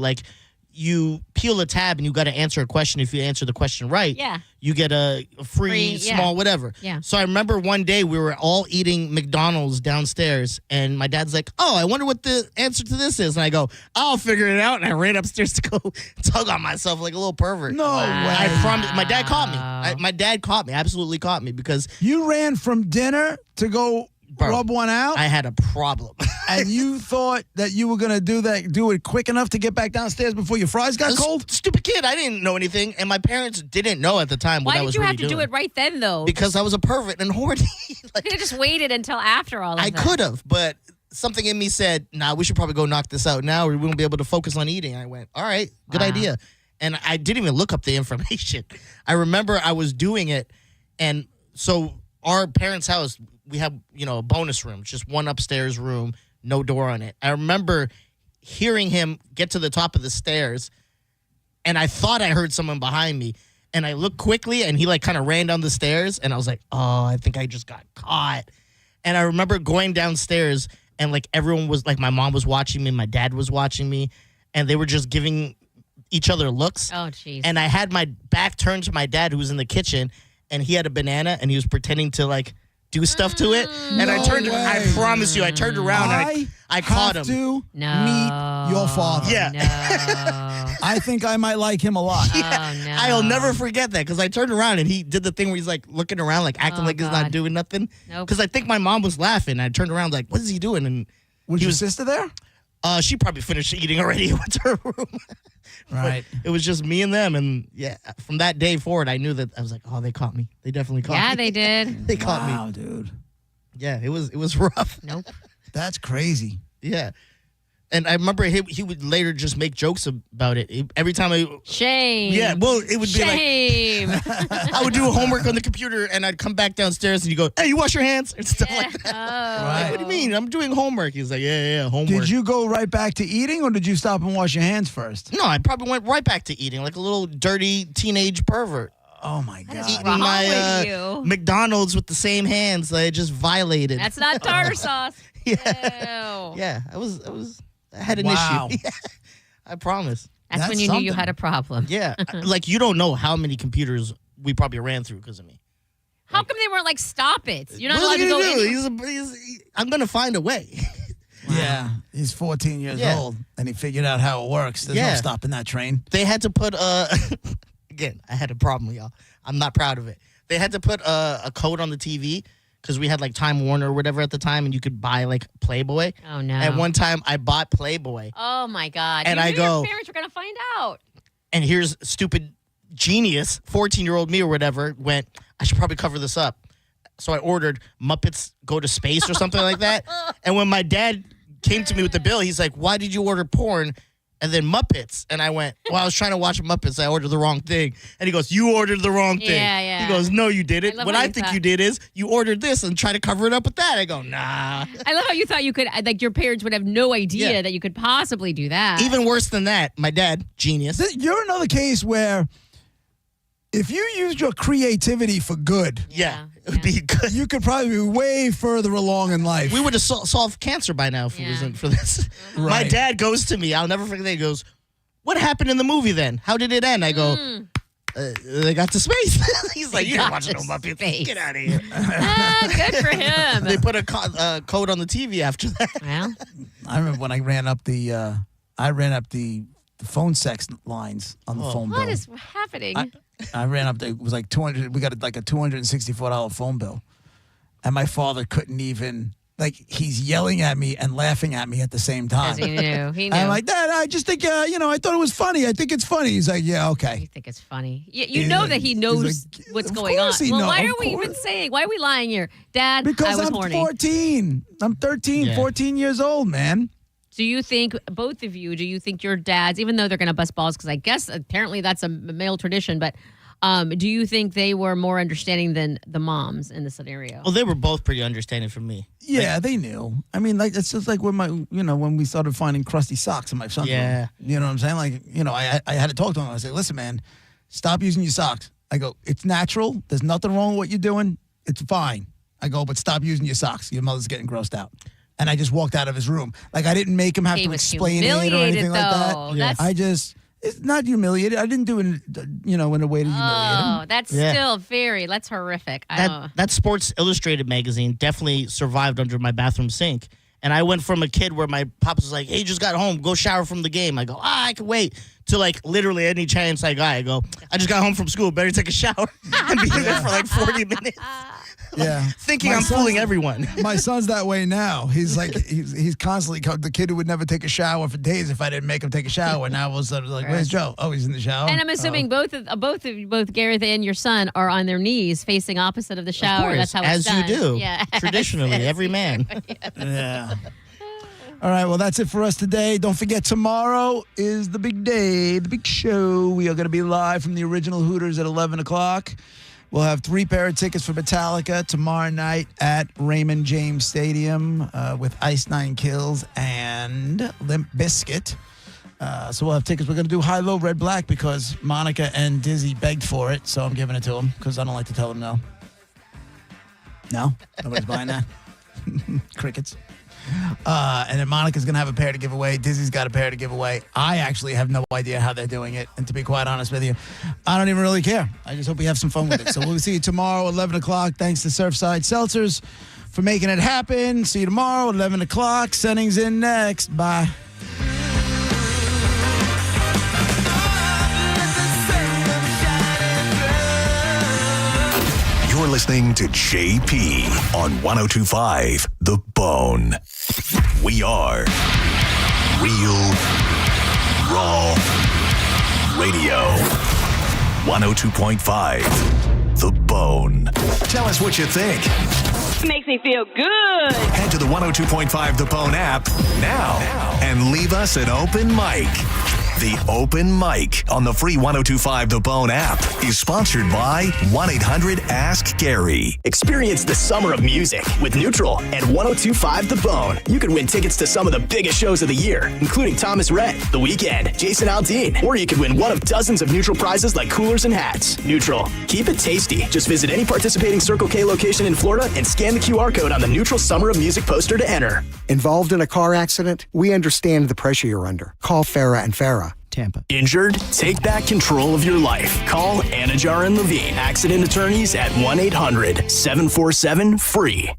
you peel a tab and you got to answer a question. If you answer the question right, you get a free small whatever. Yeah. So I remember one day we were all eating McDonald's downstairs, and my dad's like, "Oh, I wonder what the answer to this is." And I go, "I'll figure it out." And I ran upstairs to go tug on myself like a little pervert. No way. I promise. My dad caught me. My dad caught me. Absolutely caught me because you ran from dinner to go. Rub one out? I had a problem. And you thought that you were going to do it quick enough to get back downstairs before your fries got cold? Stupid kid. I didn't know anything. And my parents didn't know at the time what I was really doing. Why did you have to do it right then, though? Because I was a pervert and horny. You could have just waited until after all of that. I could have, but something in me said, nah, we should probably go knock this out now or we won't be able to focus on eating. I went, all right, good idea. And I didn't even look up the information. I remember I was doing it. And so our parents' house, we have, a bonus room, just one upstairs room, no door on it. I remember hearing him get to the top of the stairs, and I thought I heard someone behind me. And I looked quickly, and he kind of ran down the stairs, and I was like, oh, I think I just got caught. And I remember going downstairs, and everyone was my mom was watching me, my dad was watching me, and they were just giving each other looks. Oh, jeez. And I had my back turned to my dad, who was in the kitchen, and he had a banana, and he was pretending to do stuff to it. And I promise you, I turned around and I caught him. To meet your father. Yeah. No. I think I might like him a lot. Yeah. Oh, no. I'll never forget that because I turned around and he did the thing where he's looking around, acting like he's not doing nothing. Nope. Because I think my mom was laughing. I turned around what is he doing? And was your sister there? She probably finished eating already and went to her room. Right. But it was just me and them. And yeah, from that day forward, I knew that I was like, oh, they caught me. They definitely caught me. Yeah, they did. They caught me. Wow, dude. Yeah, it was rough. Nope. That's crazy. Yeah. And I remember he would later just make jokes about it. Every time Shame. Yeah, well, it would be Shame. I would do homework on the computer and I'd come back downstairs and you go, hey, you wash your hands? And stuff like that. Oh. What do you mean? I'm doing homework. He's like, yeah, homework. Did you go right back to eating or did you stop and wash your hands first? No, I probably went right back to eating like a little dirty teenage pervert. Oh, my God. What's Eating wrong my with you? McDonald's with the same hands that I just violated. That's not tartar sauce. Yeah. Ew. Yeah, I had an Wow. issue. I promise. That's when you knew you had a problem. Yeah. You don't know how many computers we probably ran through because of me. How come they weren't like, stop it? You're not What allowed are to you go gonna in. do? I'm going to find a way. Yeah. He's 14 years Yeah. old and he figured out how it works. There's no stopping that train. They had to put Again, I had a problem, y'all. I'm not proud of it. They had to put a code on the TV because we had like Time Warner or whatever at the time, and you could buy like Playboy. Oh, no. At one time, I bought Playboy. Oh, my God. And you I knew go, your parents were going to find out. And here's stupid genius, 14-year-old me or whatever, went, I should probably cover this up. So I ordered Muppets Go to Space or something like that. And when my dad came to me with the bill, he's like, why did you order porn and then Muppets? And I went, well, I was trying to watch Muppets. I ordered the wrong thing. And he goes, you ordered the wrong thing. Yeah. He goes, no, you didn't. I What I think you did is you ordered this and try to cover it up with that. I go, nah. I love how you thought you could, like your parents would have no idea that you could possibly do that. Even worse than that, my dad, genius. You're another case where if you used your creativity for good, it would be good. You could probably be way further along in life. We would have solved cancer by now if it wasn't for this. Right. My dad goes to me. I'll never forget that. He goes, what happened in the movie then? How did it end? I go, they got to space. He's like, you're not watching no Muppets. Get out of here. Good for him. They put a code on the TV after that. Well, I remember when I ran up the phone sex lines on the phone bill. what is happening? I ran up there. It was like 200. We got like a $264 phone bill, and my father couldn't even. Like, he's yelling at me and laughing at me at the same time. Because he knew. He knew. I'm like, Dad, I just think, I thought it was funny. I think it's funny. He's like, yeah, okay. You think it's funny. You know that he knows what's going on. Well, why are we even saying? Why are we lying here? Dad, Because I was I'm horny. 14. I'm 13, 14 years old, man. Do you think, both of you, your dads, even though they're going to bust balls, because I guess apparently that's a male tradition, but do you think they were more understanding than the moms in the scenario? Well, they were both pretty understanding for me. Yeah, they knew. I mean, like, it's just like when when we started finding crusty socks in my son's room. You know what I'm saying? Like, I had to talk to him. I was like, listen, man, stop using your socks. I go, it's natural. There's nothing wrong with what you're doing. It's fine. I go, but stop using your socks. Your mother's getting grossed out. And I just walked out of his room. Like, I didn't make him have to explain it or anything like that. It's not humiliated. I didn't do it, in a way to humiliate him. Oh, that's still that's horrific. That Sports Illustrated magazine definitely survived under my bathroom sink. And I went from a kid where my pops was like, hey, just got home, go shower from the game. I go, I can wait. To like literally any chance I got. I go, I just got home from school, better take a shower and be there for like 40 minutes. Yeah, thinking I'm fooling everyone. My son's that way now. He's like, he's constantly the kid who would never take a shower for days if I didn't make him take a shower. Now all of a sudden, like, where's Joe? Oh, he's in the shower. And I'm assuming both Gareth and your son are on their knees, facing opposite of the shower. Of course, that's how it's done. as you do. Yeah, traditionally, every man. Yeah. All right, well, that's it for us today. Don't forget, tomorrow is the big day, the big show. We are going to be live from the original Hooters at 11 o'clock. We'll have 3 pair of tickets for Metallica tomorrow night at Raymond James Stadium with Ice Nine Kills and Limp Bizkit. So we'll have tickets. We're going to do high, low, red, black because Monica and Dizzy begged for it. So I'm giving it to them because I don't like to tell them no. No? Nobody's buying that? Crickets. And then Monica's going to have a pair to give away. Dizzy's got a pair to give away. I actually have no idea how they're doing it. And to be quite honest with you, I don't even really care. I just hope we have some fun with it. So we'll see you tomorrow at 11 o'clock. Thanks to Surfside Seltzers for making it happen. See you tomorrow at 11 o'clock. Senning's in next. Bye. You're listening to JP on 102.5 The Bone. We are Real Raw Radio. 102.5 The Bone. Tell us what you think. Makes me feel good. Head to the 102.5 The Bone app now and leave us an open mic. The Open Mic on the free 102.5 The Bone app is sponsored by 1-800-ASK-GARY. Experience the summer of music with Neutral and 102.5 The Bone. You can win tickets to some of the biggest shows of the year, including Thomas Rhett, The Weeknd, Jason Aldean, or you could win one of dozens of Neutral prizes like coolers and hats. Neutral. Keep it tasty. Just visit any participating Circle K location in Florida and scan the QR code on the Neutral Summer of Music poster to enter. Involved in a car accident? We understand the pressure you're under. Call Farah and Farah. Tampa. Injured? Take back control of your life. Call Anajar and Levine, accident attorneys at 1-800-747-FREE.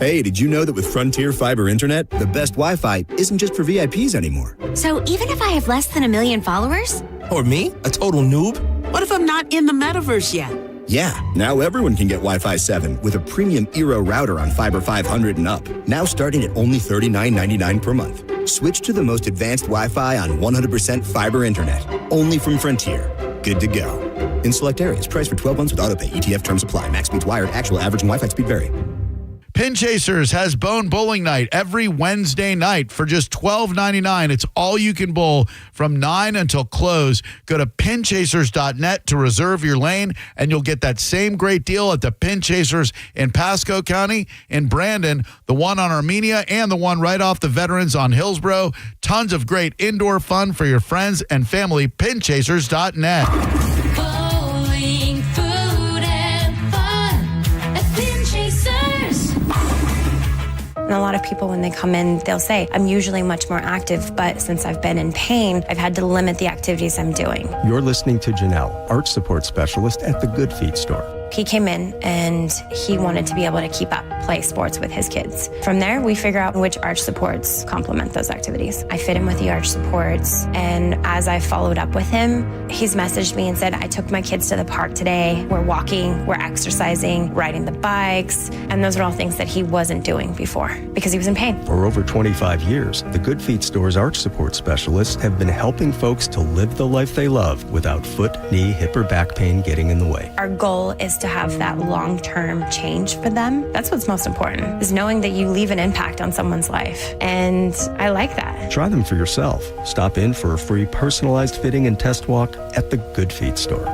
Hey, did you know that with Frontier Fiber Internet, the best Wi-Fi isn't just for VIPs anymore? So even if I have less than 1 million followers? Or me, a total noob? What if I'm not in the metaverse yet? Yeah, now everyone can get Wi-Fi 7 with a premium Eero router on Fiber 500 and up. Now starting at only $39.99 per month. Switch to the most advanced Wi-Fi on 100% fiber internet. Only from Frontier. Good to go. In select areas, price for 12 months with autopay. ETF terms apply. Max speeds wired. Actual average and Wi-Fi speed vary. Pin Chasers has Bone Bowling Night every Wednesday night for just $12.99. It's all you can bowl from 9 until close. Go to pinchasers.net to reserve your lane, and you'll get that same great deal at the Pin Chasers in Pasco County, in Brandon, the one on Armenia, and the one right off the Veterans on Hillsborough. Tons of great indoor fun for your friends and family. Pinchasers.net. Bowling, food, and fun at Pin Chasers. And a lot of people, when they come in, they'll say, I'm usually much more active, but since I've been in pain, I've had to limit the activities I'm doing. You're listening to Janelle, Arch Support Specialist at the Good Feet store. He came in and he wanted to be able to keep up, play sports with his kids. From there, we figure out which arch supports complement those activities. I fit him with the arch supports, and as I followed up with him, he's messaged me and said, I took my kids to the park today. We're walking, we're exercising, riding the bikes, and those are all things that he wasn't doing before because he was in pain. For over 25 years, the Good Feet store's arch support specialists have been helping folks to live the life they love without foot, knee, hip, or back pain getting in the way. Our goal is to have that long-term change for them. That's what's most important, is knowing that you leave an impact on someone's life. And I like that. Try them for yourself. Stop in for a free personalized fitting and test walk at the Good Feet store.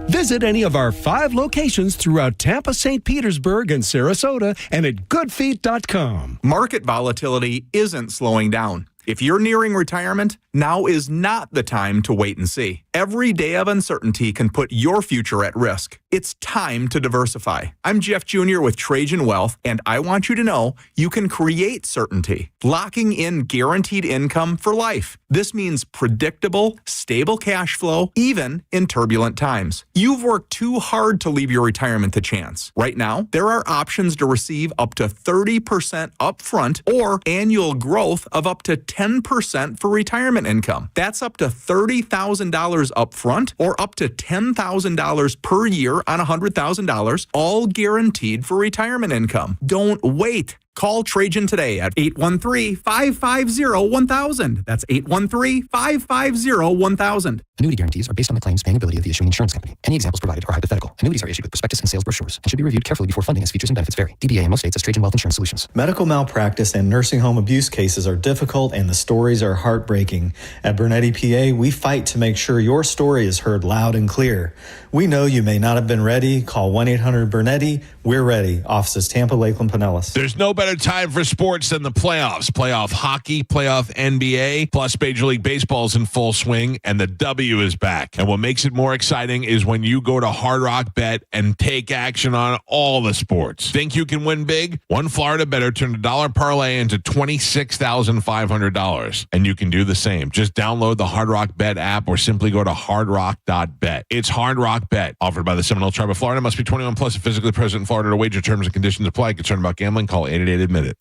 Visit any of our 5 locations throughout Tampa, St. Petersburg, and Sarasota, and at goodfeet.com. Market volatility isn't slowing down. If you're nearing retirement, now is not the time to wait and see. Every day of uncertainty can put your future at risk. It's time to diversify. I'm Jeff Jr. with Trajan Wealth, and I want you to know you can create certainty, locking in guaranteed income for life. This means predictable, stable cash flow, even in turbulent times. You've worked too hard to leave your retirement to chance. Right now, there are options to receive up to 30% upfront or annual growth of up to 10% for retirement income. That's up to $30,000 upfront or up to $10,000 per year on $100,000, all guaranteed for retirement income. Don't wait. Call Trajan today at 813-550-1000. That's 813-550-1000. Annuity guarantees are based on the claims paying ability of the issuing insurance company. Any examples provided are hypothetical. Annuities are issued with prospectus and sales brochures and should be reviewed carefully before funding as features and benefits vary. DBA in most states as Trajan Wealth Insurance Solutions. Medical malpractice and nursing home abuse cases are difficult and the stories are heartbreaking. At Bernetti PA, we fight to make sure your story is heard loud and clear. We know you may not have been ready. Call 1-800-BERNETTI. We're ready. Offices Tampa, Lakeland, Pinellas. There's no better time for sports than the playoffs. Playoff hockey, playoff NBA, plus Major League Baseball's in full swing, and the W is back. And what makes it more exciting is when you go to Hard Rock Bet and take action on all the sports. Think you can win big? One Florida bettor turned a dollar parlay into $26,500. And you can do the same. Just download the Hard Rock Bet app or simply go to hardrock.bet. It's Hard Rock Bet, offered by the Seminole Tribe of Florida. Must be 21 plus and physically present in Florida to wager. Terms and conditions apply. Concerned about gambling? Call 888-ADMIT-IT.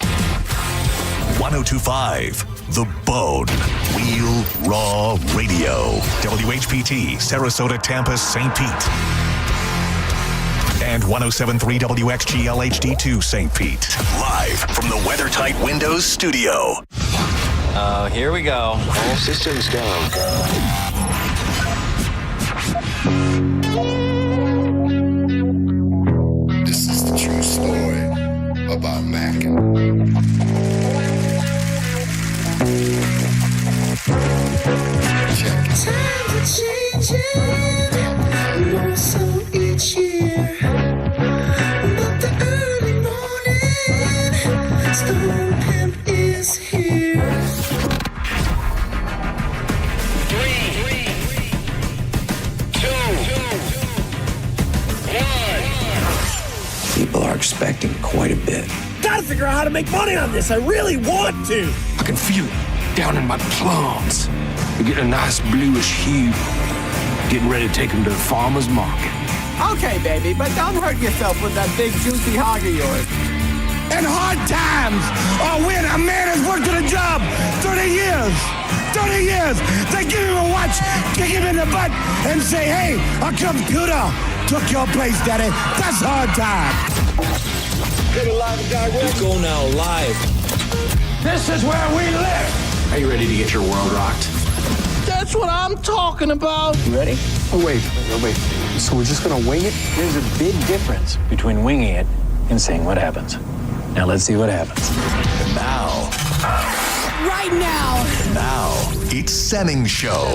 1025 The Bone. Real Raw Radio. WHPT, Sarasota, Tampa, St. Pete. And 107.3 WXGL HD2 St. Pete. Live from the WeatherTight Windows studio. Here we go. All systems go. This is the true story about Mac. Times are changing, more so each year. But the early morning storm pimp is here. 3, 2, 1. People are expecting quite a bit. Gotta figure out how to make money on this. I really want to. I can feel it down in my plums. You're getting a nice bluish hue. Getting ready to take them to the farmer's market. Okay, baby, but don't hurt yourself with that big juicy hog of yours. and hard times are when a man has worked at a job 30 years. 30 years. They give him a watch, kick him in the butt, and say, hey, a computer took your place, Daddy. That's hard time. Let's go now live. This is where we live. Are you ready to get your world rocked? That's what I'm talking about. You ready? Oh, wait. So we're just going to wing it? There's a big difference between winging it and seeing what happens. Now let's see what happens. And now. Right now. Now, it's Senning's Show.